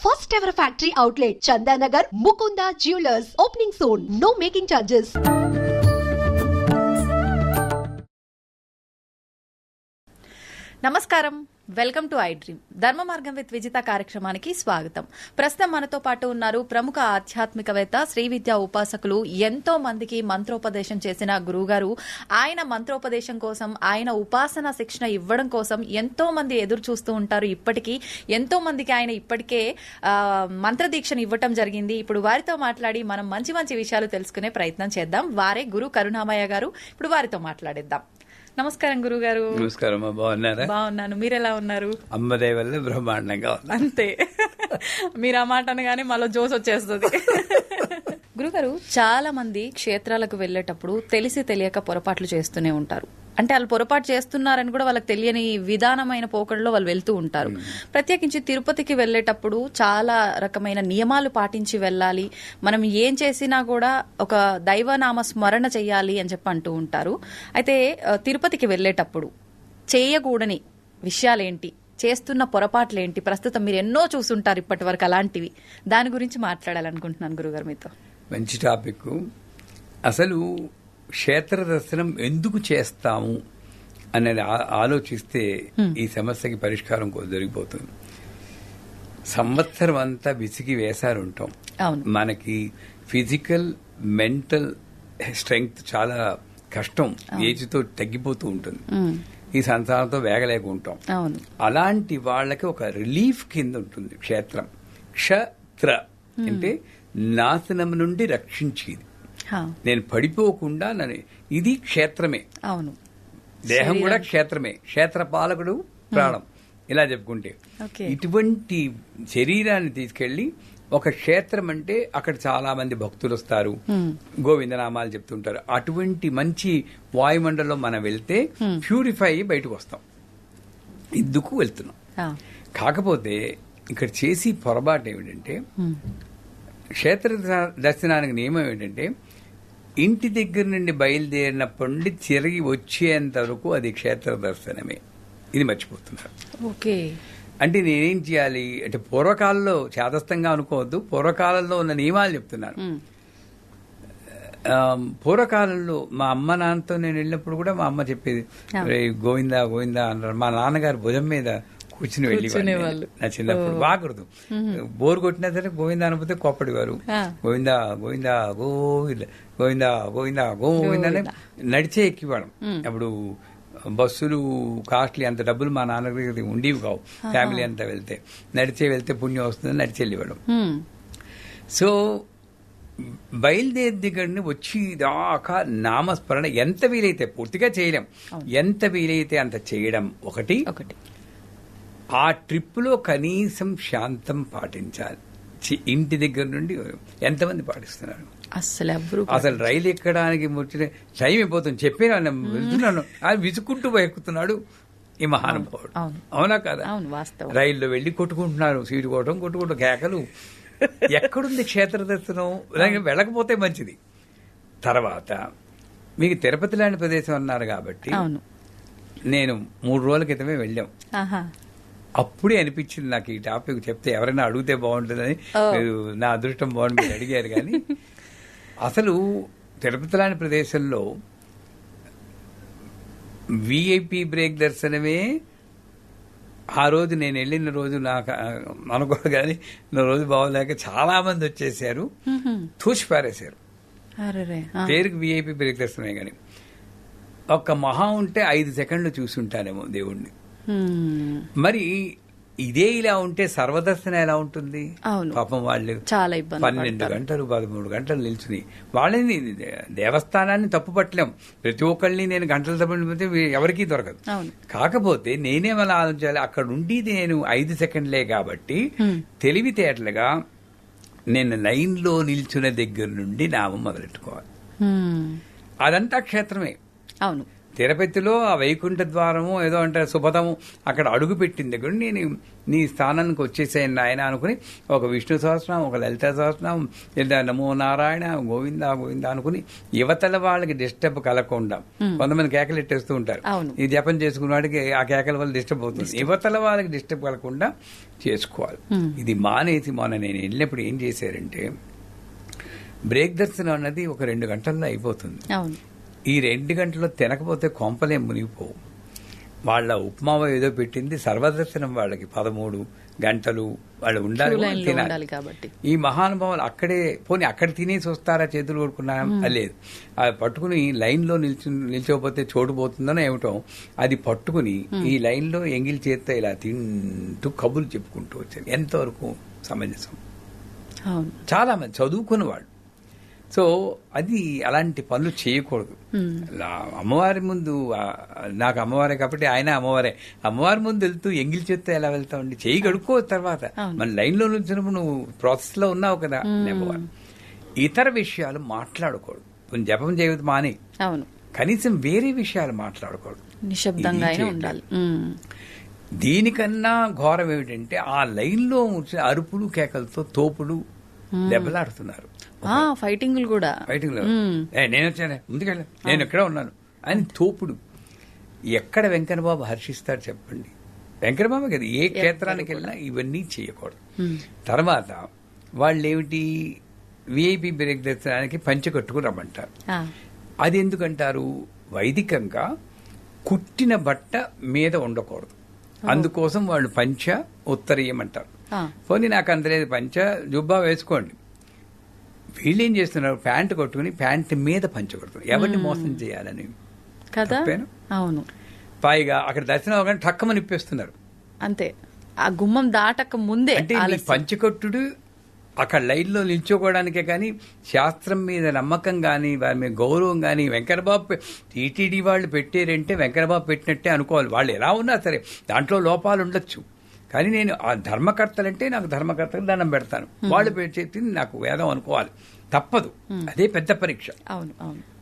first ever factory outlet, Chandanagar, Mukunda Jewelers, opening soon. No making charges. నమస్కారం, welcome to I dream. ధర్మ మార్గం with Vijitha కార్యక్రమానికి స్వాగతం. ప్రస్తుతం మనతో పాటు ఉన్నారు ప్రముఖ ఆధ్యాత్మికవేత్త, శ్రీ విద్యా ఉపాసకులు, ఎంతో మందికి మంత్రోపదేశం చేసిన గురువుగారు. ఆయన మంత్రోపదేశం కోసం, ఆయన ఉపాసన శిక్షణ ఇవ్వడం కోసం ఎంతో మంది ఎదురు చూస్తూ ఉంటారు. ఇప్పటికీ ఎంతో మందికి ఆయన ఇప్పటికే మంత్రదీక్షను ఇవ్వటం జరిగింది. ఇప్పుడు వారితో మాట్లాడి మనం మంచి మంచి విషయాలు తెలుసుకునే ప్రయత్నం చేద్దాం. వారే గురు కరుణామయ్య గారు. ఇప్పుడు వారితో మాట్లాడేద్దాం. నమస్కారం గురుగారు. నమస్కారం. బాగున్నారా? బాగున్నాను. మీరెలా ఉన్నారు? అమ్మదే వల్ల బ్రహ్మాండంగా అంతే. మీరు ఆ మాట అనగానే మళ్ళీ జోస్ వచ్చేస్తుంది. గురుగారు, చాలా మంది క్షేత్రాలకు వెళ్లేటప్పుడు తెలిసి తెలియక పొరపాట్లు చేస్తూనే ఉంటారు. అంటే వాళ్ళు పొరపాటు చేస్తున్నారని కూడా వాళ్ళకి తెలియని విధానమైన పోకడలో వాళ్ళు వెళ్తూ ఉంటారు. ప్రత్యేకించి తిరుపతికి వెళ్లేటప్పుడు చాలా రకమైన నియమాలు పాటించి వెళ్ళాలి. మనం ఏం చేసినా కూడా ఒక దైవనామ స్మరణ చెయ్యాలి అని చెప్పి అంటూ ఉంటారు. అయితే తిరుపతికి వెళ్లేటప్పుడు చేయకూడని విషయాలేంటి, చేస్తున్న పొరపాట్లేంటి? ప్రస్తుతం మీరు ఎన్నో చూసుంటారు ఇప్పటి వరకు అలాంటివి. దాని గురించి మాట్లాడాలనుకుంటున్నాను గురుగారు మీతో. మంచి టాపిక్. అసలు క్షేత్ర దర్శనం ఎందుకు చేస్తాము అనేది ఆలోచిస్తే ఈ సమస్యకి పరిష్కారం దొరికిపోతుంది. సంవత్సరం అంతా విసిగి వేసారుంటాం. మనకి ఫిజికల్, మెంటల్ స్ట్రెంగ్త్ చాలా కష్టం, ఏజ్తో తగ్గిపోతూ ఉంటుంది. ఈ సంసారంతో వేగలేకుంటాం. అలాంటి వాళ్ళకి ఒక రిలీఫ్ కింద ఉంటుంది క్షేత్రం. క్షత్ర అంటే నాశనం నుండి రక్షించేది. నేను పడిపోకుండా ఇది క్షేత్రమే. అవును, దేహం కూడా క్షేత్రమే. క్షేత్రపాలకుడు ప్రాణం, ఇలా చెప్పుకుంటే. ఇటువంటి శరీరాన్ని తీసుకెళ్లి ఒక క్షేత్రం అంటే అక్కడ చాలా మంది భక్తులు వస్తారు, గోవిందనామాలు చెప్తుంటారు. అటువంటి మంచి వాయుమండలంలో మనం వెళ్తే ప్యూరిఫై అయ్యి బయటకు వస్తాం. ఇందుకు వెళ్తున్నాం. కాకపోతే ఇక్కడ చేసి పొరపాటు ఏమిటంటే, క్షేత్ర దర్శనానికి నియమం ఏంటంటే, ఇంటి దగ్గర నుండి బయలుదేరినప్పటి నుండి తిరిగి వచ్చేంత వరకు అది క్షేత్ర దర్శనమే. ఇది మర్చిపోతున్నారు. ఓకే. అంటే నేనేం చేయాలి అంటే, పూర్వకాలంలో చేతస్థంగా అనుకోవద్దు, పూర్వకాలంలో ఉన్న నియమాలు చెప్తున్నాను. పూర్వకాలంలో మా అమ్మ నాన్నతో నేను వెళ్ళినప్పుడు కూడా మా అమ్మ చెప్పేది, గోవిందా గోవిందా అన్నారు. మా నాన్నగారు భుజం మీద కూర్చుని వెళ్ళేవాళ్ళు. నా చిన్నప్పుడు బాగుండదు. బోరు కొట్టినా సరే గోవిందా అనకపోతే కోప్పడివారు. గోవిందా గోవిందా గోవింద గోవిందా గోవిందా గోవిందా అని నడిచే ఎక్కివాళ్ళం. అప్పుడు బస్సులు కాస్ట్లీ, అంత డబ్బులు మా నాన్న దగ్గర ఉండేవి కావు. ఫ్యామిలీ అంతా నడిచే వెళ్తే పుణ్యం వస్తుందని నడిచి వెళ్ళేవాళ్ళం. సో బయలుదేరి దిగడిని వచ్చి దాకా నామస్మరణ ఎంత వీలైతే, పూర్తిగా చేయలేం, ఎంత వీలైతే అంత చేయడం ఒకటి. ఆ ట్రిప్పులో కనీసం శాంతం పాటించాలి. ఇంటి దగ్గర నుండి ఎంతమంది పాటిస్తున్నారు? అసలు రైలు ఎక్కడానికి టైం అయిపోతుంది, చెప్పినా వెళ్తున్నాను అది విసుక్కుంటూ ఎక్కుతున్నాడు ఈ మహానుభావుడు. అవునా కదా? రైల్లో వెళ్లి కొట్టుకుంటున్నారు, సీటు కొట్టుకుంటూ కేకలు. ఎక్కడుంది క్షేత్ర దర్శనం? వెళ్ళకపోతే మంచిది. తర్వాత మీకు తిరుపతి లాంటి ప్రదేశం అన్నారు కాబట్టి, నేను 3 రోజుల క్రితమే వెళ్ళాం. అప్పుడే అనిపించింది నాకు ఈ టాపిక్ చెప్తే ఎవరైనా అడిగితే బాగుంటుందని. నా అదృష్టం బాగుంది, మీరు అడిగారు. కానీ అసలు తిరుపతి లాంటి ప్రదేశంలో విఐపి బ్రేక్ దర్శనమే. ఆ రోజు నేను వెళ్ళిన రోజు నాకు అనుకోదు, కానీ నా రోజు బాగోలేక చాలా మంది వచ్చేసారు, తూచి పారేశారు. పేరుకి విఐపి బ్రేక్ దర్శనమే, కానీ ఒక్క మహా ఉంటే 5 సెకండ్లు చూసుంటానేమో దేవుణ్ణి. మరి ఇదే ఇలా ఉంటే సర్వదర్శనం ఎలా ఉంటుంది? పాపం వాళ్ళు 12 గంటలు 13 గంటలు నిల్చుని వాళ్ళని, దేవస్థానాన్ని తప్పు పట్టలేం. ప్రతి ఒక్కళ్ళని నేను గంటల తప్పనిపోతే ఎవరికీ దొరకదు. కాకపోతే నేనేమలా ఆలోచించాలి, అక్కడ ఉండేది నేను 5 సెకండ్లే కాబట్టి తెలివితేటలుగా నేను లైన్లో నిల్చున్న దగ్గర నుండి నామం మొదలెట్టుకోవాలి. అదంతా క్షేత్రమే. అవును. తిరుపతిలో ఆ వైకుంఠ ద్వారము ఏదో అంటే శుభదము అక్కడ అడుగు పెట్టిన దగ్గర నేను నీ స్థానానికి వచ్చేసాను ఆయన అనుకుని ఒక విష్ణు సహస్రనామం, ఒక లలిత సహస్రనామం, లేదా నమో నారాయణ, గోవింద గోవింద అనుకుని యువతల వాళ్ళకి డిస్టర్బ్ కలగకుండా, కొంతమంది కేకలు ఎట్టేస్తూ ఉంటారు, ఈ జపం చేసుకున్న వాడికి ఆ కేకల వల్ల డిస్టర్బ్ అవుతుంది, యువతల వాళ్ళకి డిస్టర్బ్ కలగకుండా చేసుకోవాలి. ఇది మానేసి మొన్న నేను వెళ్ళినప్పుడు ఏం చేశారంటే, బ్రేక్ దర్శనం అన్నది ఒక 2 గంటల్లో అయిపోతుంది. ఈ 2 గంటల్లో తినకపోతే కొంపలే మునిగిపోవు. వాళ్ళ ఉప్మావ ఏదో పెట్టింది, సర్వదర్శనం వాళ్ళకి 13 గంటలు వాళ్ళు ఉండాలి, తినాలి కాబట్టి ఈ మహానుభావులు అక్కడే పోనీ అక్కడ తినేసి వస్తారా, చేతులు కొడుకున్నా లేదు, అది పట్టుకుని లైన్ లో నిల్చోపోతే చోటు పోతుందనో ఏమిటో, అది పట్టుకుని ఈ లైన్ లో ఎంగిల్ చేత్తో ఇలా తింటూ కబుర్లు చెప్పుకుంటూ వచ్చారు. ఎంతవరకు సమంజసం? చాలా మంది చదువుకున్న వాళ్ళు. సో అది అలాంటి పనులు చేయకూడదు. అమ్మవారి ముందు, నాకు అమ్మవారే కాబట్టి ఆయన అమ్మవారే, అమ్మవారి ముందు వెళ్తూ ఎంగిల్ చేత్తో ఎలా వెళ్తామండి? చేయి కడుక్కో, తర్వాత మన లైన్ లో నుంచినప్పుడు నువ్వు ప్రాసెస్ లో ఉన్నావు కదా. అమ్మవారు ఇతర విషయాలు మాట్లాడకూడదు. కొంచెం జపం చేయవద్దు మాని, కనీసం వేరే విషయాలు మాట్లాడకూడదు, నిశ్శబ్దంగా ఉండాలి. దీనికన్నా ఘోరం ఏమిటంటే ఆ లైన్ లో అరుపులు కేకలతో తోపులు దెబ్బలాడుతున్నారు, ఫైటింగ్లు కూడా. నేను వచ్చాను, ముందుకెళ్ళ, నేను ఎక్కడ ఉన్నాను అని తోపుడు. ఎక్కడ వెంకన్నబాబు హర్షిస్తాడు చెప్పండి? వెంకన్నబాబు కదా, ఏ క్షేత్రానికి వెళ్ళినా ఇవన్నీ చేయకూడదు. తర్వాత వాళ్ళు ఏమిటి, విఐపి బ్రేక్ దర్శనానికి పంచె కట్టుకుని రమ్మంటారు. అది ఎందుకంటారు? వైదికంగా కుట్టిన బట్ట మీద ఉండకూడదు, అందుకోసం వాళ్ళు పంచ ఉత్తరీయం అంటారు. పోనీ నాకు అందలేదు, పంచ జుబ్బా వేసుకోండి. వీళ్ళేం చేస్తున్నారు, ప్యాంటు కొట్టుకుని ప్యాంటు మీద పంచ కొడుతున్నారు. ఎవరిని మోసం చేయాలని కదా. అవును, పైగా అక్కడ దర్శనం అవగానే టక్కమని ఇప్పేస్తున్నారు అంతే, ఆ గుమ్మం దాటక ముందే. అంటే పంచకొట్టుడు అక్కడ లైన్లో నిల్చోకోవడానికే కానీ శాస్త్రం మీద నమ్మకం కానీ వారి మీద గౌరవం కానీ వెంకన్నబాబు టీటీడీ వాళ్ళు పెట్టారంటే వెంకన్నబాబు పెట్టినట్టే అనుకోవాలి. వాళ్ళు ఎలా ఉన్నా సరే దాంట్లో లోపాలు ఉండొచ్చు, కానీ నేను ఆ ధర్మకర్తలంటే నాకు ధర్మకర్తకు దండం పెడతాను, వాళ్ళు పెట్టేది నాకు వేదం అనుకోవాలి, తప్పదు. అదే పెద్ద పరీక్ష.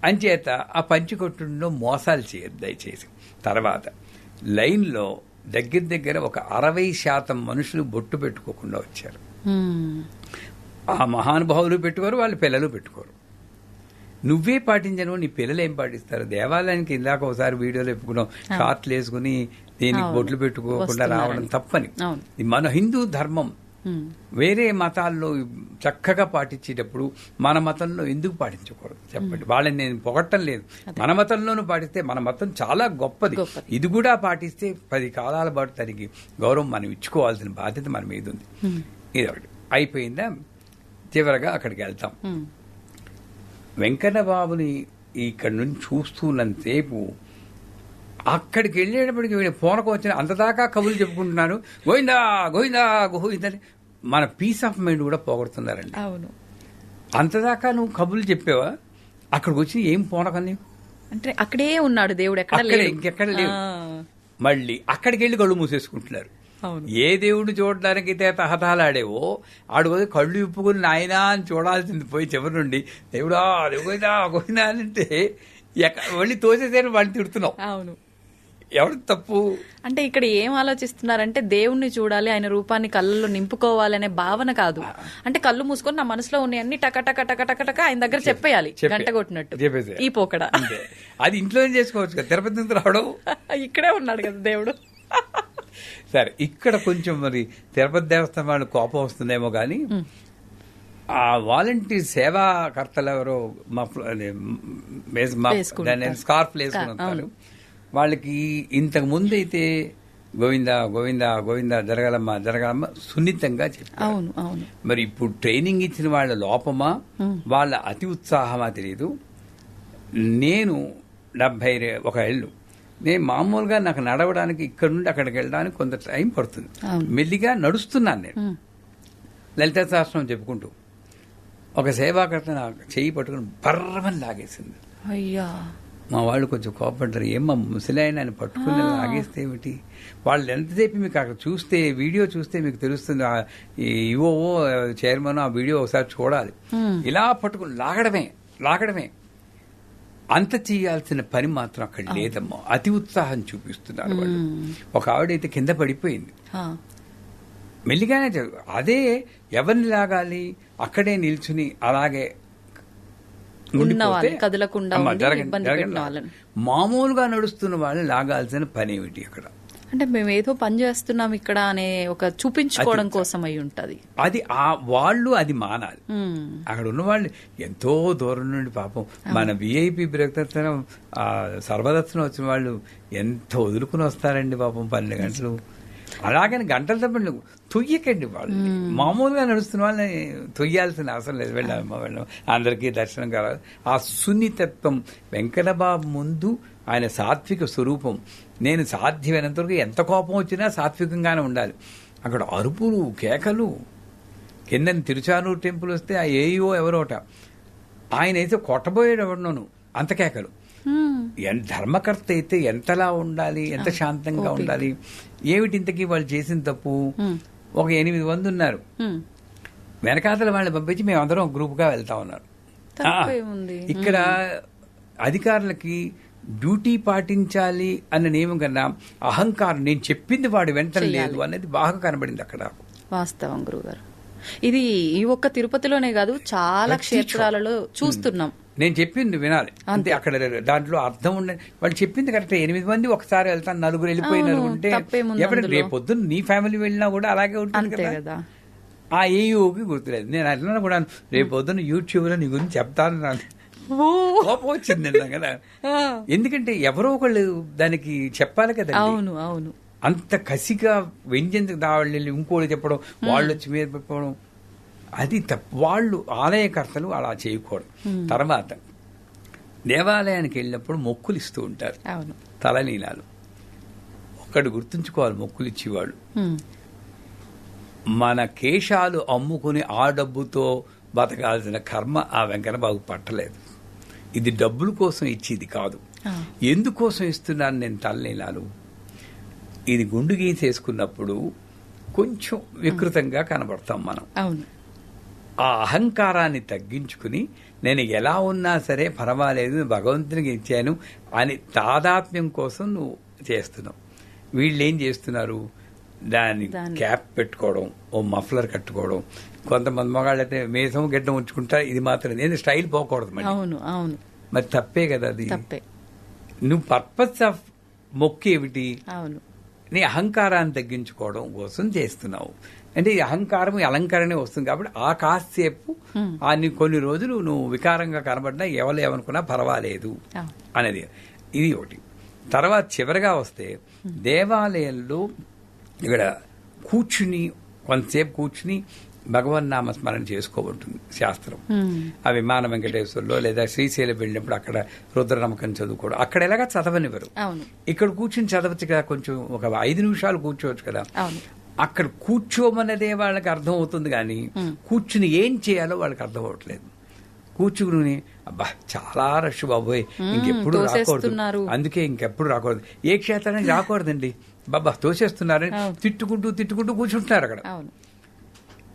అంచేత ఆ పంచికొట్టులో మోసాలు చేయదు దయచేసి. తర్వాత లైన్లో దగ్గర ఒక 60% మనుషులు బొట్టు పెట్టుకోకుండా వచ్చారు. ఆ మహానుభావులు పెట్టుకోరు, వాళ్ళ పిల్లలు పెట్టుకోరు. నువ్వే పాటించను, నీ పిల్లలు ఏం పాటిస్తారు? దేవాలయానికి ఇందాక ఒకసారి వీడియోలో చెప్పుకున్నాం, షార్ట్లు వేసుకుని దీనికి బొట్లు పెట్టుకోకుండా రావడం తప్పని. మన హిందూ ధర్మం వేరే మతాల్లో చక్కగా పాటించేటప్పుడు మన మతంలో ఎందుకు పాటించకూడదు చెప్పండి? వాళ్ళని నేను పొగట్టం లేదు, మన మతంలోనూ పాటిస్తే మన మతం చాలా గొప్పది, ఇది కూడా పాటిస్తే 10 కాలాల పాటు దానికి గౌరవం మనం ఇచ్చుకోవాల్సిన బాధ్యత మన మీద ఉంది. ఇది ఒకటి అయిపోయిందా, చివరగా అక్కడికి వెళ్తాం. వెంకన్నబాబుని ఇక్కడి నుంచి చూస్తున్నంతసేపు అక్కడికి వెళ్ళేటప్పటికి వీళ్ళు ఫోన్కు వచ్చిన అంతదాకా కబుర్లు చెప్పుకుంటున్నారు, గోవిందా గోవిందా గోవిందని. మన పీస్ ఆఫ్ మైండ్ కూడా పోగొడుతున్నారండి. అవును, అంతదాకా నువ్వు కబుర్లు చెప్పావా? అక్కడికి వచ్చి ఏం పోనకని అంటే అక్కడే ఉన్నాడు దేవుడు, ఇంకెక్కడ లేవు. మళ్ళీ అక్కడికి వెళ్ళి కళ్ళు మూసేసుకుంటున్నారు. ఏ దేవుడు చూడడానికి అయితే తహతహలాడేవో ఆడు పోయి కళ్ళు ఇప్పుకుని నాయనా అని చూడాల్సింది పోయి చివరి నుండి దేవుడా గోవిందా గోవిందా అంటే మళ్ళీ తోసేసారు, వాడిని తిడుతున్నావు. అవును, ఎవరు తప్పు? అంటే ఇక్కడ ఏం ఆలోచిస్తున్నారంటే దేవుణ్ణి చూడాలి, ఆయన రూపాన్ని కళ్ళల్లో నింపుకోవాలి అనే భావన కాదు. అంటే కళ్ళు మూసుకొని నా మనసులో ఉన్నాయన్ని టక టక టక టక టక ఆయన దగ్గర చెప్పేయాలి, గంట కొట్టినట్టు ఈ పోకడ. అది ఇంట్లో చేసుకోవచ్చు కదా, తిరుపతి నుంచి రావడం. ఇక్కడే ఉన్నాడు కదా దేవుడు. సరే, ఇక్కడ కొంచెం మరి తిరుపతి దేవస్థానం వాళ్ళు కోపం వస్తుందేమో కానీ ఆ వాలంటీర్ సేవాకర్తలు ఎవరో స్కార్ఫ్ వేసుకున్నారు, వాళ్ళకి ఇంతకు ముందు అయితే గోవిందా గోవిందా గోవిందా జరగాలమ్మా జరగాలమ్మా సున్నితంగా చెప్పారు. మరి ఇప్పుడు ట్రైనింగ్ ఇచ్చిన వాళ్ళ లోపమా వాళ్ళ అతి ఉత్సాహమా తెలియదు. నేను 71 ఏళ్ళు, నేను మామూలుగా నాకు నడవడానికి ఇక్కడ నుండి అక్కడికి వెళ్ళడానికి కొంత టైం పడుతుంది, మెల్లిగా నడుస్తున్నాను నేను లలిత సహస్రం చెప్పుకుంటూ. ఒక సేవాకర్త నాకు చెయ్యి పట్టుకుని బర్రమని లాగేసింది. అయ్యా, మా వాళ్ళు కొంచెం కోపడ్డారు, ఏమ్మా ముసలాయన ఆయన పట్టుకుని లాగేస్తే ఏమిటి? వాళ్ళు ఎంతసేపు మీకు అక్కడ చూస్తే వీడియో చూస్తే మీకు తెలుస్తుంది. ఈవో చైర్మన్ ఆ వీడియో ఒకసారి చూడాలి. ఇలా పట్టుకుని లాగడమే. అంత చేయాల్సిన పని మాత్రం అక్కడ లేదమ్మా. అతి ఉత్సాహం చూపిస్తున్నారు వాళ్ళు. ఒక ఆవిడైతే కింద పడిపోయింది, మెల్లిగానే అదే ఎవరిని లాగాలి, అక్కడే నిల్చుని అలాగే మామూలుగా నడుస్తున్న వాళ్ళని లాగాల్సిన పని ఏమిటి అక్కడ? అంటే మేము ఏదో పని చేస్తున్నాం ఇక్కడ అనే ఒక చూపించుకోవడం కోసం అయి ఉంటది. అది వాళ్ళు అది మానాలి. అక్కడ ఉన్న వాళ్ళు ఎంతో దూరం నుండి పాపం మన విఐపి బ్రతనం సర్వదర్శనం వచ్చిన వాళ్ళు ఎంత వదులుకుని వస్తారండి పాపం 12 గంటలు. అలాగని గంటల తప్పని తొయ్యకండి వాళ్ళు. మామూలుగా నడుస్తున్న వాళ్ళని తొయ్యాల్సిన అవసరం లేదు. వెళ్ళాం అందరికీ దర్శనం కావాలి. ఆ సున్నితత్వం వెంకటబాబు ముందు ఆయన సాత్విక స్వరూపం. నేను సాధ్యమైనంత వరకు ఎంత కోపం వచ్చినా సాత్వికంగానే ఉండాలి. అక్కడ అరుపులు కేకలు, కింద తిరుచానూరు టెంపుల్ వస్తే ఆ ఏఈఓ ఎవరోట ఆయన అయితే కొట్టబోయేడు ఎవరినోను, అంత కేకలు. ధర్మకర్త అయితే ఎంతలా ఉండాలి, ఎంత శాంతంగా ఉండాలి. ఏమిటి ఇంతకీ వాళ్ళు చేసిన తప్పు? ఒక 8 మంది ఉన్నారు, వెనకాతల వాళ్ళని పంపించి మేమందరం గ్రూప్గా వెళ్తా ఉన్నారు. ఇక్కడ అధికారులకి డ్యూటీ పాటించాలి అన్న నియమం కన్నా అహంకారం, నేను చెప్పింది వాడు వెంటనే లేదు అనేది బాగా కనబడింది అక్కడ. వాస్తవం గురుగారు. ఇది ఈ ఒక్క తిరుపతిలోనే కాదు, చాలా క్షేత్రాలలో చూస్తున్నాం. నేను చెప్పింది వినాలి అంతే. అక్కడ దాంట్లో అర్థం ఉండే వాళ్ళు చెప్పింది కరెక్ట్. 8 మంది ఒకసారి వెళ్తాను, 4 వెళ్ళిపోయినారు ఉంటే ఎవరైనా రేపొద్దున నీ ఫ్యామిలీ వెళ్ళినా కూడా అలాగే ఉంటుంది కదా. ఆ ఏఈఓకి గుర్తులేదు. నేను అట్లా కూడా రేపొద్దున యూట్యూబ్ లో నీ గురించి చెప్తాను కోపం వచ్చింది కదా. ఎందుకంటే ఎవరో ఒకళ్ళు దానికి చెప్పాలి కదా. అవును అవును. అంత కసిగా వ్యంజన దాళ్ళు ఇంకోళ్ళు చెప్పడం, వాళ్ళు వచ్చి మీద చెప్పడం, అది తప్పు. వాళ్ళు ఆలయకర్తలు అలా చేయకూడదు. తర్వాత దేవాలయానికి వెళ్ళినప్పుడు మొక్కులు ఇస్తూ ఉంటారు, తలనీలాలు. ఒక్కడు గుర్తుంచుకోవాలి, మొక్కులు ఇచ్చేవాళ్ళు మన కేశాలు అమ్ముకుని ఆ డబ్బుతో బతకాల్సిన కర్మ ఆ వెంకన్నబాబు పట్టలేదు. ఇది డబ్బుల కోసం ఇచ్చేది కాదు. ఎందుకోసం ఇస్తున్నాను నేను తలనీలాలు? ఇది గుండు గీసేసుకున్నప్పుడు కొంచెం వికృతంగా కనబడతాం మనం. ఆ అహంకారాన్ని తగ్గించుకుని నేను ఎలా ఉన్నా సరే పర్వాలేదు, భగవంతునికి ఇచ్చాను అని తాదాత్మ్యం కోసం నువ్వు చేస్తున్నావు. వీళ్ళు ఏం చేస్తున్నారు, దాన్ని క్యాప్ పెట్టుకోవడం, ఓ మఫ్లర్ కట్టుకోవడం. కొంతమంది మగాళ్ళైతే మేసం గడ్డం ఉంచుకుంటారు. ఇది మాత్రం నేను స్టైల్ పోకూడదు మరి. అవును అవును. మరి తప్పే కదా అది. నువ్వు పర్పస్ ఆఫ్ మొక్కు ఏమిటి? అవును, నీ అహంకారాన్ని తగ్గించుకోవడం కోసం చేస్తున్నావు. అంటే ఈ అహంకారం అలంకరణే వస్తుంది కాబట్టి ఆ కాసేపు కొన్ని రోజులు నువ్వు వికారంగా కనబడినా ఎవరు ఏమనుకున్నా పర్వాలేదు అనేది ఇది ఒకటి. తర్వాత చివరిగా వస్తే దేవాలయంలో ఇక్కడ కూర్చుని కొంతసేపు కూర్చుని భగవన్ నామ స్మరణ చేసుకోబడుతుంది శాస్త్రం. ఆ విమాన వెంకటేశ్వర్లో లేదా శ్రీశైలం వెళ్ళినప్పుడు అక్కడ రుద్రనమ్మకం చదువుకోవడం. అక్కడ ఎలాగా చదవనివ్వరు, ఇక్కడ కూర్చుని చదవచ్చు కదా. కొంచెం ఒక 5 నిమిషాలు కూర్చోవచ్చు కదా. అక్కడ కూర్చోమన్నదే వాళ్ళకి అర్థం అవుతుంది కానీ కూర్చుని ఏం చేయాలో వాళ్ళకి అర్థం అవ్వట్లేదు. కూర్చుని అబ్బా చాలా రష్ బాబోయ్, ఇంకెప్పుడు రాకూడదు, అందుకే ఇంకెప్పుడు రాకూడదు, ఏ క్షేత్రానికి రాకూడదండి బాబా తోసేస్తున్నారని తిట్టుకుంటూ కూర్చుంటున్నారు అక్కడ.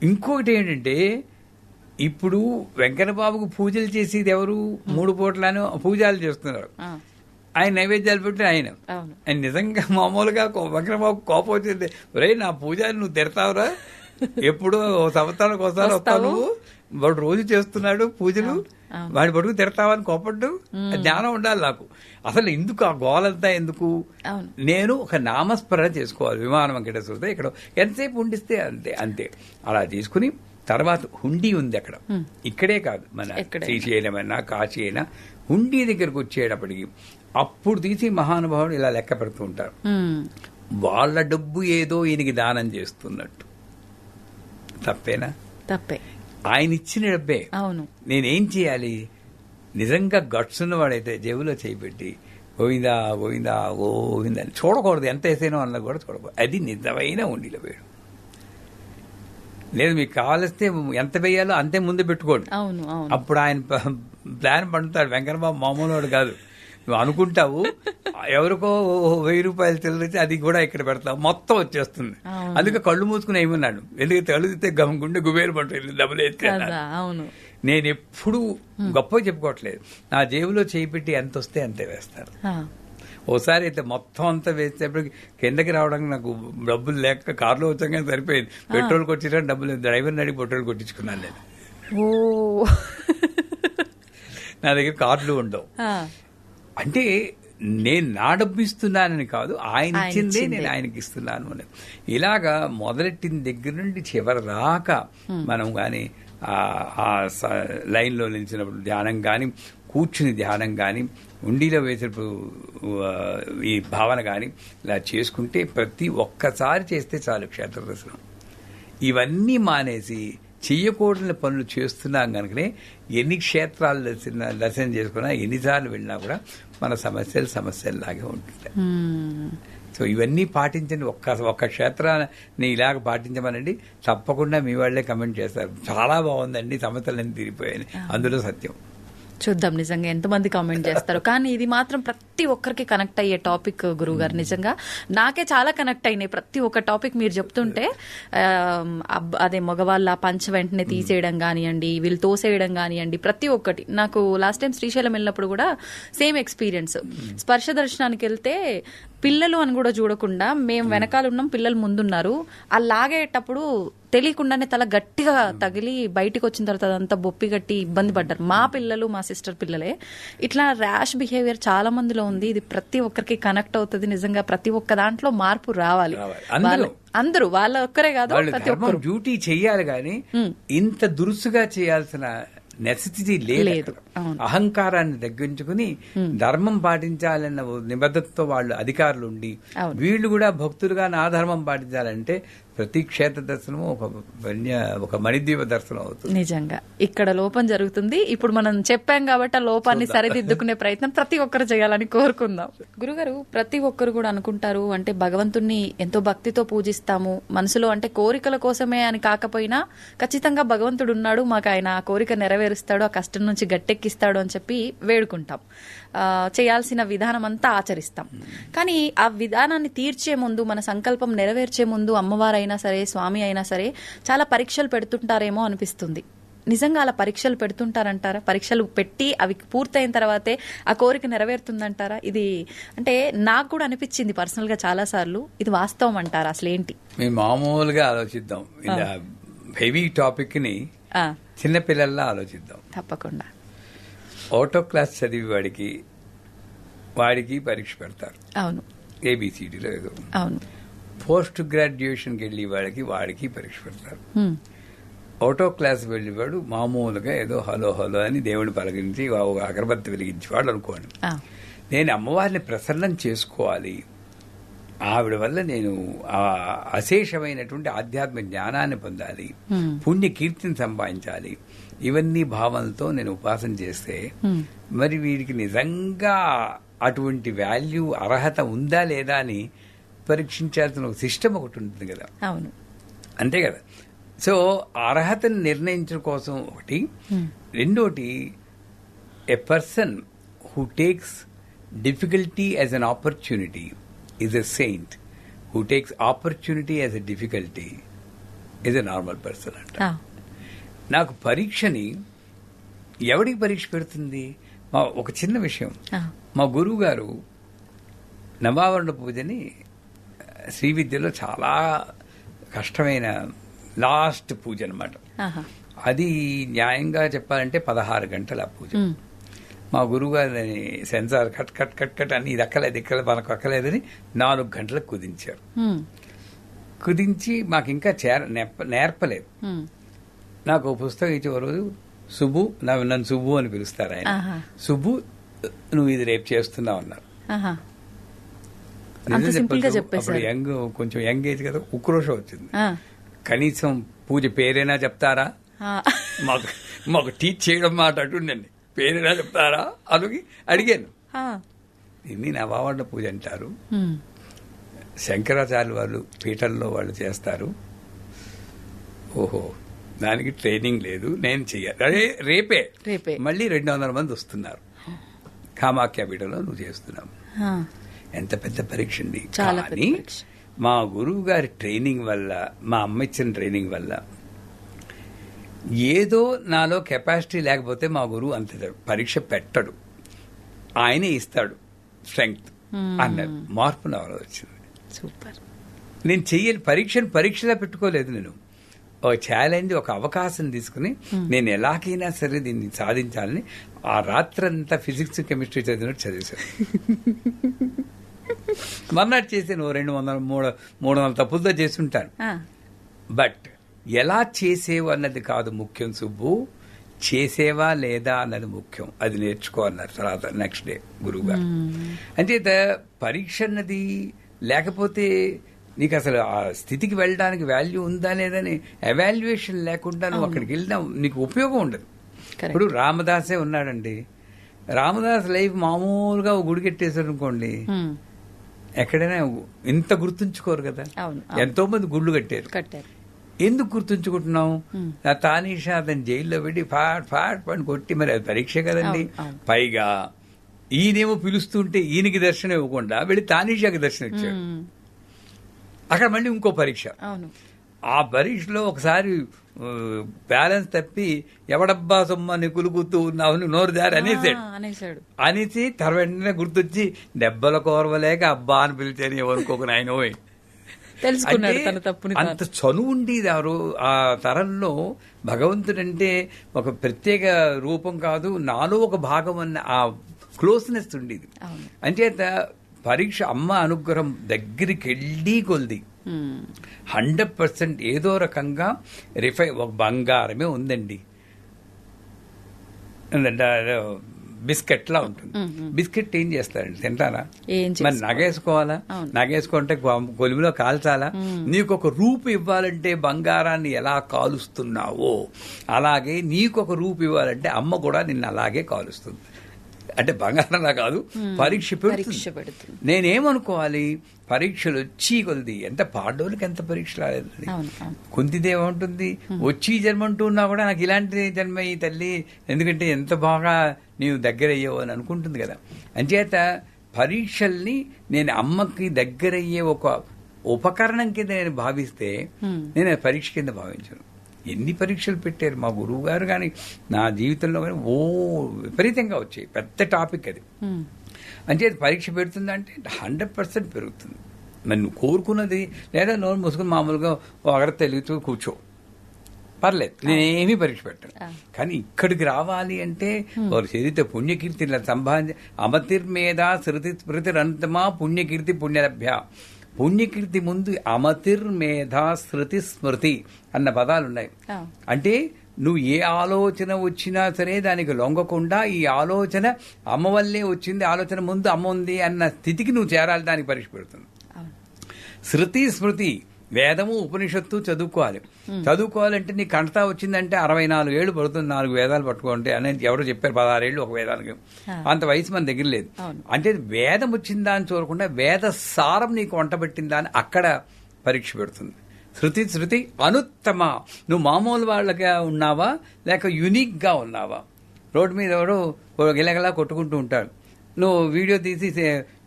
ఇంకొకటి ఏంటంటే ఇప్పుడు వెంకన్నబాబుకు పూజలు చేసేది ఎవరు? 3 పూటలను పూజలు చేస్తున్నారు. ఆయన నైవేద్యాలు పెట్టి ఆయన నిజంగా మామూలుగా వెంకన్నబాబు కోపం వచ్చింది, ఒరే నా పూజలు నువ్వు తిడతావురా, ఎప్పుడో సంవత్సరానికి ఒకసారి వస్తావు నువ్వు, వాడు రోజు చేస్తున్నాడు పూజలు, వాడి పడుకు తిడతావని కోపడ్డు. జ్ఞానం ఉండాలి నాకు. అసలు ఎందుకు ఆ గోలంతా ఎందుకు? నేను ఒక నామస్మరణ చేసుకోవాలి. విమాన వెంకటేశ్వర ఇక్కడ ఎంతసేపు ఉండిస్తే అంతే అలా తీసుకుని తర్వాత హుండీ ఉంది అక్కడ. ఇక్కడే కాదు, మన శ్రీశైలం అయినా కాశీ అయినా హుండీ దగ్గరకు వచ్చేటప్పటికి అప్పుడు తీసి మహానుభావుడు ఇలా లెక్క పెడుతూ ఉంటారు. వాళ్ళ డబ్బు ఏదో ఈయనకి దానం చేస్తున్నట్టు. తప్పేనా? తప్పే. ఆయన ఇచ్చిన డబ్బే. అవును. నేనేం చేయాలి? నిజంగా గట్స్ ఉన్నవాడైతే జేబులో చేయిపెట్టి గోవిందా గోవిందా గోవిందా అని చూడకూడదు. ఎంత వేసేనో అన్నది కూడా చూడకూడదు. అది నిజమైన ఉండిలో వేయడం. లేదు మీకు కావలిస్తే ఎంత వేయాలో అంతే ముందు పెట్టుకోండి. అప్పుడు ఆయన ప్లాన్ పండుతాడు. వెంకన్నబాబు మామూలు వాడు కాదు. నువ్వు అనుకుంటావు ఎవరికో 1000 రూపాయలు తెలిసి అది కూడా ఇక్కడ పెడతావు, మొత్తం వచ్చేస్తుంది. అందుకే కళ్ళు మూసుకుని ఏమన్నాడు, ఎందుకంటే తలుదితే గుండె గుబేలు పట్టు డబ్బులు ఎత్తే. నేను ఎప్పుడు గొప్పగా చెప్పుకోవట్లేదు. నా జేబులో చేయి పెట్టి ఎంత వస్తే అంతే వేస్తాను. ఓసారి అయితే మొత్తం అంతా వేసేటప్పటికి కిందకి రావడానికి నాకు డబ్బులు లేక కారులో వచ్చాక సరిపోయింది. పెట్రోల్ కొట్టించడం డబ్బులు డ్రైవర్ని అడిగి పెట్రోల్ కొట్టించుకున్నాను నేను. నా దగ్గర కార్డులు ఉండవు. అంటే నేను నా డబ్బు ఇస్తున్నానని కాదు, ఆయన ఇచ్చిందే నేను ఆయనకి ఇస్తున్నాను అని. ఇలాగా మొదలెట్టిన దగ్గర నుండి చివరి దాకా మనం కానీ ఆ లైన్లో నిలిచినప్పుడు ధ్యానం కానీ, కూర్చుని ధ్యానం కానీ, ఉండిలో వేసినప్పుడు ఈ భావన కానీ ఇలా చేసుకుంటే ప్రతి ఒక్కసారి చేస్తే చాలు క్షేత్ర దర్శనం. ఇవన్నీ మానేసి చెయ్యకూడని పనులు చేస్తున్నాం కనుకనే ఎన్ని క్షేత్రాలు దర్శనం చేసుకున్నా, ఎన్నిసార్లు వెళ్ళినా కూడా మన సమస్యల్లాగే ఉంటుంటాయి. సో ఇవన్నీ పాటించండి. ఒక్క క్షేత్రాన్ని ఇలాగ పాటించమనండి, తప్పకుండా మీ వాళ్లే కమెంట్ చేస్తారు, చాలా బాగుందండి, సమస్యలన్నీ తీరిపోయాయి. అందులో సత్యం. చూద్దాం నిజంగా ఎంతమంది కామెంట్ చేస్తారు. కానీ ఇది మాత్రం ప్రతి ఒక్కరికి కనెక్ట్ అయ్యే టాపిక్ గురువుగారు. నిజంగా నాకే చాలా కనెక్ట్ అయినాయి ప్రతి ఒక్క టాపిక్ మీరు చెప్తుంటే. అదే మగవాళ్ళ పంచ వెంటనే తీసేయడం కానివ్వండి, వీళ్ళు తోసేయడం కానివ్వండి, ప్రతి ఒక్కటి. నాకు లాస్ట్ టైం శ్రీశైలం వెళ్ళినప్పుడు కూడా సేమ్ ఎక్స్పీరియన్స్. స్పర్శ దర్శనానికి వెళ్తే పిల్లలు అని కూడా చూడకుండా మేము వెనకాల ఉన్నాం, పిల్లలు ముందున్నారు. ఆ లాగేటప్పుడు తెలియకుండానే తల గట్టిగా తగిలి బయటకు వచ్చిన తర్వాత అదంతా బొప్పి గట్టి ఇబ్బంది పడ్డారు. మా పిల్లలు, మా సిస్టర్ పిల్లలే. ఇట్లా ర్యాష్ బిహేవియర్ చాలా మందిలో ఉంది. ఇది ప్రతి ఒక్కరికి కనెక్ట్ అవుతుంది. నిజంగా ప్రతి ఒక్క దాంట్లో మార్పు రావాలి. అందరూ వాళ్ళ ఒక్కరే కాదు, ప్రతి ఒక్కరు డ్యూటీ చెయ్యాలి. కానీ ఇంత దురుసుగా చేయాల్సిన నెసెసిటీ లేదు. అహంకారాన్ని తగ్గించుకుని ధర్మం పాటించాలన్న నిబద్ధతతో వాళ్ళు అధికారులు ఉండి, వీళ్ళు కూడా భక్తులుగా నా ధర్మం పాటించాలంటే ప్రతి క్షేత్ర దర్శనం ఒక మణిద్వీప దర్శనం అవుతుంది. నిజంగా ఇక్కడ లోపం జరుగుతుంది. ఇప్పుడు మనం చెప్పాం కాబట్టి ఆ లోపాన్ని సరిదిద్దుకునే ప్రయత్నం ప్రతి ఒక్కరు చేయాలని కోరుకుందాం. గురుగారు, ప్రతి ఒక్కరు కూడా అనుకుంటారు అంటే భగవంతుణ్ణి ఎంతో భక్తితో పూజిస్తాము, మనసులో అంటే కోరికల కోసమే అని కాకపోయినా ఖచ్చితంగా భగవంతుడు ఉన్నాడు, మాకు ఆయన ఆ కోరిక నెరవేరుస్తాడు, ఆ కష్టం నుంచి గట్టెక్కిస్తాడు అని చెప్పి వేడుకుంటాం. చేయాల్సిన విధానం అంతా ఆచరిస్తాం. కానీ ఆ విధానాన్ని తీర్చే ముందు, మన సంకల్పం నెరవేర్చే ముందు అమ్మవారైనా సరే, స్వామి అయినా సరే చాలా పరీక్షలు పెడుతుంటారేమో అనిపిస్తుంది. నిజంగా అలా పరీక్షలు పెడుతుంటారంటారా? పరీక్షలు పెట్టి అవి పూర్తయిన తర్వాతే ఆ కోరిక నెరవేరుతుందంటారా? ఇది అంటే నాకు కూడా అనిపించింది పర్సనల్ గా చాలా సార్లు. ఇది వాస్తవం అంటారా? అసలు ఏంటి? మేము మామూలుగా ఆలోచిద్దాం, ఇలా హెవీ టాపిక్ ని చిన్నపిల్లల్లా ఆలోచిద్దాం. తప్పకుండా. ఆటో క్లాస్ చదివి వాడికి పరీక్ష పెడతారు. అవును. ఏబిసిడీలో ఏదో. అవును. పోస్ట్ గ్రాడ్యుయేషన్కి వెళ్ళి వాడికి పరీక్ష పెడతారు. ఆటో క్లాస్ వెళ్ళేవాడు మామూలుగా ఏదో హలో హలో అని దేవుని పలకరించి ఒక అగరబత్తి వెలిగించేవాడు అనుకోండి. నేను అమ్మవారిని ప్రసన్నం చేసుకోవాలి, ఆవిడ వల్ల నేను అశేషమైనటువంటి ఆధ్యాత్మిక జ్ఞానాన్ని పొందాలి, పుణ్య కీర్తిని సంపాదించాలి, ఇవన్నీ భావనలతో నేను ఉపాసన చేస్తే మరి వీడికి నిజంగా అటువంటి వాల్యూ, అర్హత ఉందా లేదా అని పరీక్షించాల్సిన ఒక సిస్టమ్ ఒకటి ఉంటుంది కదా. అవును, అంతే కదా. సో అర్హతను నిర్ణయించడం కోసం ఒకటి. రెండోటి, a person who takes difficulty as an opportunity is a saint. Who takes opportunity as a difficulty is a normal person అంట. నాకు పరీక్షని ఎవడికి పరీక్ష పెడుతుంది? ఒక చిన్న విషయం, మా గురువు గారు నవావరణ పూజని శ్రీ విద్యలో చాలా కష్టమైన లాస్ట్ పూజ అనమాట. అది న్యాయంగా చెప్పాలంటే 16 గంటల పూజ. మా గురువు గారిని censor cut cut cut cut అని ఇది అక్కలేదు మనకు అక్కలేదని 4 గంటలకు కుదించారు. కుదించి మాకు ఇంకా నేర్పలేదు. నాకు ఒక పుస్తకం ఇచ్చే రోజు, సుబ్బు, నన్ను సుబ్బు అని పిలుస్తారు ఆయన, సుబ్బు నువ్వు ఇది రేపు చేస్తున్నావు అన్నారు. అప్పుడు కొంచెం యంగ్ ఏజ్ కదా, ఉక్రోషం వచ్చింది. కనీసం పూజ పేరైనా చెప్తారా, మాకు టీచ్ చేయడం మాట అటుండండి, పేరైనా చెప్తారా అని అడిగాను. ఇన్ని నవావరణ పూజ అంటారు, శంకరాచార్య వాళ్ళు పీఠంలో వాళ్ళు చేస్తారు. ఓహో, దానికి ట్రైనింగ్ లేదు, నేను చెయ్యాలి. అదే రేపే మళ్ళీ 200 మంది వస్తున్నారు, కామాఖ్య పీఠంలో నువ్వు చేస్తున్నావు. ఎంత పెద్ద పరీక్ష అండి. కానీ మా గురువు గారి ట్రైనింగ్ వల్ల, మా అమ్మ ఇచ్చిన ట్రైనింగ్ వల్ల ఏదో నాలో కెపాసిటీ లేకపోతే మా గురువు అంత పరీక్ష పెట్టడు, ఆయనే ఇస్తాడు స్ట్రెంగ్త్ అన్నారు. మార్పు నాలో వచ్చింది. సూపర్. నేను చెయ్యాలి పరీక్షలా పెట్టుకోలేదు. నేను ఒక ఛాలెంజ్, ఒక అవకాశం తీసుకుని నేను ఎలాగైనా సరే దీన్ని సాధించాలని ఆ రాత్రంతా ఫిజిక్స్ కెమిస్ట్రీ చదివినట్టు చదివేశాను. మర్నాడు చేసాను 200-300 తప్పులతో చేస్తుంటాను. బట్ ఎలా చేసేవు అన్నది కాదు ముఖ్యం సుబ్బు, చేసేవా లేదా అన్నది ముఖ్యం. అది నేర్చుకోవాలన్నారు తర్వాత నెక్స్ట్ డే గురువు గారు. అంచేత పరీక్ష అన్నది లేకపోతే నీకు అసలు ఆ స్థితికి వెళ్ళడానికి వాల్యూ ఉందా లేదని ఎవాల్యుయేషన్ లేకుండా నువ్వు అక్కడికి వెళ్ళినా నీకు ఉపయోగం ఉండదు. ఇప్పుడు రామదాసే ఉన్నాడండి, రామదాస్ లైఫ్ మామూలుగా గుడి కట్టేశారు అనుకోండి, ఎక్కడైనా ఇంత గుర్తుంచుకోరు కదా. ఎంతో మంది గుళ్ళు కట్టారు. ఎందుకు గుర్తుంచుకుంటున్నాం? తానీషా అతను జైల్లో పెట్టి ఫాట్ పని కొట్టి, మరి అది పరీక్ష కదండి. పైగా ఈయనేమో పిలుస్తుంటే ఈయనకి దర్శనం ఇవ్వకుండా వెళ్ళి తానీషాకి దర్శనం ఇచ్చాడు. అక్కడ మళ్ళీ ఇంకో పరీక్ష. ఆ పరీక్షలో ఒకసారి బ్యాలెన్స్ తప్పి ఎవడబ్బా సొమ్మని కులుకుతూ ఉన్నావు నోరు దారి అనేసాడు. అనేసి వెంటనే గుర్తొచ్చి దెబ్బల కోరవలేక అబ్బా అని పిలిచాను ఎవరుకోక ఆయన పోయి అంత చనువు ఉండేది ఆ తరంలో. భగవంతుడంటే ఒక ప్రత్యేక రూపం కాదు, నాలో ఒక భాగం అన్న ఆ క్లోజ్నెస్ ఉండేది. అంచేత పరీక్ష అమ్మ అనుగ్రహం దగ్గరికి వెళ్ళి కొలిది 100% ఏదో రకంగా ఒక బంగారమే ఉందండి. బిస్కెట్ లా ఉంటుంది. బిస్కెట్ ఏం చేస్తారండి, తింటారా? మరి నగేసుకోవాలా? నగేసుకుంటే కొలిమిలో కాల్చాలా? నీకు ఒక రూపు ఇవ్వాలంటే బంగారాన్ని ఎలా కాలుస్తున్నావో అలాగే నీకు ఒక రూపు ఇవ్వాలంటే అమ్మ కూడా నిన్ను అలాగే కాలుస్తుంది. అంటే బంగారంలా కాదు, పరీక్ష పెడుతుంది. నేనేమనుకోవాలి, పరీక్షలు వచ్చి కొలిది ఎంత పాడోళ్ళకి ఎంత పరీక్ష రాలేదు. కుంతిదేవుంటుంది వచ్చి జన్మ అంటున్నా కూడా నాకు ఇలాంటి జన్మ ఈ తల్లి, ఎందుకంటే ఎంత బాగా నీవు దగ్గరయ్యావు అని అనుకుంటుంది కదా. అంచేత పరీక్షల్ని నేను అమ్మకి దగ్గరయ్యే ఒక ఉపకరణం కింద నేను భావిస్తే నేను పరీక్ష కింద భావించను. ఎన్ని పరీక్షలు పెట్టారు మా గురువు గారు కానీ నా జీవితంలో కానీ విపరీతంగా వచ్చాయి. పెద్ద టాపిక్ అది. అంటే పరీక్ష పెడుతుందంటే 100% పెరుగుతుంది. మరి నువ్వు కోరుకున్నది లేదా నోరు మూసుకుని మామూలుగా ఒకరి తెలుగుతూ కూర్చో, పర్లేదు, నేనేమీ పరీక్ష పెట్టాను. కానీ ఇక్కడికి రావాలి అంటే వారు చరిత్ర పుణ్యకీర్తి సంభాషణ అమతిర్మేధ శృతి స్మృతిరంతమా పుణ్యకీర్తి పుణ్యలభ్య. పుణ్యకీర్తి ముందు అమతిర్మేధ శృతి స్మృతి అన్న పదాలున్నాయి. అంటే నువ్వు ఏ ఆలోచన వచ్చినా సరే దానికి లొంగకుండా ఈ ఆలోచన అమ్మ వల్లే వచ్చింది, ఆలోచన ముందు అమ్మ ఉంది అన్న స్థితికి నువ్వు చేరాలి. దానికి పరీక్ష పెడుతుంది. శృతి స్మృతి, వేదము ఉపనిషత్తు చదువుకోవాలంటే నీ కంటతా వచ్చిందంటే 64 ఏళ్ళు పడుతుంది 4 వేదాలు పట్టుకుంటే అనేది ఎవరో చెప్పారు. 16 ఏళ్ళు ఒక వేదానికి, అంత వయసు మన దగ్గర లేదు. అంటే వేదం వచ్చిందా అని చూడకుండా వేద సారం నీకు వంట పెట్టిందా అని అక్కడ పరీక్ష పెడుతుంది. శృతి అనుత్తమ, నువ్వు మామూలు వాళ్ళగా ఉన్నావా లేక యునిక్ గా ఉన్నావా? రోడ్డు మీద ఎవడో గిలగలా కొట్టుకుంటూ ఉంటాడు, నువ్వు వీడియో తీసి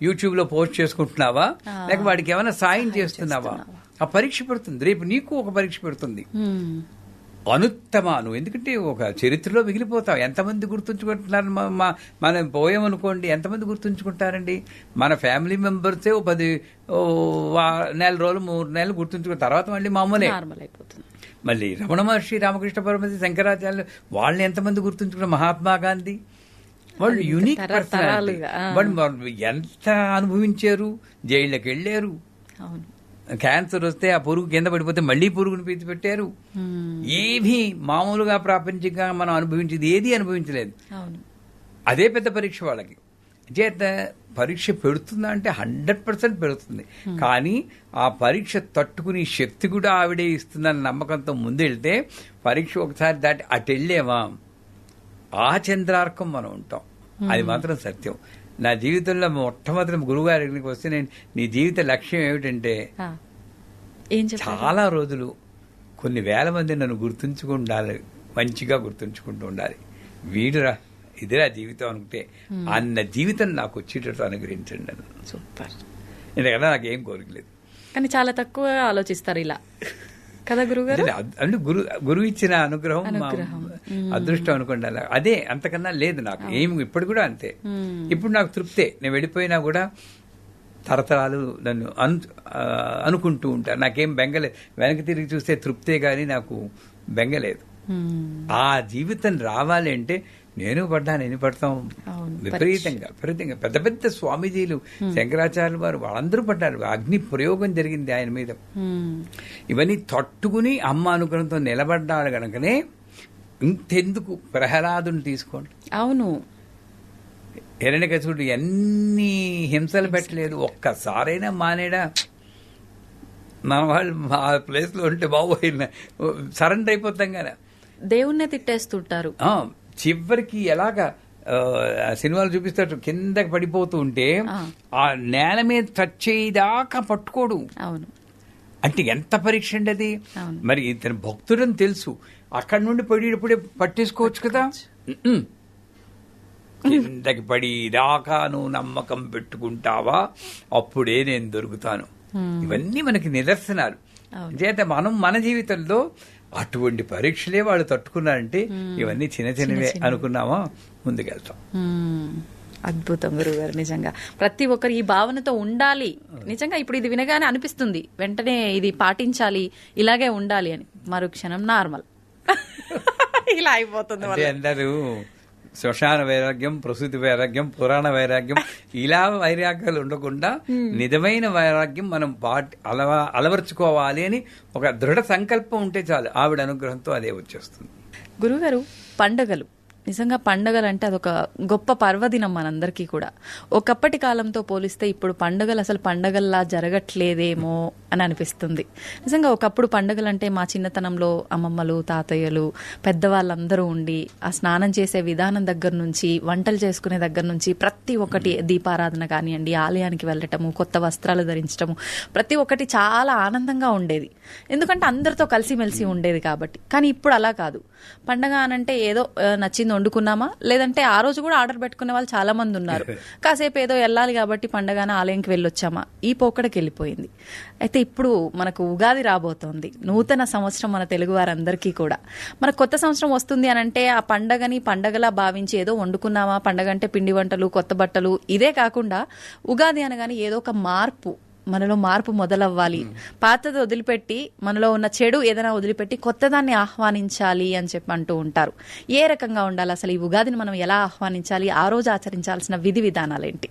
యూట్యూబ్ లో పోస్ట్ చేసుకుంటున్నావా లేక వాడికి ఏమైనా సాయం చేస్తున్నావా? ఆ పరీక్ష పెడుతుంది. రేపు నీకు ఒక పరీక్ష పెడుతుంది. అనుత్తమ, నువ్వు ఎందుకంటే ఒక చరిత్రలో మిగిలిపోతావు. ఎంతమంది గుర్తుంచుకుంటున్నారు? మనం పోయామనుకోండి, ఎంతమంది గుర్తుంచుకుంటారండి? మన ఫ్యామిలీ మెంబర్సే 10 నెల రోజులు 3 నెలలు గుర్తుంచుకున్న తర్వాత మళ్ళీ మామూలే అయిపోతుంది. మళ్ళీ రమణ మహర్షి, రామకృష్ణ పరమహంస, శంకరాచార్యులు వాళ్ళని ఎంతమంది గుర్తుంచుకున్నారు? మహాత్మా గాంధీ వాళ్ళు యూనిక్ పర్సనాలిటీ. వాళ్ళు ఎంత అనుభవించారు, జైళ్ళకి వెళ్ళారు. క్యాన్సర్ వస్తే ఆ పురుగు కింద పడిపోతే మళ్లీ పురుగును పీచి పెట్టారు. ఏమీ మామూలుగా ప్రాపంచికంగా మనం అనుభవించేది ఏది అనుభవించలేదు. అదే పెద్ద పరీక్ష వాళ్ళకి. చేత పరీక్ష పెడుతుందా అంటే 100% పెడుతుంది. కానీ ఆ పరీక్ష తట్టుకుని శక్తి కూడా ఆవిడే ఇస్తుందన్న నమ్మకంతో ముందెళ్తే పరీక్ష ఒకసారి దాటి అటు వెళ్ళేవా ఆ చంద్రార్కం మనం ఉంటాం. అది మాత్రం సత్యం. నా జీవితంలో మొట్టమొదటి గురువుగారి దగ్గరికి వస్తే నేను నీ జీవిత లక్ష్యం ఏమిటంటే చాలా రోజులు కొన్ని వేల మంది నన్ను గుర్తుంచుకుండాలి, మంచిగా గుర్తుంచుకుంటూ ఉండాలి. వీడురా ఇదిరా జీవితం అనుకుంటే అన్న జీవితం నాకు వచ్చేటట్టు అనుగ్రహించండి నన్ను. సూపర్. ఎందుకంటే నాకేం కోరికలేదు. కానీ చాలా తక్కువ ఆలోచిస్తారు ఇలా కదా గురుగారు. అంటే గురువు ఇచ్చిన అనుగ్రహం అదృష్టం అనుకోండి. అలా అదే, అంతకన్నా లేదు నాకు ఏమి. ఇప్పుడు కూడా అంతే. ఇప్పుడు నాకు తృప్తే. నేను వెళ్ళిపోయినా కూడా తరతరాలు నన్ను అనుకుంటూ ఉంటారు. నాకేం బెంగలేదు. వెనక్కి తిరిగి చూస్తే తృప్తే గాని నాకు బెంగలేదు. ఆ జీవితం రావాలి అంటే నేను పడ్డాను, ఎన్ని పడతాం, విపరీతంగా పెద్ద పెద్ద స్వామీజీలు, శంకరాచార్యులు వారు వాళ్ళందరూ పడ్డారు. అగ్ని ప్రయోగం జరిగింది ఆయన మీద. ఇవన్నీ తట్టుకుని అమ్మ అనుగ్రహంతో నిలబడ్డాడు గనకనే ఇంతెందుకు ప్రహ్లాదుని తీసుకోండి. అవును, హిరణ్యకశిపుడు ఎన్ని హింసలు పెట్టలేదు, ఒక్కసారైనా మానేడా. మన వాళ్ళు ఆ ప్లేస్ లో ఉంటే బాబు సరెండర్ అయిపోతాం కదా. దేవుణ్ణే తిట్టేస్తుంటారు. చివరికి ఎలాగా సినిమాలు చూపిస్తాడు, కిందకి పడిపోతూ ఉంటే ఆ నేల మీద టచ్ చేయదాకా పట్టుకోడు. అవును, అంటే ఎంత పరీక్ష అండి అది. మరి ఇతను భక్తుడని తెలుసు, అక్కడి నుండి పడేటప్పుడే పట్టేసుకోవచ్చు కదా. కిందకి పడిదాకా నువ్వు నమ్మకం పెట్టుకుంటావా, అప్పుడే నేను దొరుకుతాను. ఇవన్నీ మనకి నిదర్శనాలు. చేత మనం మన జీవితంలో అటువంటి పరీక్షలే వాళ్ళు తట్టుకున్నారంటే ఇవన్నీ చిన్న చిన్నవే అనుకున్నామా, ముందుకెళ్తాం. అద్భుతం గురుగారు. నిజంగా ప్రతి ఒక్కరు ఈ భావనతో ఉండాలి. నిజంగా ఇప్పుడు ఇది వినగానే అనిపిస్తుంది వెంటనే ఇది పాటించాలి, ఇలాగే ఉండాలి అని. మరో క్షణం నార్మల్ ఇలా అయిపోతుంది. అందరూ శ్మశాన వైరాగ్యం, ప్రసూతి వైరాగ్యం, పురాణ వైరాగ్యం, ఇలా వైరాగ్యాలు ఉండకుండా నిజమైన వైరాగ్యం మనం అలవర్చుకోవాలి అని ఒక దృఢ సంకల్పం ఉంటే చాలు. ఆవిడ అనుగ్రహంతో అదే వచ్చేస్తుంది. గురుగారు, పండుగలు నిజంగా పండుగలు అంటే అదొక గొప్ప పర్వదినం మనందరికీ కూడా. ఒకప్పటి కాలంతో పోలిస్తే ఇప్పుడు పండుగలు అసలు పండుగల్లా జరగట్లేదేమో అని అనిపిస్తుంది. నిజంగా ఒకప్పుడు పండుగలు అంటే మా చిన్నతనంలో అమ్మమ్మలు, తాతయ్యలు, పెద్దవాళ్ళందరూ ఉండి ఆ స్నానం చేసే విధానం దగ్గర నుంచి, వంటలు చేసుకునే దగ్గర నుంచి ప్రతి ఒక్కటి, దీపారాధన కానివ్వండి, ఆలయానికి వెళ్ళటము, కొత్త వస్త్రాలు ధరించటము, ప్రతి ఒక్కటి చాలా ఆనందంగా ఉండేది. ఎందుకంటే అందరితో కలిసిమెలిసి ఉండేది కాబట్టి. కానీ ఇప్పుడు అలా కాదు. పండగ అనంటే ఏదో నచ్చింది వండుకున్నామా, లేదంటే ఆ రోజు కూడా ఆర్డర్ పెట్టుకునే వాళ్ళు చాలా మంది ఉన్నారు. కాసేపు ఏదో వెళ్ళాలి కాబట్టి పండగన ఆలయంకి వెళ్ళొచ్చామా, ఈ పోకడకి వెళ్ళిపోయింది. అయితే ఇప్పుడు మనకు ఉగాది రాబోతోంది, నూతన సంవత్సరం మన తెలుగు వారందరికీ కూడా. మన కొత్త సంవత్సరం వస్తుంది అని అంటే ఆ పండగని పండగలా భావించి ఏదో వండుకున్నామా, పండగ అంటే పిండి వంటలు, కొత్త బట్టలు, ఇదే కాకుండా ఉగాది అనగానే ఏదో ఒక మార్పు, మనలో మార్పు మొదలవ్వాలి, పాతది వదిలిపెట్టి మనలో ఉన్న చెడు ఏదైనా వదిలిపెట్టి కొత్తదాన్ని ఆహ్వానించాలి అని చెప్పి అంటూ ఉంటారు. ఏ రకంగా ఉండాలి అసలు ఈ ఉగాదిని మనం ఎలా ఆహ్వానించాలి, ఆ రోజు ఆచరించాల్సిన విధి విధానాలేంటి?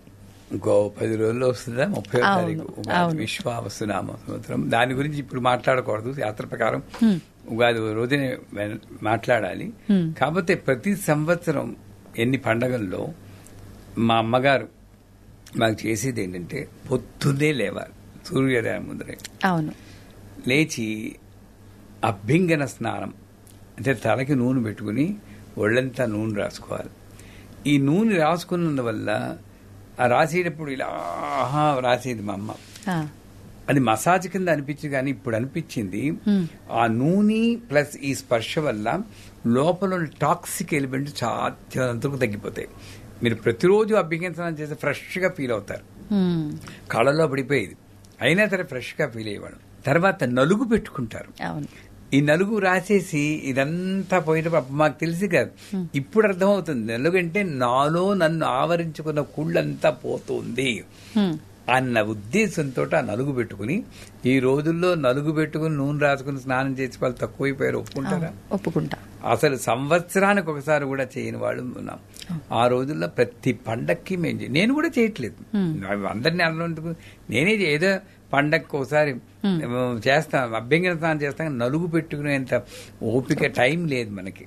ఇంకో 10 రోజుల్లో వస్తుందా, 30వ తారీఖు ఉగాది, విశ్వావసునామ సంవత్సరం. దాని గురించి ఇప్పుడు మాట్లాడకూడదు, శాస్త్ర ప్రకారం ఉగాది రోజునే మాట్లాడాలి. కాకపోతే ప్రతి సంవత్సరం ఎన్ని పండగల్లో మా అమ్మగారు మాకు చేసేది ఏంటంటే పొద్దున్నే లేవాలి, సూర్యోదయం ముందరే. అవును, లేచి అభ్యంగన స్నానం అంటే తలకి నూనె పెట్టుకుని ఒళ్ళంతా నూనె రాసుకోవాలి. ఈ నూనె రాసుకున్నందువల్ల ఆ రాసేటప్పుడు ఇలా రాసేది మా అమ్మ. అది మసాజ్ కింద అనిపించింది, కానీ ఇప్పుడు అనిపించింది ఆ నూనె ప్లస్ ఈ స్పర్శ వల్ల లోపల టాక్సిక్ ఎలిమెంట్ చాలా తగ్గిపోతాయి. మీరు ప్రతిరోజు అభ్యంగన చేస్తే ఫ్రెష్గా ఫీల్ అవుతారు. కళ్ళలో పడిపోయేది, అయినా సరే ఫ్రెష్గా ఫీల్ అయ్యేవాడు. తర్వాత నలుగు పెట్టుకుంటారు. ఈ నలుగు రాసేసి ఇదంతా పోయేటప్పుడు మాకు తెలిసి కాదు, ఇప్పుడు అర్థమవుతుంది. నలుగు అంటే నాలో నన్ను ఆవరించుకున్న కుళ్ళంతా పోతుంది అన్న ఉద్దేశంతో ఆ నలుగు పెట్టుకుని, ఈ రోజుల్లో నలుగు పెట్టుకుని నూనె రాసుకుని స్నానం చేసి వాళ్ళు తక్కువైపోయారు. ఒప్పుకుంటారా? ఒప్పుకుంటా. అసలు సంవత్సరానికి ఒకసారి కూడా చేయని వాళ్ళు ఉన్నాం. ఆ రోజుల్లో ప్రతి పండక్కి నేను కూడా చేయట్లేదు, అందరినీ అన్నందుకు నేనే ఏదో పండక్కి ఒకసారి చేస్తాం, అభ్యంగన స్నానం చేస్తాం. నలుగు పెట్టుకునేంత ఓపిక టైం లేదు మనకి,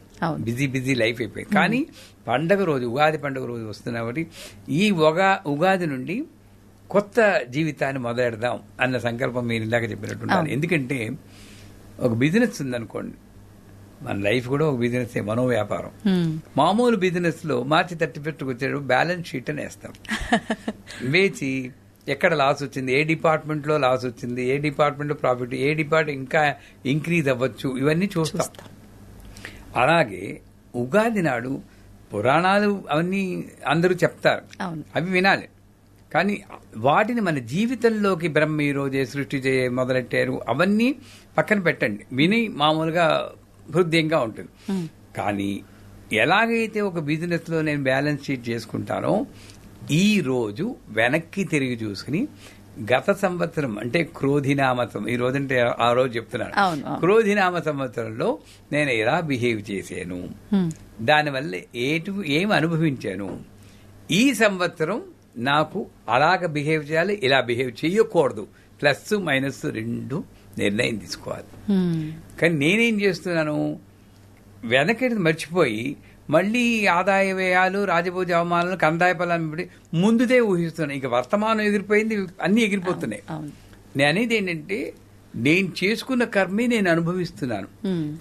బిజీ లైఫ్ అయిపోయింది. కానీ పండగ రోజు, ఉగాది పండుగ రోజు వస్తున్నా కాబట్టి ఈ ఉగాది నుండి కొత్త జీవితాన్ని మొదలెడదాం అన్న సంకల్పం మీరు ఇందాక చెప్పినట్టు. ఎందుకంటే ఒక బిజినెస్ ఉందనుకోండి, మన లైఫ్ కూడా ఒక బిజినెస్, మనో వ్యాపారం. మామూలు బిజినెస్ లో మార్చి 31కి వచ్చేటప్పుడు బ్యాలెన్స్ షీట్ అని వేస్తాం. వేచి ఎక్కడ లాస్ వచ్చింది, ఏ డిపార్ట్మెంట్ లో లాస్ వచ్చింది, ఏ డిపార్ట్మెంట్ లో ప్రాఫిట్, ఏ డిపార్ట్మెంట్ ఇంకా ఇంక్రీజ్ అవ్వచ్చు, ఇవన్నీ చూస్తాం. అలాగే ఉగాది నాడు పురాణాలు అవన్నీ అందరూ చెప్తారు, అవి వినాలి. కానీ వాటిని మన జీవితంలోకి బ్రహ్మ ఈ రోజే సృష్టి మొదలెట్టారు అవన్నీ పక్కన పెట్టండి, విని మామూలుగా హృదయంగా ఉంటుంది. కానీ ఎలాగైతే ఒక బిజినెస్ లో నేను బ్యాలెన్స్ షీట్ చేసుకుంటానో, ఈ రోజు వెనక్కి తిరిగి చూసుకుని గత సంవత్సరం అంటే క్రోధినామ ఈ రోజంటే ఆ రోజు చెప్తున్నాను, క్రోధినామ సంవత్సరంలో నేను ఎలా బిహేవ్ చేశాను, దానివల్ల ఏం అనుభవించాను, ఈ సంవత్సరం నాకు అలాగ బిహేవ్ చేయాలి, ఇలా బిహేవ్ చేయకూడదు, ప్లస్ మైనస్ రెండు నిర్ణయం తీసుకోవాలి. కానీ నేనేం చేస్తున్నాను, వెనకటి మర్చిపోయి మళ్ళీ ఆదాయ వ్యయాలు, రాజభోజ అవమానాలు, కందాయ ఫలాన్ని ముందుదే ఊహిస్తున్నాను. ఇక వర్తమానం ఎగిరిపోయింది, అన్ని ఎగిరిపోతున్నాయి. నేను అనేది ఏంటంటే, నేను చేసుకున్న కర్మే నేను అనుభవిస్తున్నాను.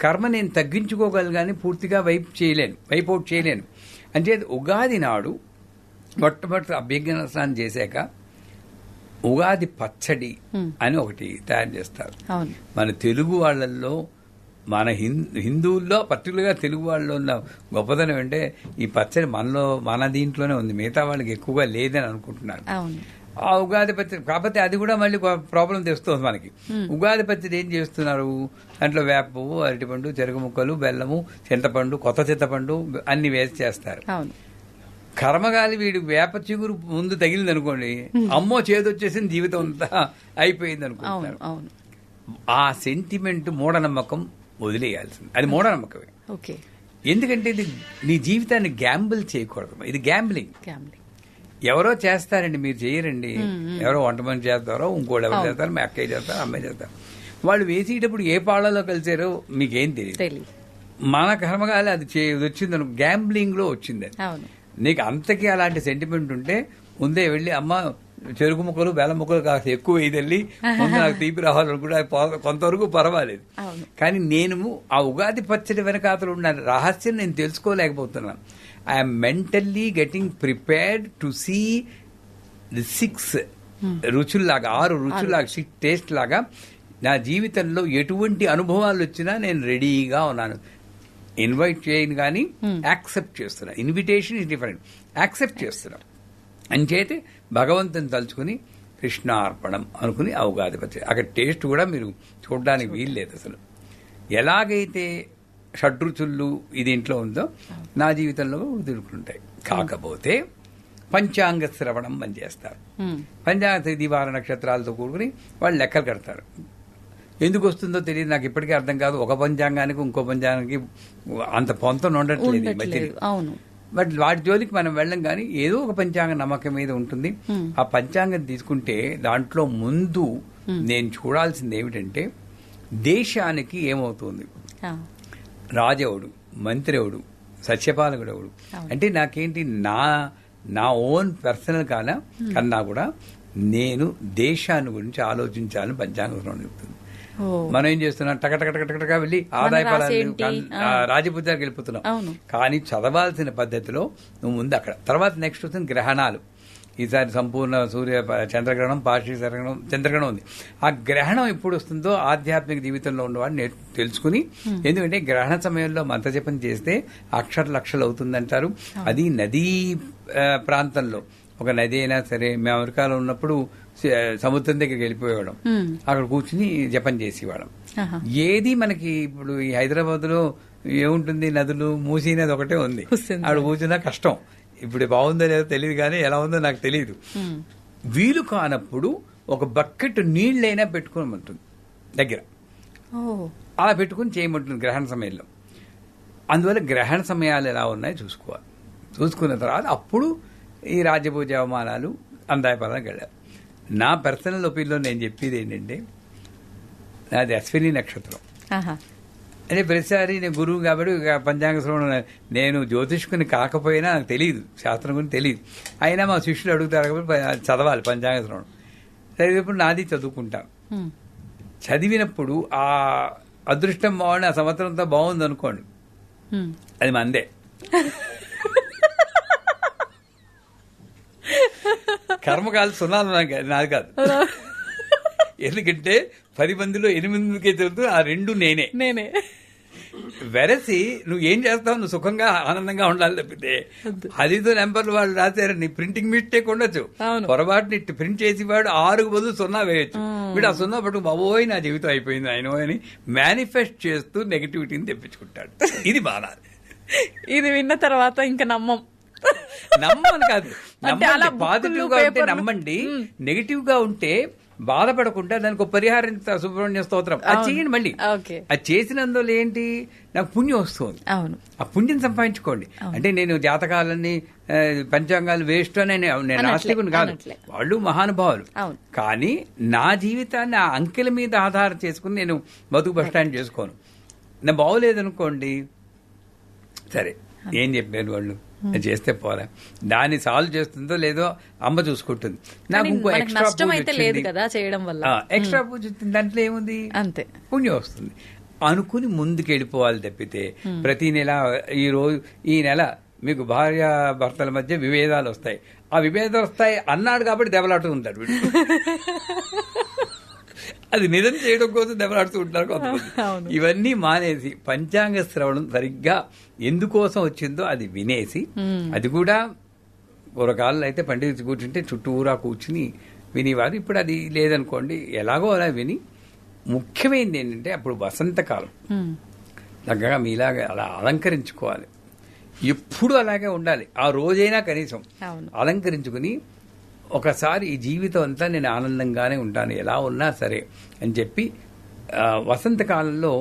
కర్మ నేను తగ్గించుకోగలను, పూర్తిగా వైప్ అవుట్ చేయలేను. అంటే ఉగాది నాడు మొట్టమొదటి అభ్యర్థన స్నానం చేశాక ఉగాది పచ్చడి అని ఒకటి తయారు చేస్తారు. మన తెలుగు వాళ్ళల్లో, మన హిందువుల్లో పర్టికులర్గా తెలుగు వాళ్ళలో ఉన్న గొప్పదనం అంటే ఈ పచ్చడి మన దీంట్లోనే ఉంది, మిగతా వాళ్ళకి ఎక్కువగా లేదని అనుకుంటున్నారు. ఆ ఉగాది పచ్చడి కాకపోతే అది కూడా మళ్ళీ ప్రాబ్లం తెస్తుంది మనకి. ఉగాది పచ్చడి ఏం చేస్తున్నారు, దాంట్లో వేప పువ్వు, అరటిపండు, చెరుకు ముక్కలు, బెల్లము, చింతపండు, కొత్త చింతపండు అన్ని వేసి చేస్తారు. కర్మగాలి వీడు వేప చిగురు ముందు తగిలింది అనుకోండి, అమ్మో చేదొచ్చేసింది, జీవితం అంతా అయిపోయింది అనుకుంటున్నారు. ఆ సెంటిమెంట్, మూఢనమ్మకం వదిలేయాల్సింది. అది మూఢనమ్మకమే. ఎందుకంటే ఇది నీ జీవితాన్ని గ్యాంబుల్ చేయకూడదు. ఇది గ్యాంబ్లింగ్. ఎవరో చేస్తారండి, మీరు చేయరండి. ఎవరో వంట మనిషి చేస్తారో, ఇంకోటి ఎవరు చేస్తారు, మీ అక్కయ్య చేస్తారు, అమ్మాయి చేస్తారు. వాళ్ళు వేసేటప్పుడు ఏ పాళ్ళలో కలిసారో మీకేం తెలియదు. మన కర్మగాలి అది వచ్చింది, గ్యాంబ్లింగ్ లో వచ్చింది. నీకు అంతకీ అలాంటి సెంటిమెంట్ ఉంటే ముందే వెళ్ళి, అమ్మ చెరుకు ముక్కలు, బెల్లం ముక్కలు కాస్త ఎక్కువ వేయదల్లి, ముందు నాకు తీపి రావాలనుకుంటే కొంతవరకు పర్వాలేదు. కానీ నేను ఆ ఉగాది పచ్చడి వెనకాతలు ఉన్న రహస్యం నేను తెలుసుకోలేకపోతున్నాను. I'm mentally getting prepared to see the 6 రుచుల్లాగా, 6 రుచుల్లాగా, 6 టేస్ట్ లాగా నా జీవితంలో ఎటువంటి అనుభవాలు వచ్చినా నేను రెడీగా ఉన్నాను. ఇన్వైట్ చేయను కానీ యాక్సెప్ట్ చేస్తున్నా. ఇన్విటేషన్ ఇస్ డిఫరెంట్, యాక్సెప్ట్ చేస్తున్నా. అంచేతే భగవంతుని తలుచుకుని కృష్ణార్పణం అనుకుని ఆ ఉగాది పచ్చడి, అక్కడ టేస్ట్ కూడా మీరు చూడడానికి వీల్లేదు. అసలు ఎలాగైతే షడ్రుచులు ఇది ఇంట్లో ఉందో నా జీవితంలో దొరుకుతుంటాయి. కాకపోతే పంచాంగ శ్రవణం అని చేస్తారు. పంచాంగ తేదీ వార నక్షత్రాలతో కూడుకుని వాళ్ళు లెక్కలు కడతారు. ఎందుకు వస్తుందో తెలియదు, నాకు ఇప్పటికీ అర్థం కాదు. ఒక పంచాంగానికి ఇంకో పంచాంగానికి అంత పొంతం ఉండట్లేదు. బట్ వాటి జోలికి మనం వెళ్ళం. కానీ ఏదో ఒక పంచాంగ నమ్మకం మీద ఉంటుంది. ఆ పంచాంగం తీసుకుంటే దాంట్లో ముందు నేను చూడాల్సింది ఏమిటంటే, దేశానికి ఏమవుతుంది, రాజెవడు, మంత్రి ఎవడు, సత్యపాలకుడు ఎవడు, అంటే నాకేంటి నా ఓన్ పర్సనల్ కన్నా కూడా నేను దేశాన్ని గురించి ఆలోచించాలని పంచాంగం చెప్తుంది. మనం ఏం చేస్తున్నాం, టకటకటకటగా వెళ్ళి ఆదాయ ఫలాలు, రాజపూజాలకు వెళ్ళిపోతున్నాం. కానీ చదవాల్సిన పద్ధతిలో నువ్వు ముందు అక్కడ, తర్వాత నెక్స్ట్ వస్తుంది గ్రహణాలు. ఈసారి సంపూర్ణ సూర్య చంద్రగ్రహణం, పార్షిక చంద్రగ్రహణం ఉంది. ఆ గ్రహణం ఎప్పుడు వస్తుందో ఆధ్యాత్మిక జీవితంలో ఉన్నవాడు తెలుసుకుని, ఎందుకంటే గ్రహణ సమయంలో మంత్రజపం చేస్తే లక్షలు అవుతుందంటారు. అది నదీ ప్రాంతంలో, ఒక నది అయినా సరే, మేము అమెరికాలో ఉన్నప్పుడు సముద్రం దగ్గరికి వెళ్ళిపోయేవాళ్ళం, అక్కడ కూర్చుని జపం చేసేవాళ్ళం. ఏది మనకి ఇప్పుడు ఈ హైదరాబాద్ లో ఏముంటుంది, నదులు, మూసీ నది ఒకటే ఉంది, అక్కడ కూర్చున్నా కష్టం. ఇప్పుడు బాగుందో లేదో తెలియదు, కానీ ఎలా ఉందో నాకు తెలియదు. వీలు కానప్పుడు ఒక బకెట్ నీళ్ళైనా పెట్టుకోమంటుంది దగ్గర, అలా పెట్టుకుని చేయమంటుంది గ్రహణ సమయంలో. అందువల్ల గ్రహణ సమయాలు ఎలా ఉన్నాయో చూసుకోవాలి. చూసుకున్న తర్వాత అప్పుడు ఈ రాజ్యభోజ అవమానాలు, అందాయ పదాలకు వెళ్ళారు. నా పర్సనల్ ఒపీనియన్లో నేను చెప్పేది ఏంటంటే, నాది అశ్విని నక్షత్రం. అంటే ప్రతిసారి నేను గురువు కాబట్టి పంచాంగ శ్రవణం, నేను జ్యోతిష్కుని కాకపోయినా నాకు తెలియదు, శాస్త్రం గురించి తెలియదు. అయినా మా శిష్యులు అడుగుతారు కాబట్టి చదవాలి పంచాంగ శ్రవణం. చదివినప్పుడు నాది చదువుకుంటా. చదివినప్పుడు ఆ అదృష్టం బాగుండి ఆ సంవత్సరంతో బాగుంది అనుకోండి, అది మందే. కర్మకాలు సున్నాలు నాది కాదు. ఎందుకంటే 10 మందిలో 8 మందికే చదువుతూ ఆ 2 నేనే. వెరసి నువ్వు ఏం చేస్తావు, నువ్వు సుఖంగా ఆనందంగా ఉండాలి తప్పితే 10 నెంబర్లు వాళ్ళు రాశారని ప్రింటింగ్ మిస్టేక్ ఉండొచ్చు, పొరపాటుని ప్రింట్ చేసి వాడు 6 బదులు 0 వేయొచ్చు, వీడు ఆ 0 పట్టు బాబోయ్ నా జీవితం అయిపోయింది ఆయన అని మేనిఫెస్ట్ చేస్తూ నెగటివిటీని తెప్పించుకుంటాడు. ఇది బాగా ఇది విన్న తర్వాత ఇంకా నమ్మని కాదు, పాజిటివ్ గా ఉంటే నమ్మండి, నెగిటివ్ గా ఉంటే బాధపడకుండా దానికి ఒక పరిహారం సుబ్రహ్మణ్య స్తోత్రం అది చేయండి. మళ్ళీ అది చేసినందువల్ల ఏంటి, నాకు పుణ్యం వస్తుంది, ఆ పుణ్యం సంపాదించుకోండి. అంటే నేను జాతకాలన్నీ పంచాంగాలు వేస్ట్ అని నేను నాస్తికుని కాదు, వాళ్ళు మహానుభావులు. కానీ నా జీవితాన్ని ఆ అంకెల మీద ఆధారం చేసుకుని నేను బతుకు బస్టాండ్ చేసుకోను. నా బాగోలేదనుకోండి, సరే ఏం చెప్పారు వాళ్ళు, చేస్తే పోరా, దాన్ని సాల్వ్ చేస్తుందో లేదో అమ్మ చూసుకుంటుంది. నాకు ఇంకో ఎక్స్ట్రా పూజ వచ్చింది, దాంట్లో ఏముంది, అంతే పుణ్యం వస్తుంది అనుకుని ముందుకు వెళ్ళిపోవాలి తప్పితే ప్రతి నెల ఈ నెల మీకు భార్య భర్తల మధ్య విభేదాలు వస్తాయి, ఆ విభేదాలు వస్తాయి అన్నాడు కాబట్టి దెబ్బలాడుతూ ఉంటాడు వీడు. అది నిజం చేయడం కోసం దెబ్బలాడుతూ ఉంటారు కొంతమంది. ఇవన్నీ మానేసి పంచాంగ శ్రవణం సరిగ్గా ఎందుకోసం వచ్చిందో అది వినేసి, అది కూడా పూర్వకాలంలో అయితే పండితులు కూర్చుంటే చుట్టూరా కూర్చుని వినేవారు. ఇప్పుడు అది లేదనుకోండి, ఎలాగో అలా విని. ముఖ్యమైనది ఏంటంటే అప్పుడు వసంతకాలం, చక్కగా మీలాగా అలా అలంకరించుకోవాలి, ఎప్పుడు అలాగే ఉండాలి. ఆ రోజైనా కనీసం అలంకరించుకుని ఒకసారి ఈ జీవితం అంతా నేను ఆనందంగానే ఉంటాను ఎలా ఉన్నా సరే అని చెప్పి, వసంతకాలంలో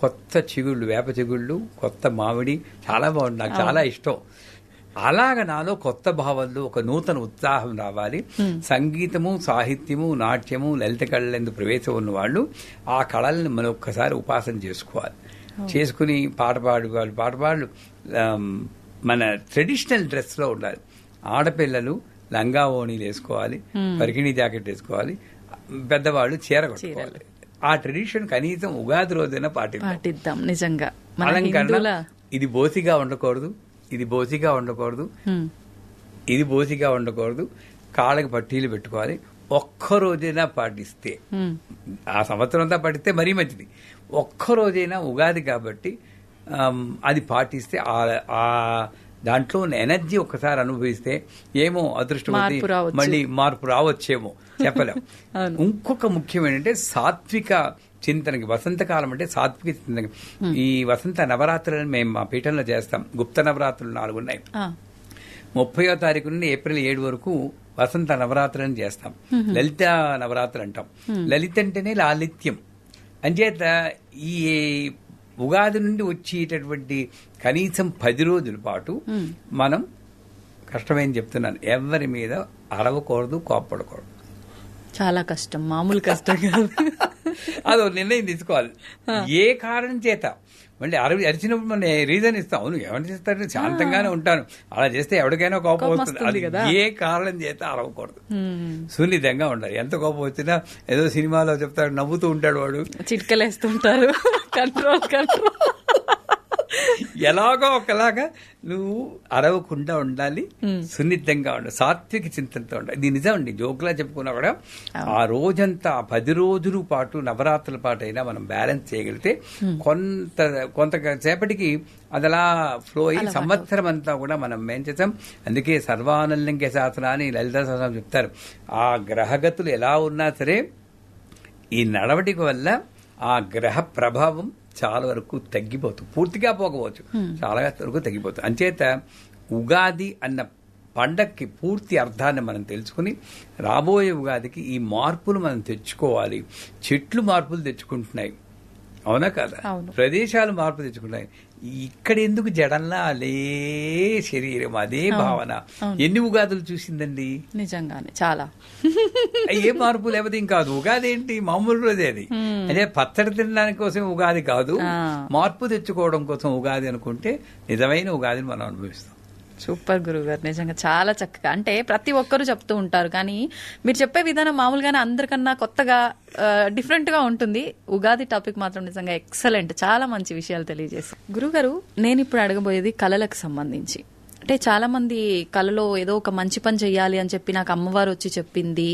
కొత్త చిగుళ్ళు, వేప చిగుళ్ళు, కొత్త మామిడి చాలా బాగుంది, నాకు చాలా ఇష్టం. అలాగ నాలో కొత్త భావాల్లో ఒక నూతన ఉత్సాహం రావాలి. సంగీతము, సాహిత్యము, నాట్యము, లలిత కళలందు ప్రవేశం ఉన్న వాళ్ళు ఆ కళల్ని మనం ఒక్కసారి ఉపాసన చేసుకోవాలి. చేసుకుని పాటపాడు మన ట్రెడిషనల్ డ్రెస్ లో ఉండాలి. ఆడపిల్లలు లంగా ఓణీలు వేసుకోవాలి, పరికిణీ జాకెట్ వేసుకోవాలి, పెద్దవాళ్ళు చీర కట్టుకోవాలి. ఆ ట్రెడిషన్ కనీసం ఉగాది రోజైనా పాటిద్దాం. నిజంగా అలంకరణ ఇది బోసిగా ఉండకూడదు, ఇది బోసిగా ఉండకూడదు, ఇది బోసిగా ఉండకూడదు, కాళ్ళకి పట్టీలు పెట్టుకోవాలి. ఒక్కరోజైనా పాటిస్తే, ఆ సంవత్సరం అంతా పాటిస్తే మరీ మంచిది, ఒక్కరోజైనా ఉగాది కాబట్టి అది పాటిస్తే ఆ దాంట్లో ఉన్న ఎనర్జీ ఒక్కసారి అనుభవిస్తే ఏమో అదృష్టవతి మళ్ళీ మార్పు రావచ్చేమో చెప్పలేం. ఇంకొక ముఖ్యం ఏంటంటే సాత్విక చింతనకి, వసంతకాలం అంటే సాత్విక చింతనకి. ఈ వసంత నవరాత్రులను మేము మా పీఠంలో చేస్తాం. గుప్త నవరాత్రులు 4 ఉన్నాయి. 30వ తారీఖు నుండి ఏప్రిల్ 7 వరకు వసంత నవరాత్రులను చేస్తాం. లలిత నవరాత్రులు అంటాం. లలిత అంటేనే లాలిత్యం. అంచేత ఈ ఉగాది నుండి వచ్చేటటువంటి కనీసం 10 రోజుల పాటు మనం కష్టమేం చెప్తున్నాను, ఎవరి మీద అరవకూడదు, కోప్పడకూడదు. చాలా కష్టం, మామూలు కష్టం కాదు. అదో నిర్ణయం తీసుకోవాలి. ఏ కారణం చేత మళ్ళీ అరిచినప్పుడు మనం రీజన్ ఇస్తాం. అవును ఎవరిని చేస్తారు, శాంతంగానే ఉంటాను, అలా చేస్తే ఎవరికైనా కోపం వస్తుంది. అది ఏ కారణం చేత అరవకూడదు, సున్నితంగా ఉండాలి. ఎంత కోపం వచ్చినా ఏదో సినిమాలో చెప్తాడు, నవ్వుతూ ఉంటాడు వాడు, చిట్కలేస్తుంటారు, కంట్రోల్ ఎలాగో ఒకలాగా నువ్వు అరవకుండా ఉండాలి, సున్నితంగా ఉండాలి, సాత్విక చింతనతో ఉండాలి. ఇది నిజం అండి, జోకులా చెప్పుకున్నా కూడా ఆ రోజంతా 10 రోజుల పాటు నవరాత్రుల పాటు అయినా మనం బ్యాలెన్స్ చేయగలిగితే కొంతసేపటికి అదలా ఫ్లో అయ్యి సంవత్సరం అంతా కూడా మనం ఏం చేస్తాం. అందుకే సర్వానందంకే శాస్త్రాన్ని లలితా శాస్త్రం చెప్తారు. ఆ గ్రహగతులు ఎలా ఉన్నా సరే ఈ నడవడిక వల్ల ఆ గ్రహ ప్రభావం చాలా వరకు తగ్గిపోతుంది, పూర్తిగా పోకపోవచ్చు, చాలా వరకు తగ్గిపోతుంది. అంచేత ఉగాది అన్న పండక్కి పూర్తి అర్థాన్ని మనం తెలుసుకుని రాబోయే ఉగాదికి ఈ మార్పులు మనం తెచ్చుకోవాలి. చెట్లు మార్పులు తెచ్చుకుంటున్నాయి, అవునా కదా, ప్రదేశాలు మార్పు తెచ్చుకుంటున్నాయి. ఇక్కడ ఎందుకు జడంలా అదే శరీరం, అదే భావన. ఎన్ని ఉగాదులు చూసిందండి నిజంగానే, చాలా. ఏ మార్పు లేకపోతే ఇంకా ఉగాది ఏంటి, మామూలు రోజే అది. అదే పచ్చడి తినడానికి కోసం ఉగాది కాదు, మార్పు తెచ్చుకోవడం కోసం ఉగాది అనుకుంటే నిజమైన ఉగాదిని మనం అనుభవిస్తాం. సూపర్ గురుగారు, నిజంగా చాలా చక్కగా. అంటే ప్రతి ఒక్కరు చెప్తూ ఉంటారు, కానీ మీరు చెప్పే విధానం మామూలుగానే అందరికన్నా కొత్తగా డిఫరెంట్ గా ఉంటుంది. ఉగాది టాపిక్ మాత్రం నిజంగా ఎక్సలెంట్, చాలా మంచి విషయాలు తెలియజేశారు. గురుగారు, నేను ఇప్పుడు అడగబోయేది కళలకు సంబంధించి. అంటే చాలా మంది కళలో ఏదో ఒక మంచి పని చెయ్యాలి అని చెప్పి నాకు అమ్మవారు వచ్చి చెప్పింది,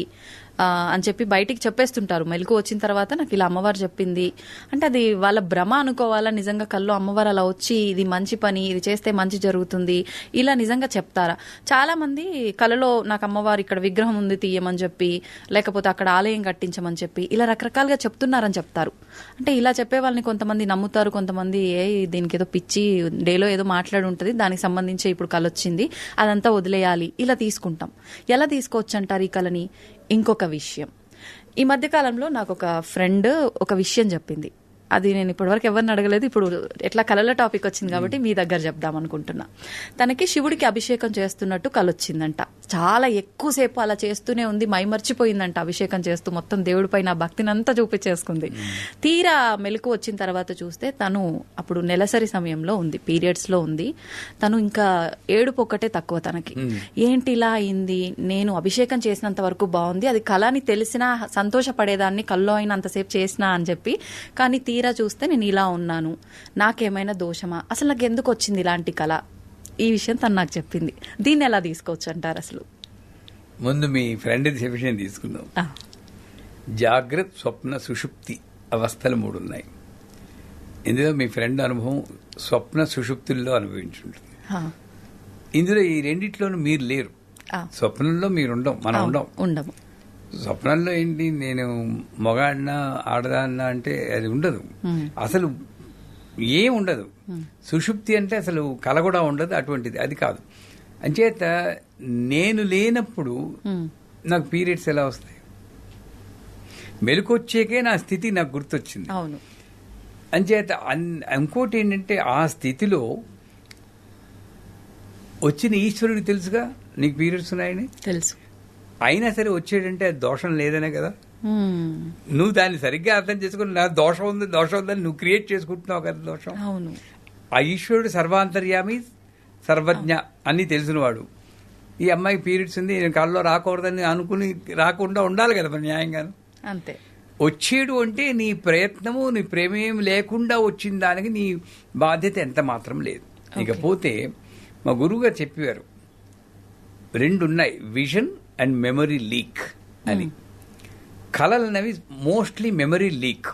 అని చెప్పి బయటికి చెప్పేస్తుంటారు. మెలకు వచ్చిన తర్వాత నాకు ఇలా అమ్మవారు చెప్పింది అంటే అది వాళ్ళ భ్రమ అనుకోవాలా, నిజంగా కల్లో అమ్మవారు అలా వచ్చి ఇది మంచి పని, ఇది చేస్తే మంచి జరుగుతుంది ఇలా నిజంగా చెప్తారా? చాలా మంది కలలో నాకు అమ్మవారు ఇక్కడ విగ్రహం ఉంది తీయమని చెప్పి, లేకపోతే అక్కడ ఆలయం కట్టించమని చెప్పి ఇలా రకరకాలుగా చెప్తున్నారని చెప్తారు. అంటే ఇలా చెప్పే వాళ్ళని కొంతమంది నమ్ముతారు, కొంతమంది దీనికి ఏదో పిచ్చి డేలో ఏదో మాట్లాడి ఉంటుంది, దానికి సంబంధించి ఇప్పుడు కళ వచ్చింది అదంతా వదిలేయాలి ఇలా తీసుకుంటాం. ఎలా తీసుకోవచ్చు అంటారు ఈ కళని? ఇంకొక విషయం, ఈ మధ్య కాలంలో నాకు ఒక ఫ్రెండ్ ఒక విషయం చెప్పింది. అది నేను ఇప్పటివరకు ఎవరిని అడగలేదు. ఇప్పుడు ఎట్లా కళల టాపిక్ వచ్చింది కాబట్టి మీ దగ్గర చెప్దాం అనుకుంటున్నా. తనకి శివుడికి అభిషేకం చేస్తున్నట్టు కళ వచ్చిందంట. చాలా ఎక్కువసేపు అలా చేస్తూనే ఉంది, మైమర్చిపోయిందంట అభిషేకం చేస్తూ, మొత్తం దేవుడి పైన భక్తిని అంతా చూపించేసుకుంది. తీరా మెలకు వచ్చిన తర్వాత చూస్తే తను అప్పుడు నెలసరి సమయంలో ఉంది, పీరియడ్స్ లో ఉంది. తను ఇంకా ఏడుపు ఒక్కటే తక్కువ తనకి. ఏంటి ఇలా అయింది, నేను అభిషేకం చేసినంత వరకు బాగుంది, అది కళ అని తెలిసినా సంతోషపడేదాన్ని, కల్లో అయినంతసేపు చేసినా అని చెప్పి, కానీ తీరా చూస్తే నేను ఇలా ఉన్నాను, నాకేమైనా దోషమా, అసలు నాకు ఎందుకు వచ్చింది ఇలాంటి కళ, ఈ విషయం తను నాకు చెప్పింది. దీన్ని ఎలా తీసుకోవచ్చు అంటారు? అసలు ముందు మీ ఫ్రెండ్ విషయం తీసుకుందాం. జాగ్రత్త, స్వప్న, సుషుప్తి అవస్థలు 3 ఉన్నాయి. ఇందులో మీ ఫ్రెండ్ అనుభవం స్వప్న సుషుప్తుల్లో అనుభవించుంటుంది. ఇందులో ఈ రెండిట్లోనూ మీరు లేరు. స్వప్నంలో మీరు మనం ఉండము. స్వప్నంలో ఏంటి, నేను మగాడినా ఆడదాన్నా అంటే అది ఉండదు, అసలు ఏం ఉండదు. సుషుప్తి అంటే అసలు కల కూడా ఉండదు, అటువంటిది అది కాదు. అంచేత నేను లేనప్పుడు నాకు పీరియడ్స్ ఎలా వస్తాయి? మెలకొచ్చేకే నా స్థితి నాకు గుర్తొచ్చింది. అవును. అంచేత ఇంకోటి ఏంటంటే ఆ స్థితిలో వచ్చిన ఈశ్వరుడికి తెలుసుగా నీకు పీరియడ్స్ ఉన్నాయని తెలుసు. అయినా సరే వచ్చేటంటే అది దోషం లేదనే కదా. నువ్వు దాన్ని సరిగ్గా అర్థం చేసుకుని నా దోషం ఉందని నువ్వు క్రియేట్ చేసుకుంటున్నావు కదా దోషం. అవును. ఆ ఈశ్వరుడు సర్వాంతర్యామి, సర్వజ్ఞ అన్ని తెలిసినవాడు. ఈ అమ్మాయికి పీరియడ్స్ ఉంది, నేను కళ్ళలో రాకూడదని అనుకుని రాకుండా ఉండాలి కదా మరి న్యాయంగాను. అంతే. వచ్చేడు అంటే నీ ప్రయత్నము, నీ ప్రేమేం లేకుండా వచ్చిన దానికి నీ బాధ్యత ఎంత మాత్రం లేదు. ఇకపోతే మా గురువుగారు చెప్పారు 2 ఉన్నాయి, విజన్ అండ్ మెమరీ లీక్ అని. కళలు అనేవి మోస్ట్లీ మెమరీ లీక్.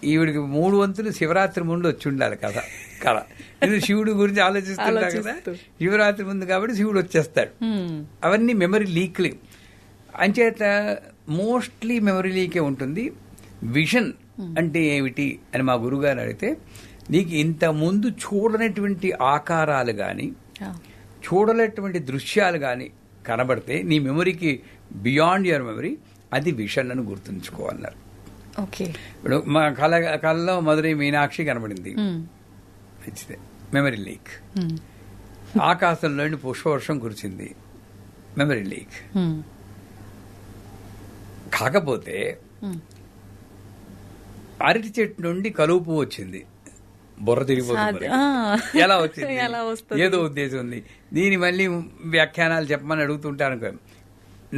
ఈవిడికి 3 వంతులు శివరాత్రి ముందు వచ్చి ఉండాలి కళ. ఇది శివుడి గురించి ఆలోచిస్తుంటా కదా, శివరాత్రి ముందు కాబట్టి శివుడు వచ్చేస్తాడు. అవన్నీ మెమరీ లీక్లు. అంచేత మోస్ట్లీ మెమరీ లీకే ఉంటుంది. విజన్ అంటే ఏమిటి అని మా గురుగారు అడిగితే, నీకు ఇంత ముందు చూడనటువంటి ఆకారాలు గాని, చూడలేటువంటి దృశ్యాలు గాని కనబడితే నీ మెమరీకి బియాండ్ యువర్ మెమరీ, అది విషన్ అని గుర్తుంచుకోవాలన్నారు. ఇప్పుడు మా కళలో మధురై మీనాక్షి కనబడింది, మంచిదే, మెమరీ లీక్. ఆకాశంలోని పుష్పవర్షం కురిచింది, మెమరీ లీక్. కాకపోతే అరటి చెట్టు నుండి కలువు పువ్వు వచ్చింది, బుర్ర తిరిగిపోతుంది. ఎలా వచ్చింది? ఏదో ఉద్దేశం ఉంది. దీని మళ్ళీ వ్యాఖ్యానాలు చెప్పమని అడుగుతుంటాను.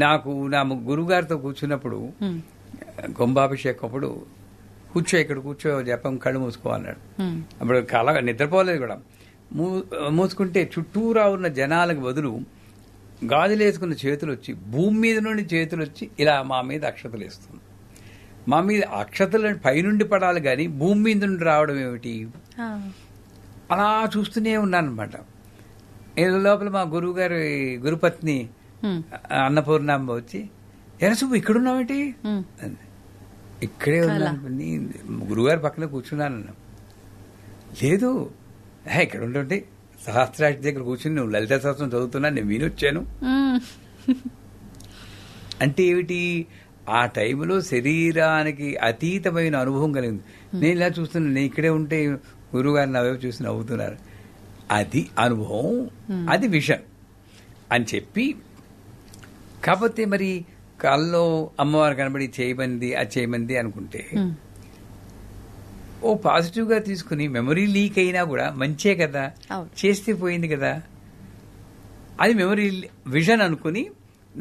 నాకు నా గురుగారితో కూర్చున్నప్పుడు కుంభాభిషేకం అప్పుడు ఇక్కడ కూర్చో జపం, కళ్ళు మూసుకో అన్నాడు. అప్పుడు కళ నిద్రపోలేదు కూడా. మూసుకుంటే చుట్టూరా ఉన్న జనాలకు బదులు గాజులేసుకున్న చేతులు వచ్చి, భూమి మీద నుండి చేతులు వచ్చి ఇలా మా మీద అక్షతలు వేస్తుంది. మా మీద అక్షతలు పైనుండి పడాలి కానీ భూమి మీద నుండి రావడం ఏమిటి? అలా చూస్తూనే ఉన్నానమాట. లోపల మా గురువు గారి గురుపత్ని అన్నపూర్ణాంబ వచ్చి, ఎరసుబ్బు ఇక్కడున్నావేంటి? ఇక్కడే ఉన్నాను, గురువుగారి పక్కన కూర్చున్నానన్నా. లేదు, ఇక్కడ ఉంటుంటే సహస్రాక్షి దగ్గర కూర్చుని నువ్వు లలిత సహస్రం చదువుతున్నా, నేను వినొచ్చాను. అంటే ఏమిటి? ఆ టైంలో శరీరానికి అతీతమైన అనుభవం కలిగింది. నేను ఇలా చూస్తున్నాను, నేను ఇక్కడే ఉంటే గురువుగారిని అవే చూసి నవ్వుతున్నారు. అది అనుభవం, అది విషన్ అని చెప్పి. కాకపోతే మరి కళ్ళలో అమ్మవారు కనబడి చేయమంది, అది చేయమంది అనుకుంటే ఓ పాజిటివ్గా తీసుకుని మెమరీ లీక్ అయినా కూడా మంచే కదా, చేస్తే పోయింది కదా, అది మెమరీ విజన్ అనుకుని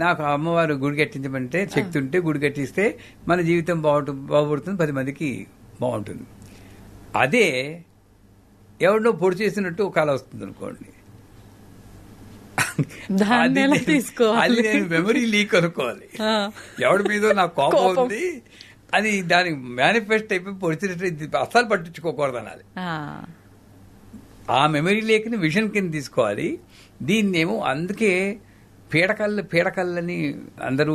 నాకు అమ్మవారు గుడి కట్టించమంటే, శక్తి ఉంటే గుడి కట్టిస్తే మన జీవితం బాగుపడుతుంది, 10 మందికి బాగుంటుంది. అదే ఎవరినో పొడి చేసినట్టు ఒక కళ వస్తుంది అనుకోండి, దాన్ని ఎలా తీసుకోవాలి? అది నేను మెమరీ లీక్ అనుకోవాలి. ఎవడి మీద నాకు కోపం ఉంది, అది దానికి మేనిఫెస్ట్ అయిపోయి పొడిచినట్టు అస్సలు పట్టించుకోకూడదు అనాలి. ఆ మెమరీ లేకని విజన్ కింద తీసుకోవాలి. దీన్నేమో అందుకే పీడకల్లని అందరూ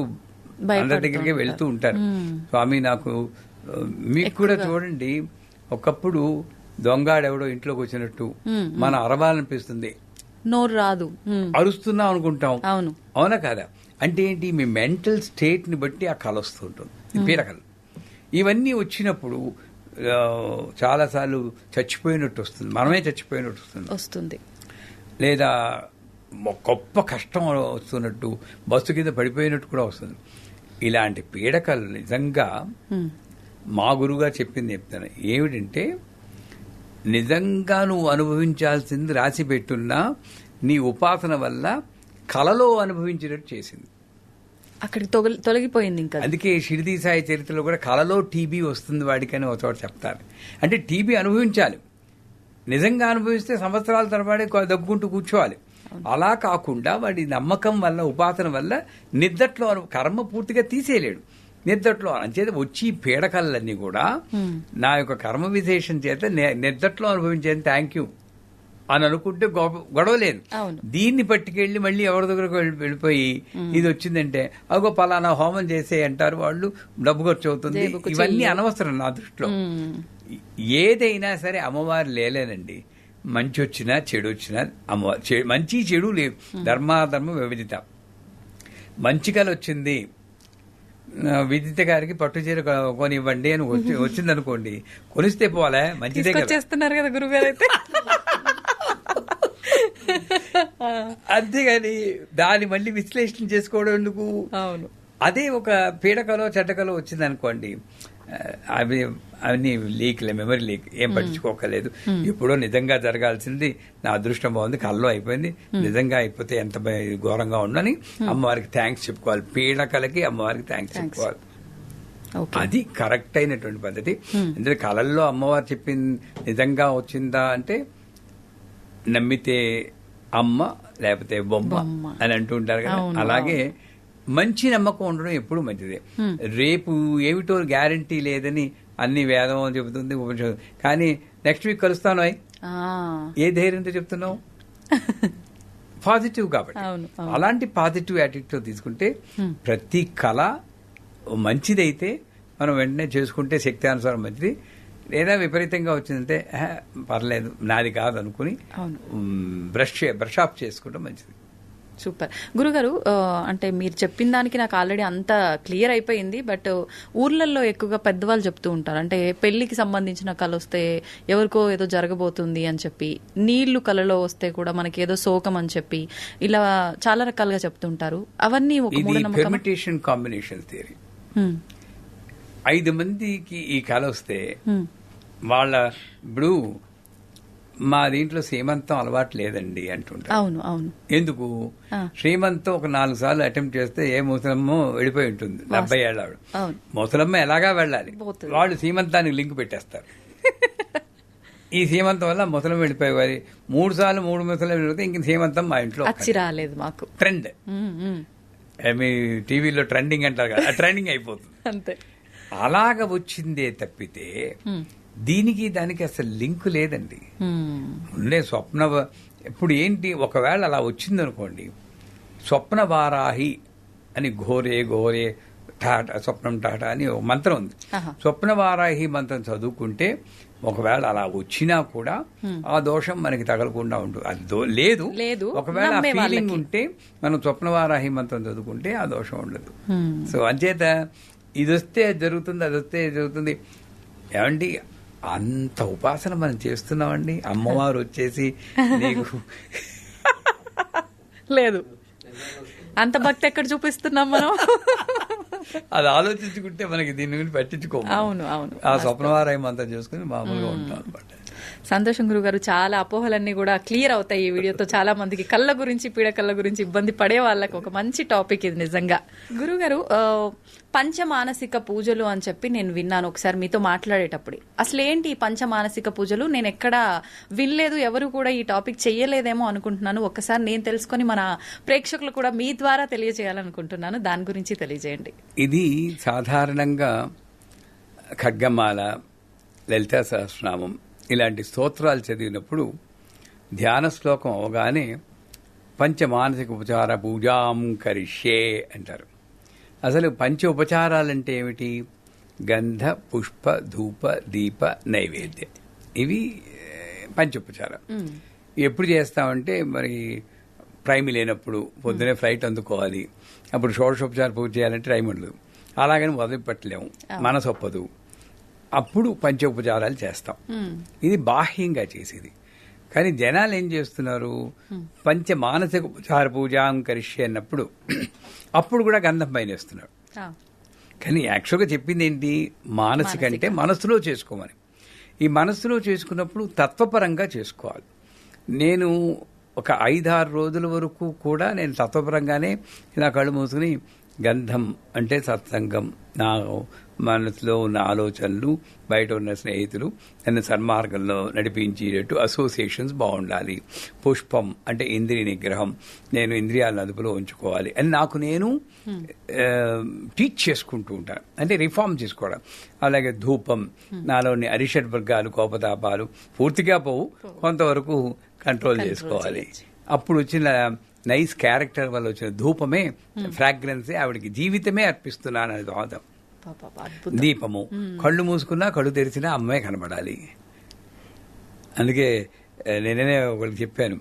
అందరి దగ్గరికి వెళ్తూ ఉంటారు. స్వామి నాకు మీకు కూడా చూడండి, ఒకప్పుడు దొంగాడెవడో ఇంట్లోకి వచ్చినట్టు మనం అరవాలనిపిస్తుంది, నోరు రాదు, అరుస్తున్నాం అనుకుంటాం. అవును, అవునా కాదా? అంటే ఏంటి, మీ మెంటల్ స్టేట్ ని బట్టి ఆ కళ వస్తూ ఉంటుంది. పీడకలు ఇవన్నీ వచ్చినప్పుడు చాలాసార్లు చచ్చిపోయినట్టు వస్తుంది, మనమే చచ్చిపోయినట్టు వస్తుంది, లేదా గొప్ప కష్టం వస్తున్నట్టు, బస్సు కింద పడిపోయినట్టు కూడా వస్తుంది. ఇలాంటి పీడకలు నిజంగా మా గురువుగా చెప్తాను ఏమిటంటే, నిజంగా నువ్వు అనుభవించాల్సింది రాసి పెట్టున్నా నీ ఉపాసన వల్ల కలలో అనుభవించినట్టు చేసింది, అక్కడికి తొలగిపోయింది. ఇంకా అందుకే షిరిడి సాయి చరిత్రలో కూడా కలలో టీబీ వస్తుంది వాడికని ఒక చోట చెప్తారు. అంటే టీబీ అనుభవించాలి, నిజంగా అనుభవిస్తే సంవత్సరాల తరబడి దగ్గుకుంటూ కూర్చోవాలి. అలా కాకుండా వాడి నమ్మకం వల్ల, ఉపాసన వల్ల నిద్దట్లో కర్మ పూర్తిగా తీసేయలేడు, నిద్దట్లో అంచేత వచ్చి పీడకలన్నీ కూడా నా యొక్క కర్మ విశేషం చేత నిద్దట్లో అనుభవించేది, థ్యాంక్ యూ అని అనుకుంటే గొడవ లేదు. దీన్ని పట్టుకెళ్ళి మళ్ళీ ఎవరి దగ్గరకు వెళ్ళిపోయి ఇది వచ్చిందంటే అగో పలానా హోమం చేసే అంటారు వాళ్ళు, డబ్బు ఖర్చు అవుతుంది, ఇవన్నీ అనవసరం నా దృష్టిలో. ఏదైనా సరే అమ్మవారు లేలేనండి, మంచి వచ్చినా చెడు వచ్చినా అమ్మవారు, మంచి చెడు లేవు, ధర్మాధర్మ వివిధిత. మంచి కళ వచ్చింది, విదిత గారికి పట్టు చీర కొనివ్వండి అని వచ్చింది అనుకోండి, కొనిస్తే పోలే, మంచిదే చేస్తున్నారు కదా గురుగారు అయితే. అంతేగాని దాన్ని మళ్ళీ విశ్లేషణ చేసుకోవడం ఎందుకు? అవును, అదే ఒక పీడకలో చెడ్డకలో వచ్చింది అనుకోండి, అవి అవన్నీ లీక్లే, మెమరీ లీక్, ఏం పట్టించుకోకలేదు. ఎప్పుడో నిజంగా జరగాల్సింది నా అదృష్టం బాగుంది, కల్లో అయిపోయింది, నిజంగా అయిపోతే ఎంత ఘోరంగా ఉండని అమ్మవారికి థ్యాంక్స్ చెప్పుకోవాలి, పీడకలకి అమ్మవారికి థ్యాంక్స్ చెప్పుకోవాలి. అది కరెక్ట్ అయినటువంటి పద్ధతి. ఎందుకంటే కళల్లో అమ్మవారు చెప్పింది నిజంగా వచ్చిందా అంటే, నమ్మితే అమ్మ లేకపోతే బొమ్మ అని అంటూ ఉంటారు కదా, అలాగే మంచి నమ్మకం ఉండడం ఎప్పుడు మంచిదే. రేపు ఏమిటో గ్యారంటీ లేదని అన్ని వేదం చెబుతుంది, ఉపనిషత్తు, కానీ నెక్స్ట్ వీక్ కలుస్తాను ఏ ధైర్యంతో చెప్తున్నావు? పాజిటివ్ కాబట్టి. అలాంటి పాజిటివ్ యాటిట్యూడ్ తీసుకుంటే ప్రతి కళ మంచిదైతే మనం వెంటనే చేసుకుంటే శక్తి అనుసారం మంచిది, లేదా విపరీతంగా వచ్చిందంటే పర్లేదు నాది కాదు అనుకుని బ్రష్ ఆఫ్ చేసుకోవడం మంచిది. సూపర్ గురుగారు. అంటే మీరు చెప్పిన దానికి నాకు ఆల్రెడీ అంత క్లియర్ అయిపోయింది. బట్ ఊర్లలో ఎక్కువగా పెద్దవాళ్ళు చెప్తూ ఉంటారు, అంటే పెళ్లికి సంబంధించిన కళ వస్తే ఎవరికో ఏదో జరగబోతుంది అని చెప్పి, నీళ్లు కళలో వస్తే కూడా మనకి ఏదో శోకం అని చెప్పి, ఇలా చాలా రకాలుగా చెప్తుంటారు. అవన్నీ ఒక పెర్మిటేషన్ కాంబినేషన్ థియరీ. 5 మందికి ఈ కళ వస్తే వాళ్ళ, ఇప్పుడు మా దీంట్లో శ్రీమంతం అలవాటు లేదండి అంటుంటారు. అవును అవును. ఎందుకు? శ్రీమంతం ఒక 4 సార్లు అటెంప్ట్ చేస్తే ఏ ముసలమ్మ వెళ్ళిపోయి ఉంటుంది, 70 ఏళ్ళ ఆవిడ. ముసలమ్మ ఎలాగా వెళ్ళాలి, వాళ్ళు శ్రీమంతానికి లింక్ పెట్టేస్తారు. ఈ శ్రీమంతం వల్ల ముసలం వెళ్ళిపోయేవారి 3 సార్లు 3 ముసలం వెళ్తే ఇంక శ్రీమంతం మా ఇంట్లో రాలేదు, మాకు ట్రెండ్. మీ టీవీలో ట్రెండింగ్ అంటారు కదా, ట్రెండింగ్ అయిపోతుంది అంతే. అలాగ వచ్చిందే తప్పితే దీనికి దానికి అసలు లింక్ లేదండి. ఉండే స్వప్న, ఇప్పుడు ఏంటి, ఒకవేళ అలా వచ్చిందనుకోండి, స్వప్న వారాహి అని ఘోరే ఘోరే టాటా స్వప్నం టాటా అని ఒక మంత్రం ఉంది. స్వప్న వారాహి మంత్రం చదువుకుంటే ఒకవేళ అలా వచ్చినా కూడా ఆ దోషం మనకి తగలకుండా ఉంటుంది. అది లేదు, ఒకవేళ ఆ ఫీలింగ్ ఉంటే మనం స్వప్న వారాహి మంత్రం చదువుకుంటే ఆ దోషం ఉండదు. సో అంచేత ఇది వస్తే జరుగుతుంది, అది వస్తే జరుగుతుంది. ఏమండి, అంత ఉపాసన మనం చేస్తున్నామండి, అమ్మవారు వచ్చేసి నీకు లేదు అంత భక్తి ఎక్కడ చూపిస్తున్నాం మనం? అది ఆలోచించుకుంటే మనకి దీని గురించి పట్టించుకోము. అవును అవును. ఆ స్వప్నవారాయం అంతా చేసుకుని మామూలుగా ఉంటాం అనమాట. సంతోషం గురుగారు, చాలా అపోహలన్నీ కూడా క్లియర్ అవుతాయి ఈ వీడియోతో. చాలా మందికి కళ్ళ గురించి, పీడకళ్ళ గురించి ఇబ్బంది పడే వాళ్ళకి ఒక మంచి టాపిక్ ఇది నిజంగా. గురుగారు, పంచమానసిక పూజలు అని చెప్పి నేను విన్నాను ఒకసారి మీతో మాట్లాడేటప్పుడు. అసలు ఏంటి ఈ పంచమానసిక పూజలు? నేను ఎక్కడా వినలేదు, ఎవరు కూడా ఈ టాపిక్ చెయ్యలేదేమో అనుకుంటున్నాను. ఒక్కసారి నేను తెలుసుకొని మన ప్రేక్షకులు కూడా మీ ద్వారా తెలియజేయాలనుకుంటున్నాను. దాని గురించి తెలియజేయండి. ఇది సాధారణంగా ఖడ్గమాల, లలితా సహస్రనామం ఇలాంటి స్తోత్రాలు చదివినప్పుడు ధ్యాన శ్లోకం అవగానే పంచమానసిక ఉపచార పూజాం కరిష్యే అంటారు. అసలు పంచ ఉపచారాలంటే ఏమిటి? గంధ, పుష్ప, ధూప, దీప, నైవేద్యం. ఇవి పంచోపచారం. ఎప్పుడు చేస్తామంటే మరి టైం లేనప్పుడు, పొద్దునే ఫ్లైట్ అందుకోవాలి, అప్పుడు షోడశోపచార పూజ చేయాలంటే టైం ఉండదు. అలాగని మొదలు పెట్టలేము, మనసు ఒప్పదు. అప్పుడు పంచోపచారాలు చేస్తాం. ఇది బాహ్యంగా చేసేది. కానీ జనాలు ఏం చేస్తున్నారు? పంచ మానసిక ఉపచార పూజాం కరిష్యే అన్నప్పుడు అప్పుడు కూడా గంధం పైన వేస్తున్నారు. కానీ యాక్చువల్గా చెప్పింది ఏంటి? మానసిక అంటే మనసులో చేసుకోమని. ఈ మనసులో చేసుకున్నప్పుడు తత్వపరంగా చేసుకోవాలి. నేను ఒక 5-6 రోజుల వరకు కూడా నేను తత్వపరంగానే ఇలా కళ్ళు మూసుకుని గంధం అంటే సత్సంగం, నా మనసులో ఉన్న ఆలోచనలు, బయట ఉన్న స్నేహితులు నన్ను సన్మార్గంలో నడిపించేటట్టు అసోసియేషన్స్ బాగుండాలి. పుష్పం అంటే ఇంద్రియ నిగ్రహం, నేను ఇంద్రియాలను అదుపులో ఉంచుకోవాలి అని నాకు నేను టీచ్ చేసుకుంటూ ఉంటాను, అంటే రిఫార్మ్ చేసుకోవడం. అలాగే ధూపం, నాలోని అరిషడ్ వర్గాలు, కోపతాపాలు పూర్తిగా పోవు, కొంతవరకు కంట్రోల్ చేసుకోవాలి. అప్పుడు వచ్చిన నైస్ క్యారెక్టర్ వల్ల వచ్చిన ధూపమే, ఫ్రాగ్రెన్సే ఆవిడకి జీవితమే అర్పిస్తున్నాను అనేది వాదం. దీపము, కళ్ళు మూసుకున్నా కళ్ళు తెరిచినా అమ్మాయి కనబడాలి. అందుకే నేనే ఒకరికి చెప్పాను,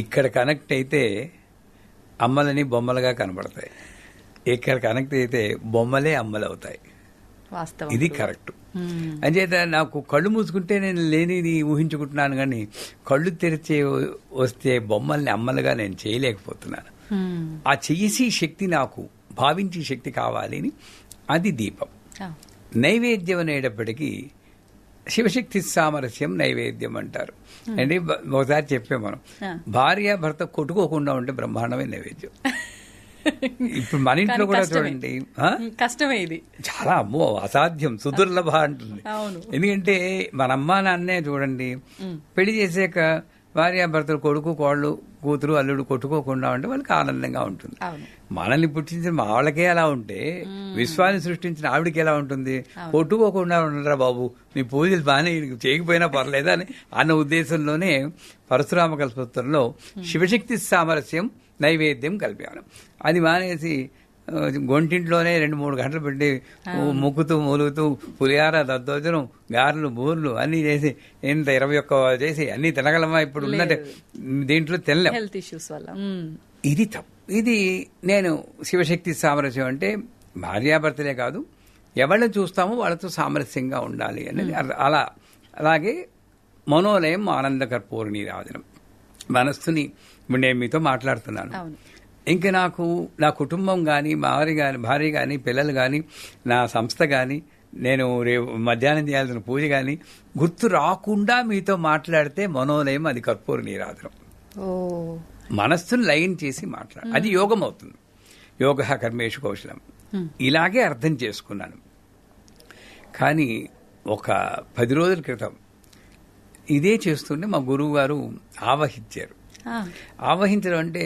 ఇక్కడ కనెక్ట్ అయితే అమ్మలని బొమ్మలుగా కనబడతాయి, ఇక్కడ కనెక్ట్ అయితే బొమ్మలే అమ్మలు అవుతాయి. ఇది కరెక్ట్. అంచేత నాకు కళ్ళు మూసుకుంటే నేను లేనిది ఊహించుకుంటున్నాను, కానీ కళ్ళు తెరిచే వస్తే బొమ్మల్ని అమ్మలుగా నేను చేయలేకపోతున్నాను. ఆ చేసి శక్తి నాకు భావించే శక్తి కావాలి. అది దీపం. నైవేద్యం అనేటప్పటికీ శివశక్తి సామరస్యం నైవేద్యం అంటారు. అంటే ఒకసారి చెప్పే మనం, భార్య భర్త కొట్టుకోకుండా ఉంటే బ్రహ్మాండమైన నైవేద్యం. ఇప్పుడు మన ఇంట్లో కూడా చూడండి, కష్టమే ఇది, చాలా అమ్మో అసాధ్యం, సుదుర్లభ అంటుంది. ఎందుకంటే మన అమ్మా నాన్నే చూడండి, పెళ్లి చేసాక భార్యాభర్తలు, కొడుకు, కోళ్ళు, కూతురు, అల్లుడు కొట్టుకోకుండా ఉంటే వాళ్ళకి ఆనందంగా ఉంటుంది. మనల్ని పుట్టించిన మా వాళ్ళకే అలా ఉంటే విశ్వాన్ని సృష్టించిన ఆవిడకి ఎలా ఉంటుంది? కొట్టుకోకుండా ఉండరా బాబు, నీ పూజలు బాగానే చేయకపోయినా పర్లేదా అని అన్న ఉద్దేశంలోనే పరశురామ కల్పసూత్రంలో శివశక్తి సామరస్యం నైవేద్యం కల్పాను. అది మానేసి గొంటింట్లోనే 2-3 గంటలు పెట్టి ముక్కుతూ మూలుగుతూ పులిహార, దద్దోజనం, గారెలు, బూర్లు అన్ని చేసి ఇంత 21 చేసి అన్ని తినగలమా? ఇప్పుడు ఉన్నట్టే దీంట్లో తినలేం, హెల్త్ ఇష్యూస్ వల్ల. ఇది తప్పు. ఇది నేను శివశక్తి సామరస్యం అంటే భార్యాభర్తలే కాదు, ఎవరిని చూస్తామో వాళ్ళతో సామరస్యంగా ఉండాలి అనేది. అలాగే మనోలయం ఆనంద కర్పూర నీరాజనం. మనస్సుని ఇప్పుడు నేను మీతో మాట్లాడుతున్నాను, ఇంకా నాకు నా కుటుంబం కానీ, భార్య కానీ, పిల్లలు కానీ, నా సంస్థ కానీ, నేను రేపు మధ్యాహ్నం చేయాల్సిన పూజ కానీ గుర్తు రాకుండా మీతో మాట్లాడితే మనోలయం అది కర్పూర నీరాజనం. మనస్సును లయం చేసి మాట్లాడు, అది యోగం అవుతుంది. యోగ కర్మేషు కౌశలం. ఇలాగే అర్థం చేసుకున్నాను. కానీ ఒక 10 రోజుల క్రితం ఇదే చేస్తుంటే మా గురువు గారు ఆవహించారు. ఆవహించడం అంటే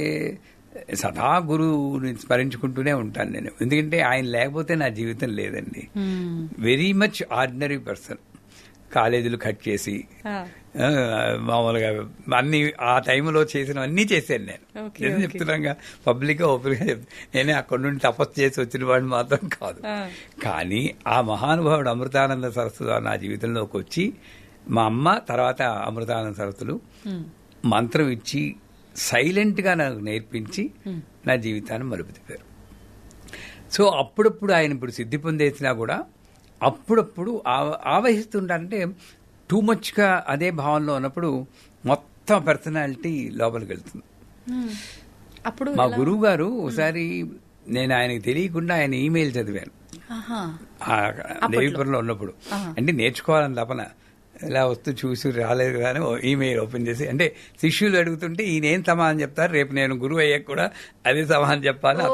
సదా గురువుని స్మరించుకుంటూనే ఉంటాను నేను, ఎందుకంటే ఆయన లేకపోతే నా జీవితం లేదండి. Very much ordinary person. కాలేజీలు కట్ చేసి మామూలుగా అన్ని ఆ టైంలో చేసినవన్నీ చేశాను నేను. ఏదో చెప్తున్నాగా, పబ్లిక్గా ఓపెన్గా చెప్తాను. నేనే అక్కడి నుండి తపస్సు చేసి వచ్చిన వాడిని మాత్రం కాదు. కానీ ఆ మహానుభావుడు అమృతానంద సరస్వతి నా జీవితంలోకి వచ్చి, మా అమ్మ తర్వాత అమృతానంద సరస్వతులు మంత్రం ఇచ్చి సైలెంట్గా నాకు నేర్పించి నా జీవితాన్ని మలుపు తిప్పారు. సో అప్పుడప్పుడు ఆయన ఇప్పుడు సిద్ధి పొందేసినా కూడా అప్పుడప్పుడు ఆవహిస్తుంటారంటే టూ మచ్గా అదే భావనలో ఉన్నప్పుడు మొత్తం పర్సనాలిటీ లోపలికి వెళ్తుంది. అప్పుడు మా గురువు గారు ఒకసారి నేను ఆయనకి తెలియకుండా ఆయన ఈమెయిల్ చదివాను దేవీపురంలో ఉన్నప్పుడు. అంటే నేర్చుకోవాలని తపన, ఇలా వస్తూ చూసి రాలేదు కానీ ఈమెయిల్ ఓపెన్ చేసి, అంటే శిష్యులు అడుగుతుంటే ఈయనేం సమాధానం చెప్తారు, రేపు నేను గురువు అయ్యాక కూడా అదే సమాధానం చెప్పాలి.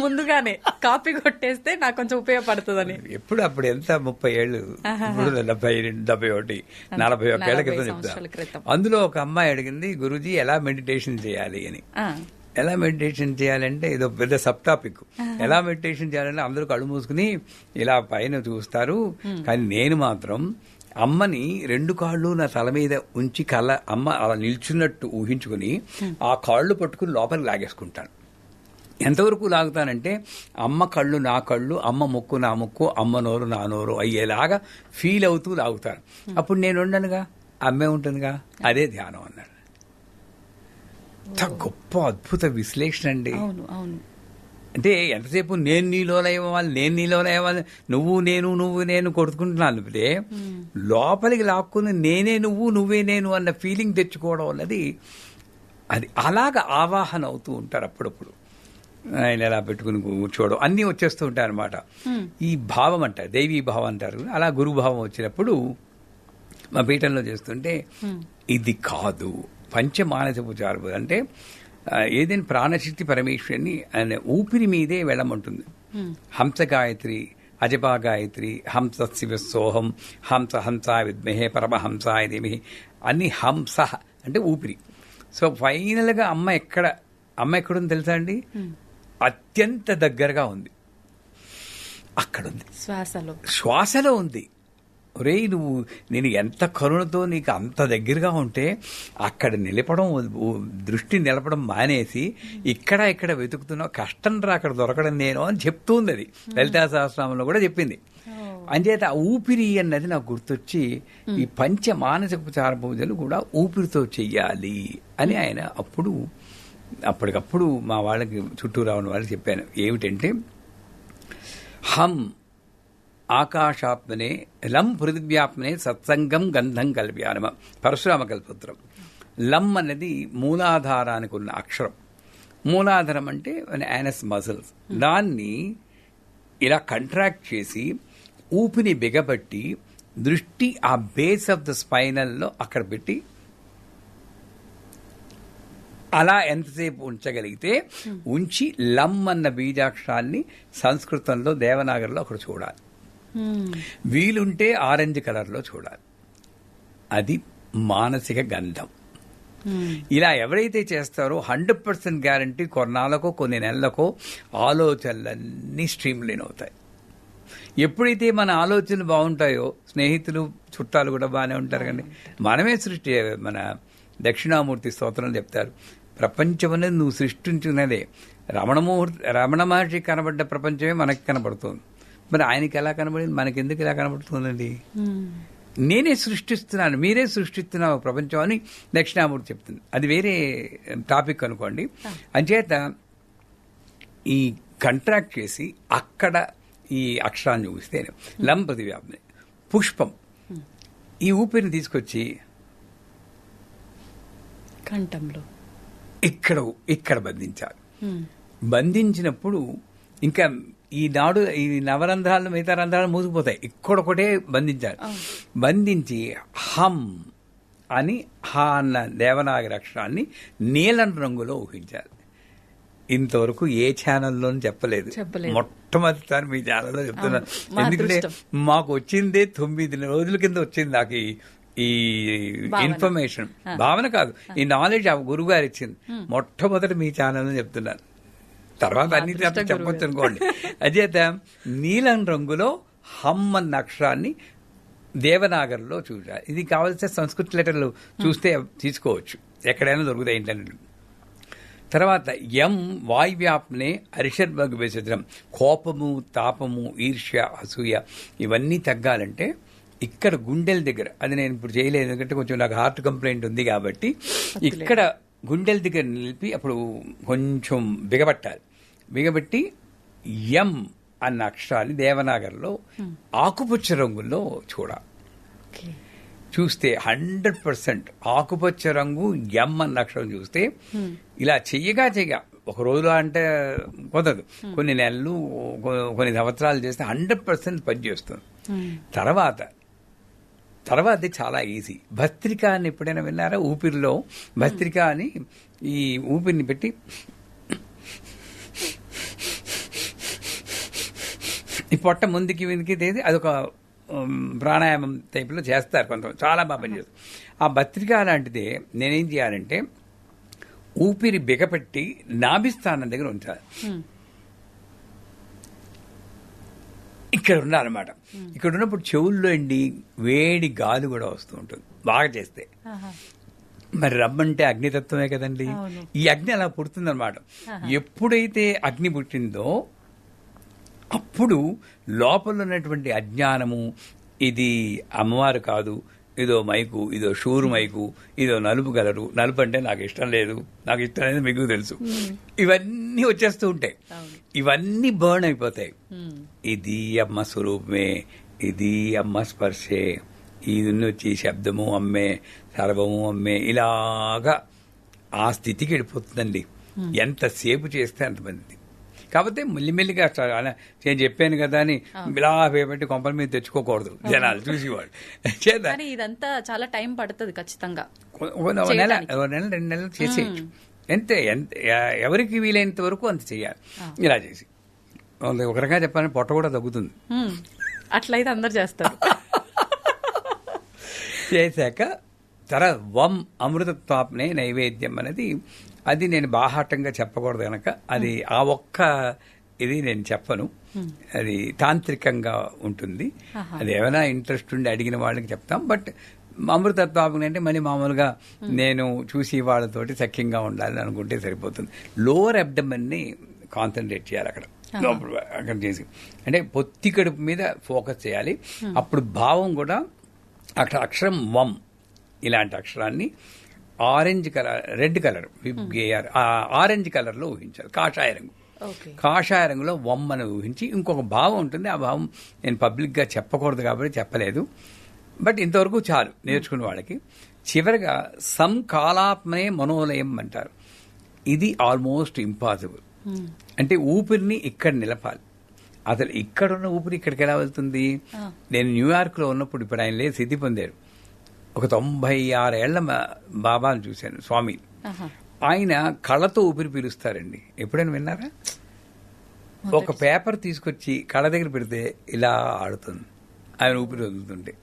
ముందుగానే కాపీ కొట్టేస్తే నాకు కొంచెం ఉపయోగపడుతుందని. ఎప్పుడు అప్పుడు ఎంత 30 ఏళ్ళు, ఇప్పుడు 70, 71, 41 ఏళ్ల క్రితం చెప్తాను. అందులో ఒక అమ్మాయి అడిగింది, గురూజీ ఎలా మెడిటేషన్ చేయాలి అని. ఎలా మెడిటేషన్ చేయాలంటే ఇదో పెద్ద సబ్ టాపిక్. ఎలా మెడిటేషన్ చేయాలంటే అందరూ కళ్ళు మూసుకుని ఇలా పైన చూస్తారు, కానీ నేను మాత్రం అమ్మని 2 కాళ్ళు నా తల మీద ఉంచి అమ్మ అలా నిల్చున్నట్టు ఊహించుకుని ఆ కాళ్ళు పట్టుకుని లోపలికి లాగేసుకుంటాను. ఎంతవరకు లాగుతానంటే అమ్మ కళ్ళు నా కళ్ళు, అమ్మ ముక్కు నా ముక్కు, అమ్మ నోరు నా నోరు అయ్యేలాగా ఫీల్ అవుతూ లాగుతాను. అప్పుడు నేను ఉండనుగా, అమ్మే ఉంటుందిగా, అదే ధ్యానం అన్నాడు. గొప్ప అద్భుత విశ్లేషణ అండి. అంటే ఎంతసేపు నేను నీలోనయ్యాలి, నేను నీలోనయ్యాలి, నువ్వు నేను కొడుకుంటున్నాను. అంటే లోపలికి లాక్కుని నేనే నువ్వు, నువ్వే నేను అన్న ఫీలింగ్ తెచ్చుకోవడం అన్నది అది అలాగా ఆవాహన అవుతూ ఉంటారు. అప్పుడప్పుడు ఆయన ఎలా పెట్టుకుని కూర్చోవడం అన్నీ వచ్చేస్తూ ఉంటాయి అనమాట. ఈ భావం అంటారు, దైవీ భావం అంటారు. అలా గురుభావం వచ్చినప్పుడు మా పీఠంలో చేస్తుంటే ఇది కాదు పంచమానసోపచార అంటే ఏదైనా ప్రాణశక్తి పరమేశ్వరిని అనే ఊపిరి మీదే వెళ్ళమంటుంది. హంస గాయత్రి, అజపా గాయత్రి, హంస శివ సోహం, హంస హంసా విద్మహే పరమహంసాయ ధీమహి, అన్ని హంస అంటే ఊపిరి. సో ఫైనల్గా అమ్మ ఎక్కడుంది తెలుసా అండి? అత్యంత దగ్గరగా ఉంది, అక్కడుంది, శ్వాసలో ఉంది. ఒరే నువ్వు నేను ఎంత కరుణతో నీకు అంత దగ్గరగా ఉంటే అక్కడ నిలపడం, దృష్టి నిలపడం మానేసి ఇక్కడ వెతుకుతున్నావు, కష్టం రా అక్కడ దొరకడం నేను అని చెప్తుంది. అది లలితా సహస్రనామంలో కూడా చెప్పింది. అంచేత ఊపిరి అన్నది నాకు గుర్తొచ్చి ఈ పంచ మానసికోపచార పూజలు కూడా ఊపిరితో చెయ్యాలి అని ఆయన అప్పటికప్పుడు మా వాళ్ళకి చుట్టూ రావని వాళ్ళకి చెప్పాను. ఏమిటంటే హం ఆకాశాత్మనే, లం పృథివ్యాత్మనే, సత్సంగం గంధం కల్ప్యానమ, పరశురామ కల్పత్రం. లం అనేది మూలాధారానికి ఉన్న అక్షరం. మూలాధారం అంటే యానస్ మజిల్స్. దాన్ని ఇలా కంట్రాక్ట్ చేసి ఊపిని బిగబట్టి దృష్టి ఆ బేస్ ఆఫ్ ద స్పైనల్లో అక్కడ పెట్టి అలా ఎంతసేపు ఉంచగలిగితే ఉంచి లం అన్న బీజాక్షరాన్ని సంస్కృతంలో దేవనాగరిలో అక్కడ చూడాలి. వీలుంటే ఆరెంజ్ కలర్లో చూడాలి. అది మానసిక గంధం. ఇలా ఎవరైతే చేస్తారో 100% గ్యారంటీ కొన్నాళ్ళకో కొన్ని నెలలకో ఆలోచనలన్నీ స్ట్రీమ్ లైన్ అవుతాయి. ఎప్పుడైతే మన ఆలోచనలు బాగుంటాయో చుట్టాలు కూడా బాగానే ఉంటారు. కానీ మనమే మన దక్షిణామూర్తి స్తోత్రం చెప్తారు, ప్రపంచమనేది నువ్వు సృష్టించినదే. రమణ మహర్షి కనబడ్డ ప్రపంచమే మనకి కనబడుతుంది. మరి ఆయనకి ఎలా కనబడింది, మనకెందుకు ఇలా కనబడుతుందండి? నేనే సృష్టిస్తున్నాను, మీరే సృష్టిస్తున్నావు ప్రపంచం అని దక్షిణామూర్తి చెప్తుంది. అది వేరే టాపిక్ అనుకోండి. అంచేత ఈ కంట్రాక్ట్ చేసి అక్కడ ఈ అక్షరాన్ని చూస్తే లం పృథివ్యాప్తి పుష్పం, ఈ ఊపిరిని తీసుకొచ్చి కంఠంలో ఇక్కడ బంధించాలి. బంధించినప్పుడు ఇంకా ఈ నవరంధ్రాలు మిగతా రంధ్రాలు మూసుకుపోతాయి. ఇక్కడొకటే బంధించాలి. బంధించి హం అని హా అన్న దేవనాగరి అక్షరాన్ని నీలం రంగులో ఊహించాలి. ఇంతవరకు ఏ ఛానల్లోనూ చెప్పలేదు. మొట్టమొదటిసారి మీ ఛానల్లో చెప్తున్నాను. ఎందుకంటే మాకు వచ్చిందే 9 రోజుల కింద వచ్చింది నాకు ఈ ఇన్ఫర్మేషన్. భావన కాదు, ఈ నాలెడ్జ్ ఆ గురువు గారు ఇచ్చింది. మొట్టమొదటి మీ ఛానల్లో చెప్తున్నాను. తర్వాత అన్ని చెప్పొచ్చు అనుకోండి. అచేత నీలం రంగులో హమ్ అన్న అక్షరాన్ని దేవనాగరిలో చూడాలి. ఇది కావాల్సిన సంస్కృత లెటర్లు చూస్తే తీసుకోవచ్చు, ఎక్కడైనా దొరుకుతాయి ఇంటర్నెట్. తర్వాత ఎం వాయువ్యాప్నే అరిషద్భగ్ విసర్జనం, కోపము, తాపము, ఈర్ష్య, అసూయ ఇవన్నీ తగ్గాలంటే ఇక్కడ గుండెల దగ్గర, అది నేను ఇప్పుడు చేయలేదు ఎందుకంటే కొంచెం నాకు హార్ట్ కంప్లైంట్ ఉంది కాబట్టి, ఇక్కడ గుండెల దగ్గర నిలిపి అప్పుడు కొంచెం బిగబట్టి ఎం అన్న అక్షరాన్ని దేవనాగరిలో ఆకుపచ్చ రంగుల్లో చూడాలి. చూస్తే 100% ఆకుపచ్చ రంగు ఎం అన్న అక్షరం చూస్తే ఇలా చెయ్యగా ఒక రోజులో అంటే కుదరదు, కొన్ని నెలలు కొన్ని సంవత్సరాలు చేస్తే 100% పనిచేస్తుంది. తర్వాత తర్వాత చాలా ఈజీ. భస్త్రిక అని ఎప్పుడైనా విన్నారా? ఊపిరిలో భస్త్రిక అని ఈ ఊపిరిని పెట్టి ఈ పొట్ట ముందుకి వెనుకి తీసి అదొక ప్రాణాయామం టైప్లో చేస్తారు కొంతమంది, చాలా బాగా పనిచేస్తారు. ఆ భస్త్రిక లాంటిదే నేనేం చేయాలంటే ఊపిరి బిగపెట్టి నాభిస్థానం దగ్గర ఉంచాలి. ఇక్కడ ఉన్నారన్నమాట. ఇక్కడ ఉన్నప్పుడు చెవుల్లో వేడి గాలి కూడా వస్తూ ఉంటుంది బాగా చేస్తే. మరి రమ్మంటే అగ్నితత్వమే కదండి. ఈ అగ్ని అలా పుడుతుందన్నమాట. ఎప్పుడైతే అగ్ని పుట్టిందో అప్పుడు లోపల ఉన్నటువంటి అజ్ఞానము, ఇది అమ్మవారు కాదు, ఇదో మైకు, ఇదో షూరు మైకు, ఇదో నలుపు కలరు, నలుపు అంటే నాకు ఇష్టం లేదు, నాకు ఇష్టం లేదు మీకు తెలుసు, ఇవన్నీ వచ్చేస్తూ ఉంటాయి. ఇవన్నీ బర్న్ అయిపోతాయి. ఇది అమ్మ స్వరూపమే, ఇది అమ్మ స్పర్శే, ఇది వచ్చి శబ్దము అమ్మే, సర్వము అమ్మే, ఇలాగా ఆ స్థితికి వెళ్ళిపోతుందండి. ఎంతసేపు చేస్తే అంతమంది. కాకపోతే మెల్లిమెల్లిగా నేను చెప్పాను కదా అని ఇలా పెట్టి కొంపల మీద తెచ్చుకోకూడదు జనాలు చూసేవాళ్ళు. ఇదంతా చాలా టైం పడుతుంది ఖచ్చితంగా. నెల 2 నెలలు చేసేయచ్చు. ఎంత ఎవరికి వీలైనంత వరకు అంత చేయాలి. ఇలా చేసి ఒక రకంగా చెప్పాలని పొట్ట కూడా తగ్గుతుంది. అట్లయితే అందరు చేస్తారు. చేశాక తర్వాత వం అమృతత్వాప్నే నైవేద్యం అనేది, అది నేను బాహాటంగా చెప్పకూడదు కనుక అది ఆ ఒక్క ఇది నేను చెప్పను. అది తాంత్రికంగా ఉంటుంది. అది ఏమైనా ఇంట్రెస్ట్ ఉండి అడిగిన వాళ్ళకి చెప్తాం. బట్ అమృతత్వాపం అంటే మళ్ళీ మామూలుగా నేను చూసి వాళ్ళతోటి సఖ్యంగా ఉండాలని అనుకుంటే సరిపోతుంది. లోవర్ అబ్డమన్ని కాన్సన్ట్రేట్ చేయాలి అక్కడ చేసి, అంటే పొత్తి కడుపు మీద ఫోకస్ చేయాలి. అప్పుడు భావం కూడా అక్కడ అక్షరం వం ఇలాంటి అక్షరాన్ని orange colour, red colour, orange colour లో ఊహించాలి. కాషాయ రంగు, కాషాయ రంగులో వమ్మను ఊహించి ఇంకొక భావం ఉంటుంది. ఆ భావం నేను పబ్లిక్ గా చెప్పకూడదు కాబట్టి చెప్పలేదు. బట్ ఇంతవరకు చాలు నేర్చుకున్న వాళ్ళకి. చివరిగా సంకాలాత్మనే మనోలయం అంటారు. ఇది ఆల్మోస్ట్ ఇంపాసిబుల్. అంటే ఊపిరిని ఇక్కడ నిలపాలి. అసలు ఇక్కడున్న ఊపిరి ఇక్కడికి ఎలా వెళ్తుంది? నేను న్యూయార్క్ లో ఉన్నప్పుడు, ఇప్పుడు ఆయన లేదు, సిద్ధి పొందారు, ఒక 96 ఏళ్ల బాబాను చూశాను, స్వామి. ఆయన కళ్ళతో ఊపిరి పీలుస్తారండి. ఎప్పుడైనా విన్నారా? ఒక పేపర్ తీసుకొచ్చి కళ్ళ దగ్గర పెడితే ఇలా ఆడుతుంది ఆయన ఊపిరి వదులుతుంటే.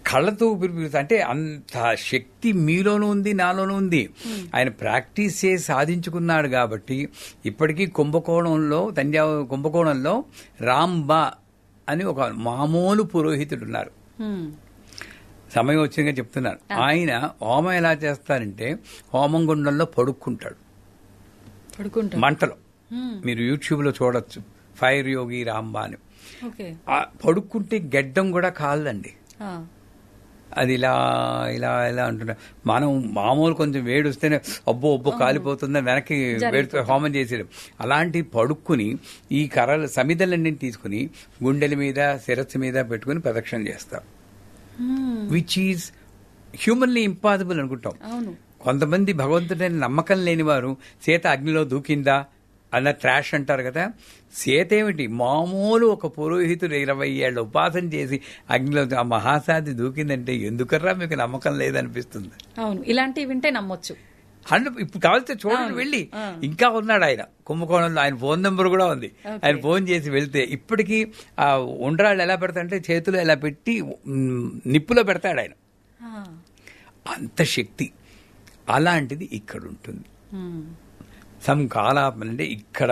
కళ్ళతో ఊపిరి పీలుస్తా అంటే అంత శక్తి మీలోనూ ఉంది, నాలోనూ ఉంది. ఆయన ప్రాక్టీస్ చేసి సాధించుకున్నాడు కాబట్టి ఇప్పటికీ కుంభకోణంలో రాంబా అని ఒక మామూలు పురోహితుడు ఉన్నారు. సమయం వచ్చిందిగా చెప్తున్నారు. ఆయన హోమం ఎలా చేస్తారంటే హోమం గుండంలో పడుకుంటాడు మంటలో. మీరు యూట్యూబ్ లో చూడొచ్చు, ఫైర్ యోగి రాంబా అని. పడుకుంటే గెడ్డం కూడా కాలండి. అది ఇలా ఇలా ఇలా అంటున్నా. మనం మామూలు కొంచెం వేడి వస్తేనే అబ్బో కాలిపోతుందని వెనక్కి వేడితో హోమం చేసేది. అలాంటి పడుక్కుని ఈ కర్రలు సమిదలన్నీ తీసుకుని గుండెల మీద, శిరస్సు మీద పెట్టుకుని ప్రదక్షిణ చేస్తాం. విచ్ ఈజ్ హ్యూమన్లీ ఇంపాసిబుల్ అనుకుంటాం. కొంతమంది భగవంతుడని నమ్మకం లేని వారు సీత అగ్నిలో దూకిందా అన్న ట్రాష్ అంటారు కదా. సీత ఏమిటి, మామూలు ఒక పురోహితుడు 20 ఏళ్ళ ఉపాసన చేసి అగ్నిలో ఆ మహాసాధి దూకిందంటే ఎందుకర్రా మీకు నమ్మకం లేదనిపిస్తుంది. అవును, ఇలాంటివి వింటే నమ్మొచ్చు. ఇప్పుడు కావాల్సి చూడండి, వెళ్ళి ఇంకా ఉన్నాడు ఆయన కుంభకోణంలో. ఆయన ఫోన్ నెంబర్ కూడా ఉంది. ఆయన ఫోన్ చేసి వెళ్తే ఇప్పటికీ ఆ ఉండ్రాళ్ళు ఎలా పెడతాడంటే చేతులు ఎలా పెట్టి నిప్పులో పెడతాడు ఆయన. అంత శక్తి. అలాంటిది ఇక్కడ ఉంటుంది. సంకాలాపన అంటే ఇక్కడ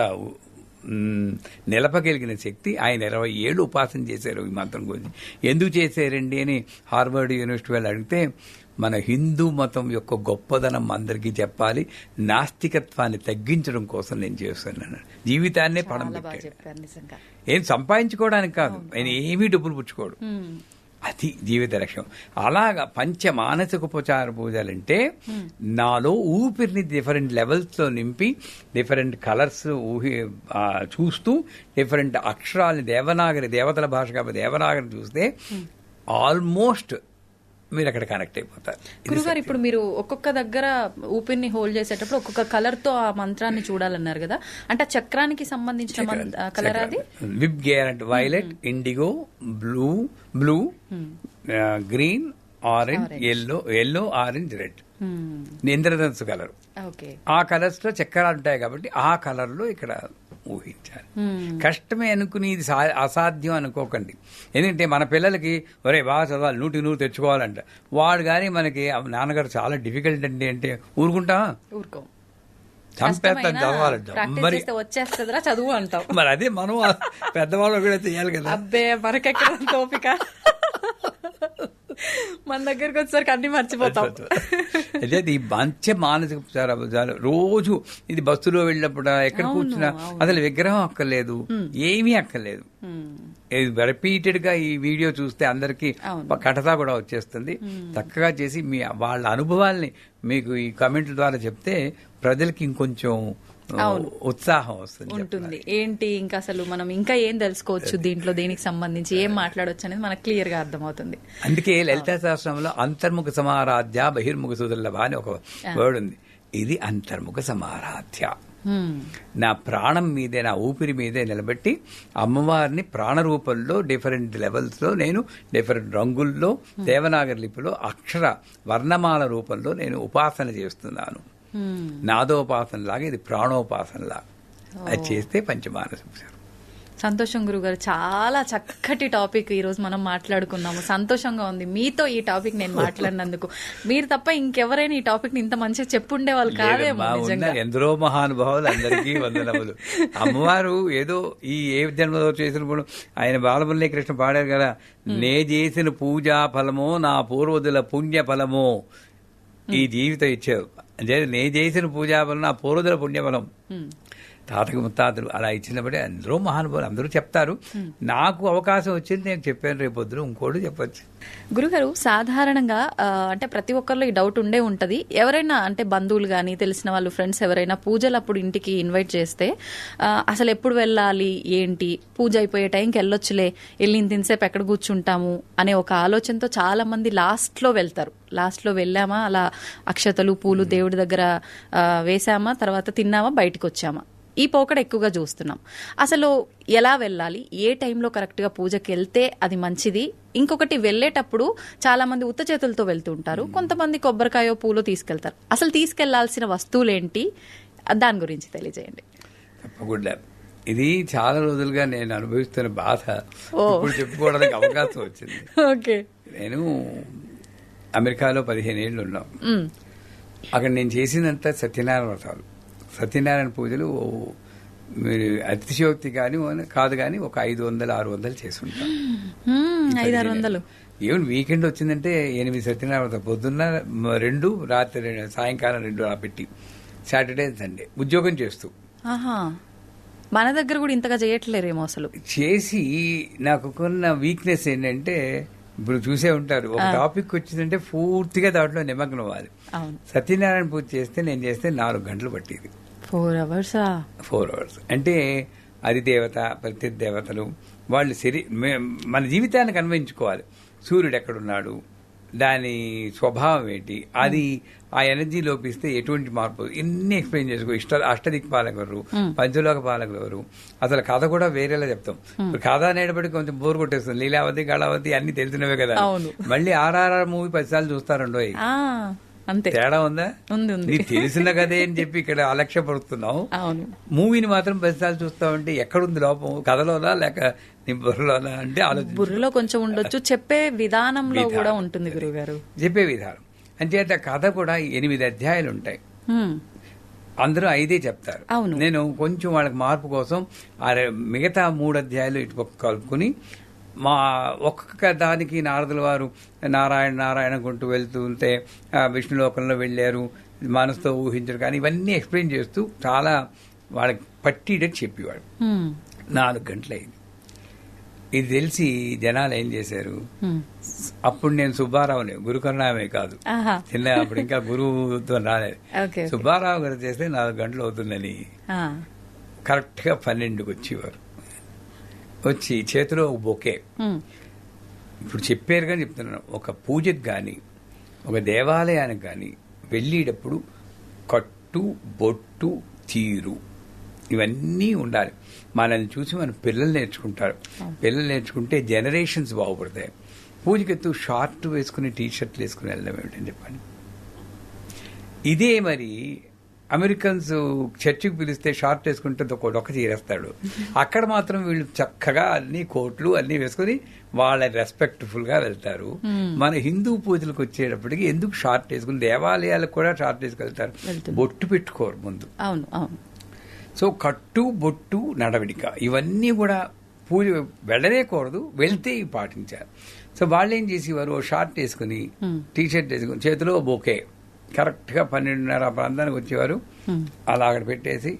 నిలపగలిగిన శక్తి. ఆయన 20 ఏళ్ళు ఉపాసన చేశారు ఈ మంత్రం గురించి. ఎందుకు చేశారండి అని హార్వర్డ్ యూనివర్సిటీ వాళ్ళు అడిగితే, మన హిందూ మతం యొక్క గొప్పదనం అందరికీ చెప్పాలి, నాస్తికత్వాన్ని తగ్గించడం కోసం నేను చేస్తున్నాను. జీవితాన్నే పణం పెట్టాను. ఏం సంపాదించుకోవడానికి కాదు, ఆయన ఏమీ డబ్బులు పుచ్చుకోడు. అది జీవిత లక్ష్యం. అలాగా పంచ మానసికోపచార పూజలంటే నాలో ఊపిరిని డిఫరెంట్ లెవెల్స్ లో నింపి, డిఫరెంట్ కలర్స్ చూస్తూ, డిఫరెంట్ అక్షరాలని దేవతల భాష కాబట్టి దేవనాగరి చూస్తే ఆల్మోస్ట్ మీరు అక్కడ కనెక్ట్ అయిపోతారు. గురుగారు, ఇప్పుడు మీరు ఒక్కొక్క దగ్గర ఊపిరిని హోల్డ్ చేసేటప్పుడు ఒక్కొక్క కలర్ తో ఆ మంత్రాన్ని చూడాలన్నారు కదా, అంటే చక్రానికి సంబంధించిన కలర్ అది విప్ గేర్ అంటే violet, indigo, blue, green, orange, yellow, orange, red, ఇంద్రధనుసు కలర్. ఆ కలర్స్ లో చక్రాలు ఉంటాయి కాబట్టి ఆ కలర్ లో ఇక్కడ ఊహించాలి. కష్టమే అనుకుని ఇది అసాధ్యం అనుకోకండి. ఎందుకంటే మన పిల్లలకి ఒరే బాగా చదవాలి, 100 తెచ్చుకోవాలంట. వాడు కానీ మనకి నాన్నగారు చాలా డిఫికల్ట్ అండి అంటే ఊరుకుంటాం, చంపేస్తాం, చదవాలంటాం. మరి వచ్చేస్తుందిరా చదువు అంటాం. మరి అదే మనం పెద్దవాళ్ళు కూడా చేయాలి కదా. అబ్బే మనకెక్కడ ఓపిక, మన దగ్గరకు వచ్చేసరికి అన్ని మర్చిపోతాం. అదే ఈ మంచి మానసిక రోజు ఇది బస్సులో వెళ్ళినప్పుడు ఎక్కడ కూర్చున్నా అసలు విగ్రహం అక్కర్లేదు, ఏమీ అక్కర్లేదు. రిపీటెడ్ గా ఈ వీడియో చూస్తే అందరికి కథ కూడా వచ్చేస్తుంది. చక్కగా చేసి మీ వాళ్ళ అనుభవాల్ని మీకు ఈ కామెంట్ల ద్వారా చెప్తే ప్రజలకి ఇంకొంచెం ఉత్సాహం ఉంటుంది. ఏంటి ఇంకా అసలు మనం ఇంకా ఏం తెలుసుకోవచ్చు దీంట్లో, దీనికి సంబంధించి ఏం మాట్లాడవచ్చు అనేది మనకు క్లియర్ గా అర్థమవుతుంది. అందుకే లలితా శాస్త్రంలో అంతర్ముఖ సమారాధ్య బహిర్ముఖ సుదుర్లభ అని ఒక వర్డ్ ఉంది. ఇది అంతర్ముఖ సమారాధ్య. నా ప్రాణం మీదే, నా ఊపిరి మీదే నిలబెట్టి అమ్మవారిని ప్రాణరూపంలో డిఫరెంట్ లెవెల్స్ లో నేను డిఫరెంట్ రంగుల్లో దేవనాగరి లిపిలో అక్షర వర్ణమాల రూపంలో నేను ఉపాసన చేస్తున్నాను. నాదోపాసన లాగా ఇది ప్రాణోపాసన లాగా అది చేస్తే పంచమానస. సంతోషం గురుగారు, చాలా చక్కటి టాపిక్ ఈ రోజు మనం మాట్లాడుకున్నాము. సంతోషంగా ఉంది మీతో ఈ టాపిక్ నేను మాట్లాడినందుకు. మీరు తప్ప ఇంకెవరైనా ఈ టాపిక్ ని ఇంత మంచిగా చెప్పుండే వాళ్ళు కాదేమో. ఎందరో మహానుభావులు, అందరికీ వందనములు. అమ్మవారు ఏదో ఈ ఏ జన్మలో చేసినప్పుడు ఆయన బాలమురళీ కృష్ణ పాడారు కదా, నే చేసిన పూజా ఫలమో నా పూర్వజుల పుణ్య ఫలమో ఈ జీవితం ఇచ్చారు. నే చేసిన పూజాబలం నా పూర్వజుల పుణ్యబలం. తాతకు ముత్తాతలు అలా ఇచ్చినప్పుడే అందరూ మహానుభావులు అందరూ చెప్తారు. నాకు అవకాశం వచ్చింది, నేను చెప్పాను. రేపొద్దున ఇంకోటి చెప్పచ్చు. గురుగారు, సాధారణంగా అంటే ప్రతి ఒక్కరిలో ఈ డౌట్ ఉండే ఉంటది. ఎవరైనా అంటే బంధువులు గానీ తెలిసిన వాళ్ళు, ఫ్రెండ్స్ ఎవరైనా పూజలు అప్పుడు ఇంటికి ఇన్వైట్ చేస్తే అసలు ఎప్పుడు వెళ్ళాలి, ఏంటి, పూజ అయిపోయే టైంకి వెళ్ళొచ్చులే, వెళ్ళి ఇంతసేపు ఎక్కడ కూర్చుంటాము అనే ఒక ఆలోచనతో చాలా మంది లాస్ట్ లో వెళ్తారు. లాస్ట్ లో వెళ్ళామా, అలా అక్షతలు పూలు దేవుడి దగ్గర వేసామా, తర్వాత తిన్నామా, బయటకు వచ్చామా, ఈ పోకడ ఎక్కువగా చూస్తున్నాం. అసలు ఎలా వెళ్ళాలి, ఏ టైంలో కరెక్ట్ గా పూజకి వెళ్తే అది మంచిది? ఇంకొకటి, వెళ్ళేటప్పుడు చాలా మంది ఉత్త చేతులతో వెళ్తుంటారు, కొంతమంది కొబ్బరికాయో పూలో తీసుకెళ్తారు. అసలు తీసుకెళ్లాల్సిన వస్తువులేంటి, దాని గురించి తెలియజేయండి. తప్పకుండా. ఇది చాలా రోజులుగా నేను అనుభవిస్తున్న బాధ ఇప్పుడు చెప్పుకోవడానికి అవకాశం వచ్చింది. ఓకే. నేను అమెరికాలో 15 ఏళ్ళు ఉన్నాం. అక్కడ నేను చేసినంత సత్యనారాయణ వ్రతాలు, సత్యనారాయణ పూజలు మీరు అతిశయోక్తి కాదు కానీ ఒక 500-600 చేసుకుంటాం. 500-600 ఈవెన్ వీకెండ్ వచ్చిందంటే 8 సత్యనారాయణ వ్రతం, పొద్దున్న 2, రాత్రి సాయంకాలం 2 అలా పెట్టి సాటర్డే సండే ఉద్యోగం చేస్తూ. మన దగ్గర కూడా ఇంతగా చేయట్లేరేమో. అసలు చేసి నాకు కొన్న వీక్నెస్ ఏంటంటే, ఇప్పుడు చూసే ఉంటారు, ఒక టాపిక్ వచ్చిందంటే పూర్తిగా దాంట్లో నిమగ్నం అవ్వాలి. సత్యనారాయణ పూజ చేస్తే నేను చేస్తే 4 గంటలు పట్టేది. 4 అవర్స్ అంటే అధిదేవత, ప్రతి దేవతలు వాళ్ళు మన జీవితానికి అన్వయించుకోవాలి. సూర్యుడు ఎక్కడున్నాడు, దాని స్వభావం ఏంటి, అది ఆ ఎనర్జీ లోపిస్తే ఎటువంటి మార్పు, ఇన్ని ఎక్స్ప్లెయిన్ చేసుకో. అష్టదిక్పాలకులు ఎవరు, పంచలోక పాలకులు ఎవరు, అసలు కథ కూడా వేరేలా చెప్తాం. ఇప్పుడు కథ అనేటప్పటికి కొంచెం బోర్ కొట్టేస్తుంది. లీలావతి, కళావతి అన్ని తెలిసినవే కదా. మళ్ళీ RRR మూవీ 10 సార్లు చూస్తారండో, అంతే తేడా ఉందా? నీకు తెలిసిన కదే అని చెప్పి ఇక్కడ అలక్ష్యపడుతున్నావు. మూవీని మాత్రం 10 సార్లు చూస్తావంటే ఎక్కడుంది లోపం? కథలోనా లేక నీ బుర్రలోనా అంటే ఆలోచన. బుర్రలో కొంచెం ఉండొచ్చు, చెప్పే విధానంలో కూడా ఉంటుంది గురుగారు. చెప్పే విధానం అంచేత కథ కూడా 8 అధ్యాయాలు ఉంటాయి. అందరూ 5 చెప్తారు. నేను కొంచెం వాళ్ళకి మార్పు కోసం మిగతా 3 అధ్యాయాలు ఇటు కలుపుకుని మా ఒక్కొక్క దానికి నారదుల వారు నారాయణ కొంటూ వెళ్తుంటే విష్ణులోకంలో వెళ్ళారు, మనసుతో ఊహించరు, కానీ ఇవన్నీ ఎక్స్ప్లెయిన్ చేస్తూ చాలా వాళ్ళకి పట్టిడని చెప్పేవాడు. 4 గంటలు అయింది. ఇది తెలిసి జనాలు ఏం చేశారు, అప్పుడు నేను సుబ్బారావుని, గురుకరుణామే కాదు, చిన్న అప్పుడు ఇంకా గురువుతో రాలేదు, సుబ్బారావు గారు చేస్తే 4 గంటలు అవుతుందని కరెక్ట్ గా 12కి వచ్చేవారు. వచ్చి చేతిలో ఒక బొకే, ఇప్పుడు చెప్పారు కానీ చెప్తున్నాను, ఒక పూజకు కానీ ఒక దేవాలయానికి కానీ వెళ్ళేటప్పుడు కట్టు బొట్టు తీరు ఇవన్నీ ఉండాలి. మనల్ని చూసి మన పిల్లలు నేర్చుకుంటారు. పిల్లలు నేర్చుకుంటే జనరేషన్స్ బాగుపడతాయి. పూజకెత్తు షార్ట్ వేసుకుని టీషర్ట్లు వేసుకుని వెళ్ళడం ఏమిటని చెప్పండి. ఇదే మరి అమెరికన్స్ చర్చికి పిలిస్తే షార్ట్ వేసుకుంటే ఒక చీరేస్తాడు. అక్కడ మాత్రం వీళ్ళు చక్కగా అన్ని కోట్లు అన్ని వేసుకుని వాళ్ళ రెస్పెక్ట్ఫుల్ గా వెళ్తారు. మన హిందూ పూజలకు వచ్చేటప్పటికి ఎందుకు షార్ట్ వేసుకుని, దేవాలయాలకు కూడా షార్ట్ వేసుకెళ్తారు, బొట్టు పెట్టుకోరు ముందు. అవును అవును. సో కట్టు బొట్టు నడవడిక ఇవన్నీ కూడా పూజ వెళ్ళనేకూడదు, వెళ్తే ఇవి పాటించారు. సో వాళ్ళు ఏం చేసేవారు, షార్ట్ వేసుకుని టీషర్ట్ వేసుకుని చేతిలో బొకే కరెక్ట్ గా 12:30 ప్రాంతానికి వచ్చేవారు. అలా అక్కడ పెట్టేసి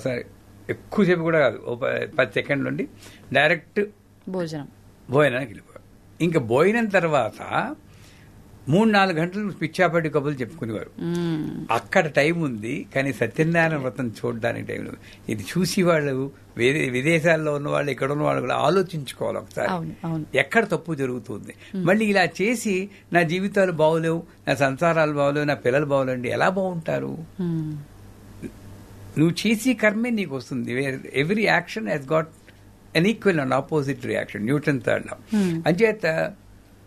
సరే ఎక్కువసేపు కూడా కాదు, 10 సెకండ్లు ఉండి డైరెక్ట్ భోజనానికి వెళ్ళిపోయారు. ఇంకా భోజనం తర్వాత 3-4 గంటలు పిచ్చాపట్టి కబుర్లు చెప్పుకునేవారు. అక్కడ టైం ఉంది, కానీ సత్యనారాయణ వ్రతం చూడడానికి టైం లేదు. ఇది చూసి వాళ్ళు విదేశాల్లో ఉన్న వాళ్ళు, ఇక్కడ ఉన్న వాళ్ళు కూడా ఆలోచించుకోవాలి ఒకసారి, ఎక్కడ తప్పు జరుగుతుంది. మళ్ళీ ఇలా చేసి నా జీవితాలు బాగోలేవు, నా సంసారాలు బాగోలేవు, నా పిల్లలు బాగోలేండి, ఎలా బాగుంటారు? నువ్వు చేసి కర్మే నీకు వస్తుంది. Every action has got an equal and opposite reaction, Newton third law. అంచేత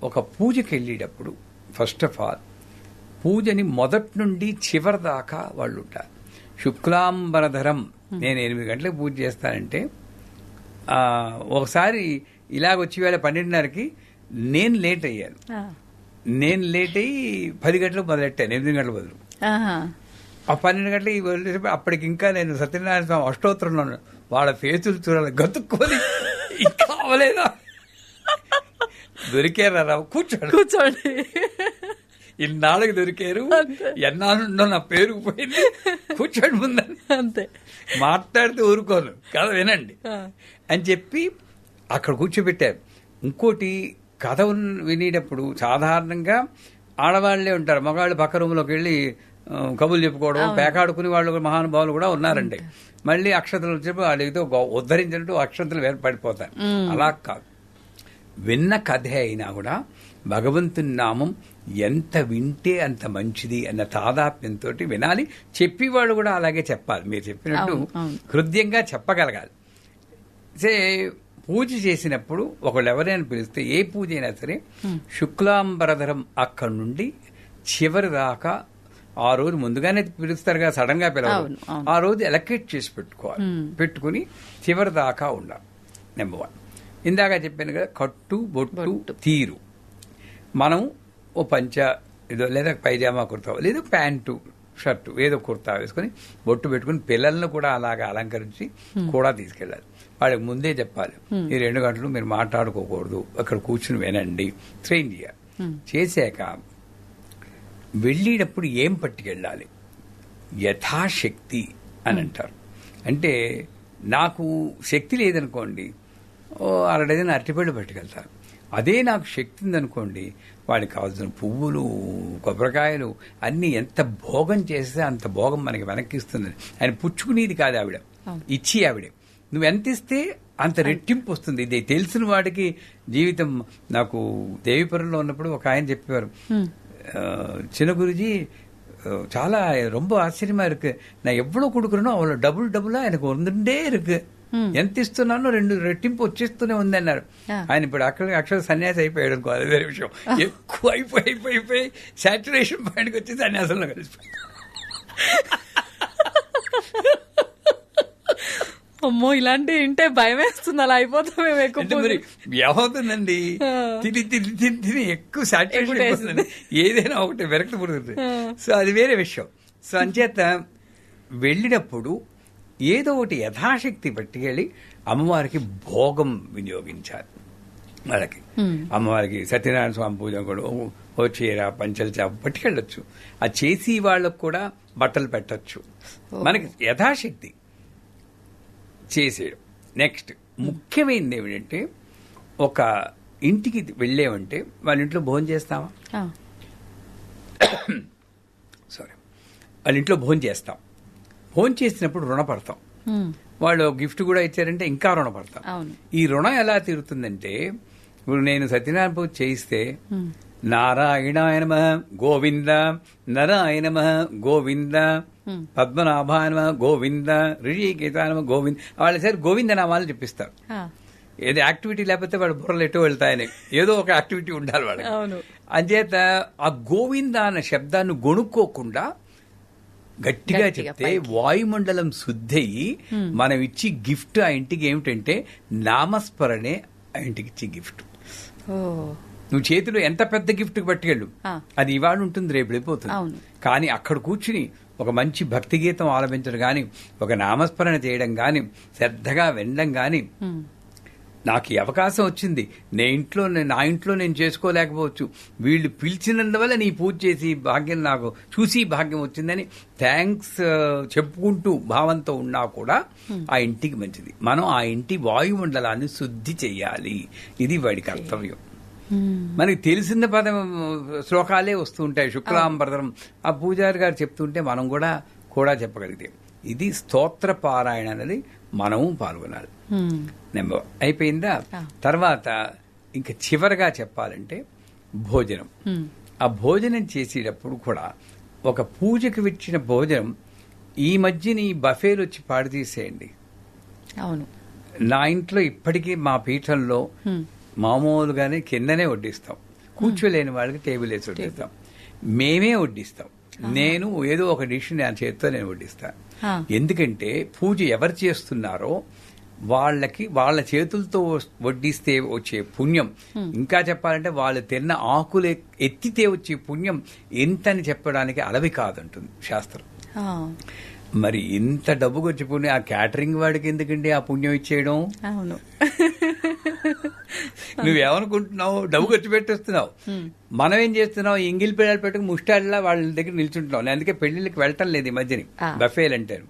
ఒక పూజకి వెళ్ళేటప్పుడు ఫస్ట్ ఆఫ్ ఆల్ పూజని మొదటి నుండి చివరి దాకా వాళ్ళు ఉంటారు. శుక్లాంబరధరం నేను 8 గంటలకు పూజ చేస్తానంటే ఒకసారి ఇలాగొచ్చి వేళ 12:30కి నేను లేట్ అయ్యాను. నేను లేట్ అయ్యి 10 గంటలకు మొదలెట్టాను, 8 గంటల బదులు. ఆ 12 గంటలకి అప్పటికి ఇంకా నేను సత్యనారాయణ స్వామి అష్టోత్తరంలో ఉన్నాను. వాళ్ళ ఫేసులు చూడాలి, గతుక్కొని ఇంకా అవలేదా, దొరికారా కూర్చోండి ఇన్నాళ్ళకి దొరికారు, ఎన్నాళ్ళుండో నా పేరు పోయింది, కూర్చోండి ముందని అంతే, మాట్లాడితే ఊరుకోను కథ వినండి అని చెప్పి అక్కడ కూర్చోబెట్టారు. ఇంకోటి కథ వినేటప్పుడు సాధారణంగా ఆడవాళ్లే ఉంటారు, మగవాళ్ళు పక్క రూమ్లోకి వెళ్ళి కబుర్లు చెప్పుకోవడం, పేకాడుకునే వాళ్ళు మహానుభావులు కూడా ఉన్నారండి. మళ్ళీ అక్షతలు వచ్చేప్పుడు వాళ్ళతో ఉద్ధరించినట్టు అక్షతలు ఏర్పడిపోతారు. అలా కాదు, విన్న కథే అయినా కూడా భగవంతుని నామం ఎంత వింటే అంత మంచిది అన్న తాదాత్మ్యంతో వినాలి. చెప్పేవాళ్ళు కూడా అలాగే చెప్పాలి. మీరు చెప్పినట్టు హృదయంగా చెప్పగలగాలి. సే పూజ చేసినప్పుడు ఒకళ్ళు ఎవరైనా పిలిస్తే, ఏ పూజ అయినా సరే శుక్లాంబరధరం అక్కడి నుండి చివరి దాకా, ఆ రోజు ముందుగానే పిలుస్తారు కదా, సడన్ గా పిలవాలి, ఆ రోజు ఎలకేట్ చేసి పెట్టుకోవాలి. పెట్టుకుని చివరి దాకా ఉండాలి. నెంబర్ 1. ఇందాక చెప్పాను కదా, కట్టు బొట్టు తీరు. మనం ఓ పంచ ఏదో లేదా పైజామా కుర్తా లేదా ప్యాంటు షర్టు ఏదో కుర్తా వేసుకుని బొట్టు పెట్టుకుని పిల్లలను కూడా అలాగా అలంకరించి కూడా తీసుకెళ్ళాలి. వాళ్ళకి ముందే చెప్పాలి, ఈ 2 గంటలు మీరు మాట్లాడుకోకూడదు, అక్కడ కూర్చుని వినండి, ట్రైన్ చేయాలి. చేశాక వెళ్ళేటప్పుడు ఏం పట్టుకెళ్ళాలి, యథాశక్తి అని అంటారు. అంటే నాకు శక్తి లేదనుకోండి, 6 డజన్ అరటిపళ్ళు పట్టుకెళ్తారు. అదే నాకు శక్తి ఉందనుకోండి, వాడికి కావాల్సిన పువ్వులు, కొబ్బరికాయలు అన్నీ ఎంత భోగం చేస్తే అంత భోగం మనకి వెనక్కిస్తుంది. ఆయన పుచ్చుకునేది కాదు, ఆవిడ ఇచ్చి ఆవిడే. నువ్వు ఎంత ఇస్తే అంత రెట్టింపు వస్తుంది. ఇది తెలిసిన వాడికి జీవితం. నాకు దేవిపురంలో ఉన్నప్పుడు ఒక ఆయన చెప్పేవారు, చిన్న గురుజీ చాలా ரொம்ப ஆச்சரியமா இருக்கு, நான் எவ்வளவு கொடுக்கறனோ அவ்வளோ డబుల్ ఆయనకు వందే ఇருக்கு, ఎంత ఇస్తున్నానో 2 రెట్టింపు వచ్చేస్తూనే ఉంది అన్నారు. ఆయన ఇప్పుడు అక్షర సన్యాసి అయిపోయాడు అనుకో, అది వేరే విషయం. ఎక్కువ అయిపోయి సాచురేషన్ పాయింట్కి వచ్చి సన్యాసంలో కలిసిపోయి. అమ్మో, ఇలాంటి వింటే భయం వేస్తుంది. అలా అయిపోతాం మేము ఎక్కువ. మరి ఏమవుతుందండి, తిని ఎక్కువ సాచురేషన్ అయిపోతుంది, ఏదైనా ఒకటి విరక్తి పుడుతుంది. సో అది వేరే విషయం. సో అంచేత వెళ్ళినప్పుడు ఏదో ఒకటి యథాశక్తి పట్టుకెళ్ళి అమ్మవారికి భోగం వినియోగించాలి. వాళ్ళకి అమ్మవారికి సత్యనారాయణ స్వామి పూజ కూడా ఓ చీర పంచల చేప పట్టుకెళ్ళొచ్చు. అది చేసి వాళ్ళకు కూడా బట్టలు పెట్టచ్చు. మనకి యథాశక్తి చేసేయడం. నెక్స్ట్ ముఖ్యమైనది ఏమిటంటే, ఒక ఇంటికి వెళ్ళేవంటే వాళ్ళ ఇంట్లో భోజనం చేస్తావా, సారీ వాళ్ళ ఇంట్లో భోజనం చేస్తాం. భోజనం చేసినప్పుడు రుణపడతాం. వాళ్ళు గిఫ్ట్ కూడా ఇచ్చారంటే ఇంకా రుణపడతాం. ఈ రుణం ఎలా తీరుతుందంటే, ఇప్పుడు నేను సత్యనారాయణ పూజ చేయిస్తే నారాయణాయ నమః గోవింద, నరాయ నమః గోవింద, పద్మనాభాయ నమః గోవింద, ఋషికేశాయ నమః గోవింద, వాళ్ళు సరే గోవింద నామాలు చెప్పిస్తారు. ఏదో యాక్టివిటీ లేకపోతే వాడు బుర్రలు ఎటో వెళ్తాయని ఏదో ఒక యాక్టివిటీ ఉండాలి వాళ్ళకి. అంచేత ఆ గోవింద అన్న శబ్దాన్ని గొణుక్కోకుండా గట్టిగా చెప్తే వాయుమండలం శుద్ధయి మనం ఇచ్చి గిఫ్ట్ ఆ ఇంటికి ఏమిటంటే నామస్మరణే ఆ ఇంటికి ఇచ్చి గిఫ్ట్. నువ్వు చేతిలో ఎంత పెద్ద గిఫ్ట్ పట్టుకెళ్ళు, అది ఇవాళ ఉంటుంది రేపు వెళ్ళిపోతుంది. కానీ అక్కడ కూర్చుని ఒక మంచి భక్తి గీతం ఆలపించడం గాని, ఒక నామస్మరణ చేయడం గాని, శ్రద్ధగా వినడం గాని, నాకు ఈ అవకాశం వచ్చింది, నా ఇంట్లో నేను చేసుకోలేకపోవచ్చు, వీళ్ళు పిలిచినందువల్ల నీ పూజ చేసి భాగ్యం నాకు చూసి భాగ్యం వచ్చిందని థ్యాంక్స్ చెప్పుకుంటూ భావంతో ఉన్నా కూడా ఆ ఇంటికి మంచిది. మనం ఆ ఇంటి వాయుమండలాన్ని శుద్ధి చెయ్యాలి, ఇది వాడి కర్తవ్యం. మనకి తెలిసిన పదం శ్లోకాలే వస్తూ ఉంటాయి, శుక్లాంబరధరం, ఆ పూజారి గారు చెప్తుంటే మనం కూడా చెప్పగలిగితే ఇది స్తోత్ర పారాయణ అనేది మనము పాల్గొనాలి. నెంబర్ అయిపోయిందా? తర్వాత ఇంకా చివరగా చెప్పాలంటే భోజనం. ఆ భోజనం చేసేటప్పుడు కూడా ఒక పూజకి ఇచ్చిన భోజనం ఈ మధ్యన ఈ బఫేలు వచ్చి పాడు తీసేయండి. అవును, నా ఇంట్లో ఇప్పటికీ మా పీఠంలో మామూలుగానే కిందనే వడ్డిస్తాం, కూర్చోలేని వాళ్ళకి టేబుల్ వేసి వడ్డిస్తాం, మేమే వడ్డిస్తాం. నేను ఏదో ఒక డిష్ నా చేతితో నేను వడ్డిస్తాను. ఎందుకంటే పూజ ఎవరు చేస్తున్నారో వాళ్ళ చేతులతో వడ్డిస్తే వచ్చే పుణ్యం, ఇంకా చెప్పాలంటే వాళ్ళు తిన్న ఆకులు ఎత్తితే వచ్చే పుణ్యం ఎంతని చెప్పడానికి అలవి కాదంటుంది శాస్త్రం. మరి ఇంత డబ్బు ఖర్చు పుణ్యం ఆ క్యాటరింగ్ వాడికి ఎందుకండి ఆ పుణ్యం ఇచ్చేయడం? అవును, నువ్వేమనుకుంటున్నావు, డబ్బు ఖర్చు పెట్టేస్తున్నావు. మనం ఏం చేస్తున్నావు, ఎంగిల్ పిల్లలు పెట్టుకు ముష్టాడిలా వాళ్ళ దగ్గర నిల్చుంటున్నావు. అందుకే పెళ్లిళ్ళకి వెళ్ళటం లేదు ఈ మధ్యని. బఫేలు అంటారు,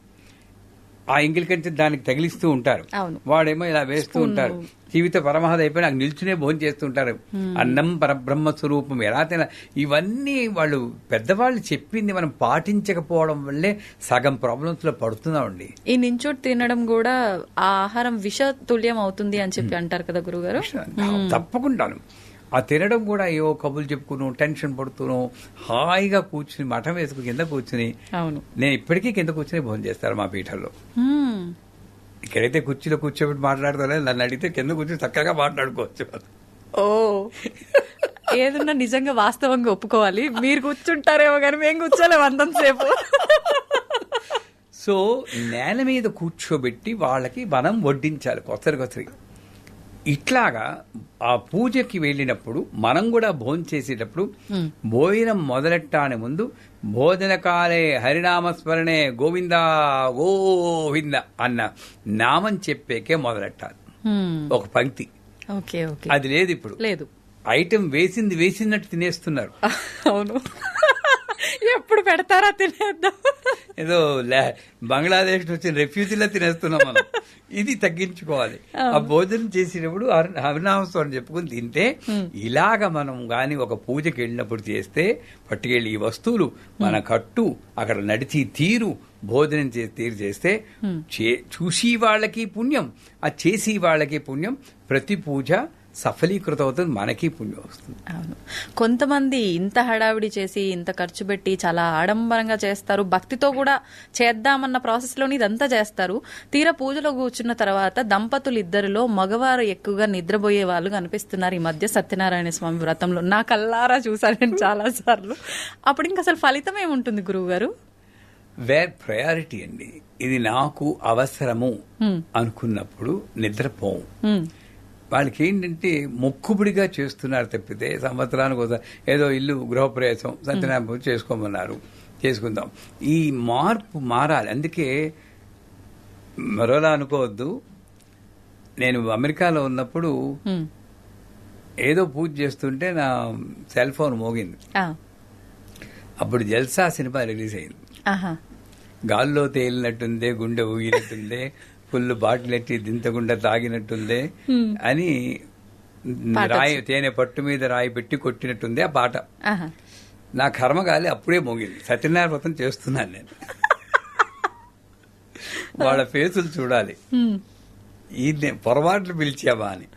ఆ ఎంగిల్ కంటే దానికి తగిలిస్తూ ఉంటారు, వాడేమో ఇలా వేస్తూ ఉంటారు. జీవిత పరమహద అయిపోయి నాకు నిల్చునే భోజనం చేస్తుంటారు. అన్నం పరబ్రహ్మ స్వరూపం ఎలా తిన, ఇవన్నీ వాళ్ళు పెద్దవాళ్ళు చెప్పింది మనం పాటించకపోవడం వల్లే సగం ప్రాబ్లమ్స్ లో పడుతున్నామండి. ఈ నించోటి తినడం కూడా ఆ ఆహారం విష తుల్యం అవుతుంది అని చెప్పి అంటారు కదా గురుగారు. తప్పకుండాను. ఆ తినడం కూడా ఏవో కబులు చెప్పుకును, టెన్షన్ పడుతును, హాయిగా కూర్చుని మఠం వేసుకుని కింద కూర్చుని, నేను ఇప్పటికీ కింద కూర్చుని భోజనం చేస్తారు మా పీఠంలో. ఇక్కడైతే కుర్చీలో కూర్చోబెట్టి మాట్లాడతానే, నన్ను అడిగితే కింద కూర్చొని చక్కగా మాట్లాడుకోవచ్చు. ఓ, ఏదన్నా నిజంగా వాస్తవంగా ఒప్పుకోవాలి, మీరు కూర్చుంటారేమో కానీ మేము కూర్చోలేము అంతంతసేపు. సో నేల మీద కూర్చోబెట్టి వాళ్ళకి మనం వడ్డించాలి కొసరి. ఇట్లాగా ఆ పూజకి వెళ్ళినప్పుడు మనం కూడా భోజనం చేసేటప్పుడు భోజనం మొదలెట్టాని ముందు భోజనకాలే హరినామస్మరణే గోవిందా గోవింద అన్న నామం చెప్పేకే మొదలెట్టాలి ఒక పంక్తి. అది లేదు ఇప్పుడు. లేదు, ఐటెం వేసినట్టు తినేస్తున్నారు. అవును, ఎప్పుడు పెడతారా తినేద్దాం, ఏదో బంగ్లాదేశ్ వచ్చిన రెఫ్యూజీలా తినేస్తున్నాం మనం. ఇది తగ్గించుకోవాలి. ఆ భోజనం చేసేటప్పుడు హరినామస్మరణ చెప్పుకుని తింటే, ఇలాగ మనం గాని ఒక పూజకి వెళ్ళినప్పుడు చేస్తే పట్టుకెళ్ళి ఈ వస్తువులు మన కట్టు అక్కడ నడిచి తీరు భోజనం చేసి తీరు చేస్తే చూసి వాళ్ళకి పుణ్యం, ఆ చేసి వాళ్ళకి పుణ్యం, ప్రతి పూజ సఫలీకృతం అవుతుంది, మనకి పుణ్యం వస్తుంది. అవును, కొంతమంది ఇంత హడావిడి చేసి ఇంత ఖర్చు పెట్టి చాలా ఆడంబరంగా చేస్తారు, భక్తితో కూడా చేద్దామన్న ప్రాసెస్ లోని ఇదంతా చేస్తారు. తీరా పూజలో కూర్చున్న తర్వాత దంపతులు ఇద్దరిలో మగవారు ఎక్కువగా నిద్రపోయే వాళ్ళు కనిపిస్తున్నారు ఈ మధ్య సత్యనారాయణ స్వామి వ్రతంలో. నా కల్లారా చూసాను నేను చాలా సార్లు. అప్పుడు ఇంకా అసలు ఫలితం ఏముంటుంది గురువు గారు? వేర్ ప్రయారిటీ అండి. ఇది నాకు అవసరము అనుకున్నప్పుడు నిద్రపోవు. వాళ్ళకి ఏంటంటే మొక్కుబడిగా చేస్తున్నారు తప్పితే సంవత్సరానికి ఒకసారి ఏదో ఇల్లు గృహప్రవేశం సత్యనారాయణ చేసుకోమన్నారు, చేసుకుందాం. ఈ మార్పు మారాలి. అందుకే మరోలా అనుకోవద్దు, నేను అమెరికాలో ఉన్నప్పుడు ఏదో పూజ చేస్తుంటే నా సెల్ ఫోన్ మోగింది. అప్పుడు జల్సా సినిమా రిలీజ్ అయింది. గాల్లో తేలినట్టుందే, గుండె ఊగినట్టుందే, ఫుల్ బాటిల్ ఎట్టి దింతకుండా తాగినట్టుందే అని తేనె పట్టు మీద రాయి పెట్టి కొట్టినట్టుందే ఆ పాట. నా కర్మగాలి అప్పుడే మోగింది. సత్యనారాయణ వ్రతం చేస్తున్నాను నేను. వాళ్ళ ఫేసులు చూడాలి, ఈ పొరపాట్లు పిలిచావా అని.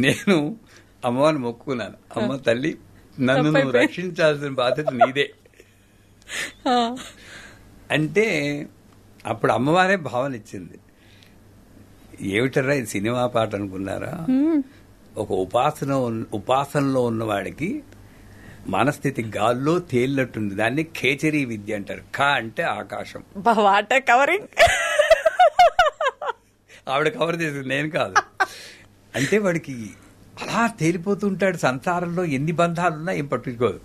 నేను అమ్మవారిని మొక్కుకున్నాను, అమ్మ తల్లి నన్ను నువ్వు రక్షించాల్సిన బాధ్యత నీదే అంటే అప్పుడు అమ్మవారే భావన ఇచ్చింది. ఏమిటరా ఇది సినిమా పాట అనుకున్నారా? ఒక ఉపాసనలో ఉన్నవాడికి మనస్థితి గాల్లో తేలినట్టుంది. దాన్ని ఖేచరీ విద్య అంటారు. ఖ అంటే ఆకాశం. Water covering. ఆవిడ కవర్ చేసింది, నేను కాదు. అంటే వాడికి అలా తేలిపోతుంటాడు. సంసారంలో ఎన్ని బంధాలున్నా ఏం పట్టుకోదు.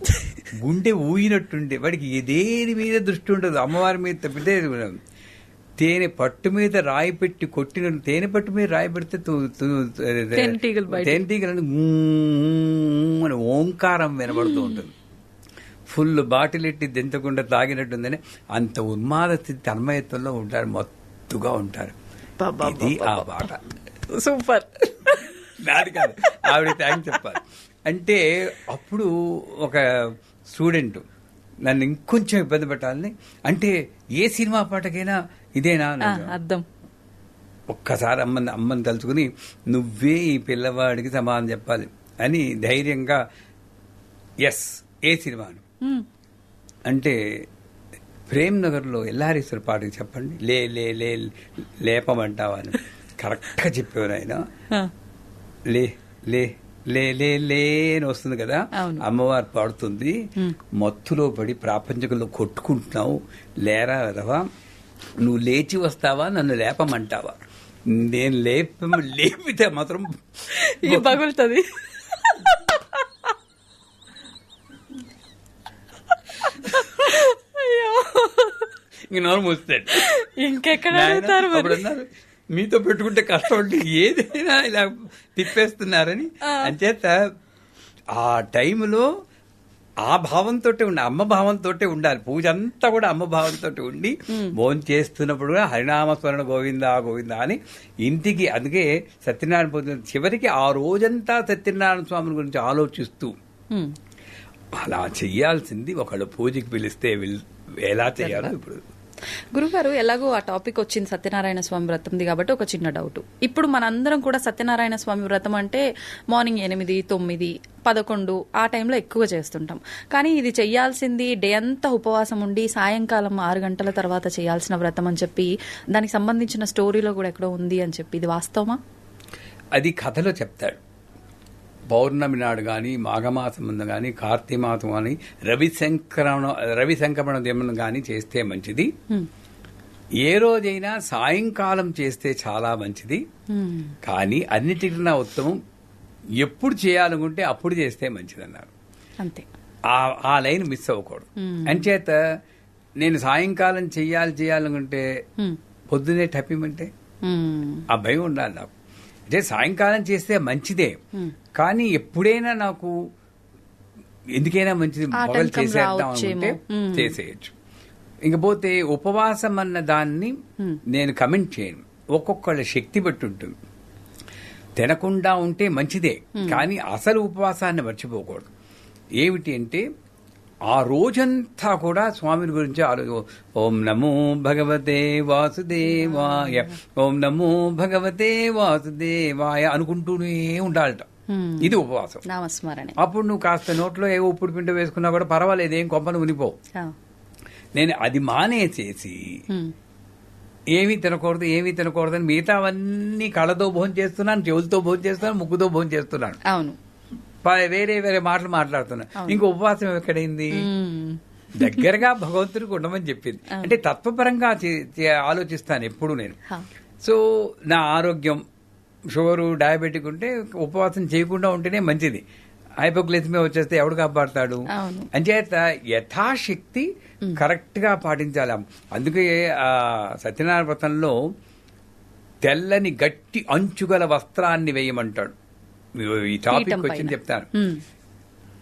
గుండె ఊయినట్టుండే వాడికి దేని మీద దృష్టి ఉండదు. అమ్మవారి మీద తప్పితే తేనె పట్టు మీద రాయి పెట్టి కొట్టిన తేనె పట్టు మీద రాయి పెడితే తేనెటీగలని అని ఓంకారం వినబడుతూ ఉంటుంది. ఫుల్ బాటిల్ ఎట్టి దించకుండా తాగినట్టుందని అంత ఉన్మాద స్థితి తన్మయత్వంలో ఉంటారు, మత్తుగా ఉంటారు. ఇది ఆ పాట. సూపర్. నాది కాదు, ఆవిడ థ్యాంక్స్ చెప్పాలి. అంటే అప్పుడు ఒక స్టూడెంట్ నన్ను ఇంకొంచెం ఇబ్బంది పెట్టాలని, అంటే ఏ సినిమా పాటకైనా ఇదేనా అర్థం. ఒక్కసారి అమ్మని తలుచుకుని నువ్వే ఈ పిల్లవాడికి సమాధానం చెప్పాలి అని ధైర్యంగా ఎస్ ఏ సినిమాను అంటే ప్రేమ్ నగర్లో ఎల్లారీశ్వర పాటకి చెప్పండి, లే లే లే లేపమంటావా అని కరెక్ట్గా చెప్పేవారు ఆయన. లే లే లే లే లే అని వస్తుంది కదా, అమ్మవారు పాడుతుంది. మత్తులో పడి ప్రాపంచికంలో కొట్టుకుంటున్నావు, లేరా కదవా, నువ్వు లేచి వస్తావా, నన్ను లేపమంటావా? నేను లేపితే మాత్రం పగులుతుంది. ఇంక నోరు మూస్తాడు. ఇంకెక్కడ అన్నారు మీతో పెట్టుకుంటే కష్టం అంటే ఏదైనా ఇలా తిప్పేస్తున్నారని. అంచేత ఆ టైంలో ఆ భావంతో ఉండాలి, అమ్మ భావంతో ఉండాలి. పూజ అంతా కూడా అమ్మ భావంతో ఉండి భోజనం చేస్తున్నప్పుడు కూడా హరినామస్మరణ గోవిందా గోవిందా అని ఇంటికి. అందుకే సత్యనారాయణ పూజ చివరికి ఆ రోజంతా సత్యనారాయణ స్వామి గురించి ఆలోచిస్తూ అలా చెయ్యాల్సింది. ఒకళ్ళు పూజకి పిలిస్తే ఎలా చేయాలో ఇప్పుడు. గురుగారు, ఎలాగో ఆ టాపిక్ వచ్చింది సత్యనారాయణ స్వామి వ్రతంది కాబట్టి ఒక చిన్న డౌట్. ఇప్పుడు మనందరం కూడా సత్యనారాయణ స్వామి వ్రతం అంటే మార్నింగ్ 8, 9, 11 ఆ టైంలో ఎక్కువ చేస్తుంటాం. కానీ ఇది చెయ్యాల్సింది డే అంతా ఉపవాసం ఉండి సాయంకాలం 6 గంటల తర్వాత చేయాల్సిన వ్రతం అని చెప్పి దానికి సంబంధించిన స్టోరీలో కూడా ఎక్కడో ఉంది అని చెప్పి, ఇది వాస్తవమా? అది కథలో చెప్తాడు. పౌర్ణమి నాడు కానీ, మాఘమాసం ముందు కానీ, కార్తీక మాసం కానీ, రవి సంక్రమణ దినం కానీ చేస్తే మంచిది. ఏ రోజైనా సాయంకాలం చేస్తే చాలా మంచిది. కానీ అన్నిటికన్నా ఉత్తమం ఎప్పుడు చేయాలనుకుంటే అప్పుడు చేస్తే మంచిది అన్నారు. అంతే, ఆ లైన్ మిస్ అవ్వకూడదు. అంచేత నేను సాయంకాలం చేయాలనుకుంటే పొద్దునే టపిమంటే ఆ భయం ఉండాలి నాకు. అంటే సాయంకాలం చేస్తే మంచిదే, కానీ ఎప్పుడైనా నాకు ఎందుకైనా మంచిది మొదలు చేసేద్దాం అనుకుంటే చేసేయచ్చు. ఇంకపోతే ఉపవాసం అన్న దాన్ని నేను కమెంట్ చేయను. ఒక్కొక్కళ్ళ శక్తి బట్టి ఉంటుంది. తినకుండా ఉంటే మంచిదే, కానీ అసలు ఉపవాసాన్ని మర్చిపోకూడదు. ఏమిటి అంటే ఆ రోజంతా కూడా స్వామిని గురించి ఓం నమో భగవతే వాసుదేవాయ, ఓం నమో భగవతే వాసుదేవాయ అనుకుంటూనే ఉండాలట. ఇది ఉపవాసం, నామస్మరణ. అప్పుడు నువ్వు కాస్త నోట్లో ఏ ఉప్పుడు పిండి వేసుకున్నా కూడా పర్వాలేదు, ఏం కొంపను ఉనిపోవు. నేను అది మానేసేసి ఏమీ తినకూడదని మిగతావన్నీ కళ్ళతో భోజనం చేస్తున్నాను, చెవులతో భోజనం చేస్తున్నాను, ముక్కుతో భోజనం చేస్తున్నాను. అవును, వేరే మాటలు మాట్లాడుతున్నా. ఇంకో ఉపవాసం ఎక్కడైంది? దగ్గరగా భగవంతుడికి ఉండమని చెప్పింది. అంటే తత్వపరంగా ఆలోచిస్తాను ఎప్పుడు నేను. సో నా ఆరోగ్యం, షుగరు, డయాబెటిక్ ఉంటే ఉపవాసం చేయకుండా ఉంటేనే మంచిది. హైపోగ్లైసిమియా వచ్చేస్తే ఎవడు కాపాడతాడు? అంచేత యథాశక్తి కరెక్ట్ గా పాటించాలి. అందుకే సత్యనారాయణ వ్రతంలో తెల్లని గట్టి అంచుగల వస్త్రాన్ని వేయమంటాడు. ఈ టాపిక్ వచ్చింది చెప్తాను.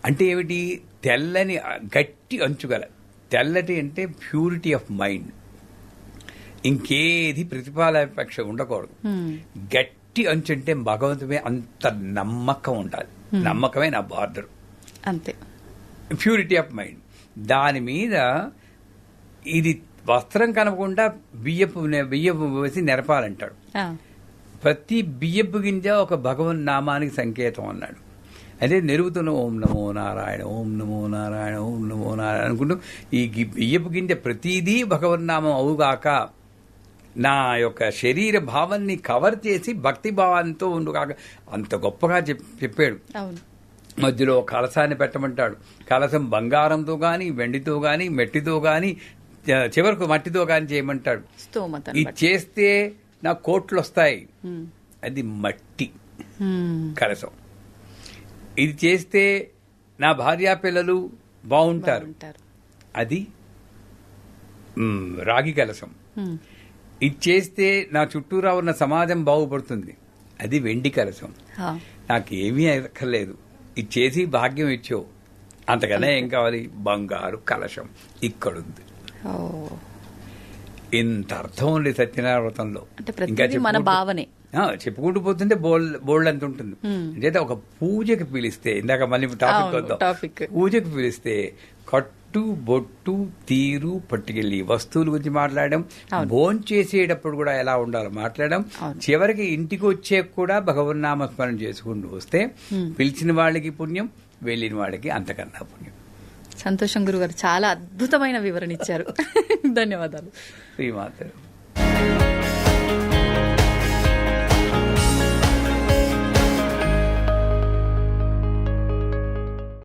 అంటే ఏమిటి? తెల్లని గట్టి అంచుగల. తెల్లటి అంటే ప్యూరిటీ ఆఫ్ మైండ్, ఇంకేది ప్రతిఫలాపేక్ష ఉండకూడదు. గట్టి అంచు అంటే భగవంతుడే అంత నమ్మకం ఉండాలి. నమ్మకమే నా బార్డర్. అంతే, ప్యూరిటీ ఆఫ్ మైండ్. దాని మీద ఇది వస్త్రం కనపకుండా బియ్యపు వేసి నెరపాలంటాడు. ప్రతి బియ్యపు గింజ ఒక భగవన్ నామానికి సంకేతం అన్నాడు. అదే నెరుగుతున్న ఓం నమో నారాయణ, ఓం నమో నారాయణ, ఓం నమో నారాయణ అనుకుంటూ ఈ బియ్యపు గింజ ప్రతిదీ భగవన్నామం అవుగాక, నా యొక్క శరీర భావాన్ని కవర్ చేసి భక్తి భావంతో ఉండుగాక, అంత గొప్పగా చెప్పాడు. మధ్యలో కలశాన్ని పెట్టమంటాడు. కలశం బంగారంతో గాని, వెండితో గాని, మట్టితో గాని, చివరకు మట్టితో గాని చేయమంటాడు. ఇది చేస్తే నా కోట్లు వస్తాయి, అది మట్టి కలశం. ఇది చేస్తే నా భార్యా పిల్లలు బాగుంటారు, అది రాగి కలశం. ఇది చేస్తే నా చుట్టూరా ఉన్న సమాజం బాగుపడుతుంది, అది వెండి కలశం. నాకేమీ అక్కర్లేదు, ఇది చేసి భాగ్యం ఇచ్చావు, అంతకన్నా ఏం కావాలి? బంగారు కలశం ఇక్కడుంది. ఇంత అర్థం ఉంది సత్యనారాయణ వ్రతంలో. ఇంకా మన భావనే చెప్పుకుంటూ పోతుంటే బోల్డ్ అంత ఉంటుంది. అంటే ఒక పూజకి పిలిస్తే, ఇందాక మళ్ళీ టాపిక్ వద్దాం, పూజకి పిలిస్తే కట్టు బొట్టు తీరు పట్టుకెళ్ళి వస్తువుల గురించి మాట్లాడడం, భోజనం చేసేటప్పుడు కూడా ఎలా ఉండాలో మాట్లాడడం, చివరికి ఇంటికి వచ్చే కూడా భగవన్నామస్మరణ చేసుకుంటూ వస్తే పిలిచిన వాళ్ళకి పుణ్యం, వెళ్ళిన వాళ్ళకి అంతకన్నా పుణ్యం. సంతోషం గురుగారు, చాలా అద్భుతమైన వివరణ ఇచ్చారు. ధన్యవాదాలు. శ్రీమాత.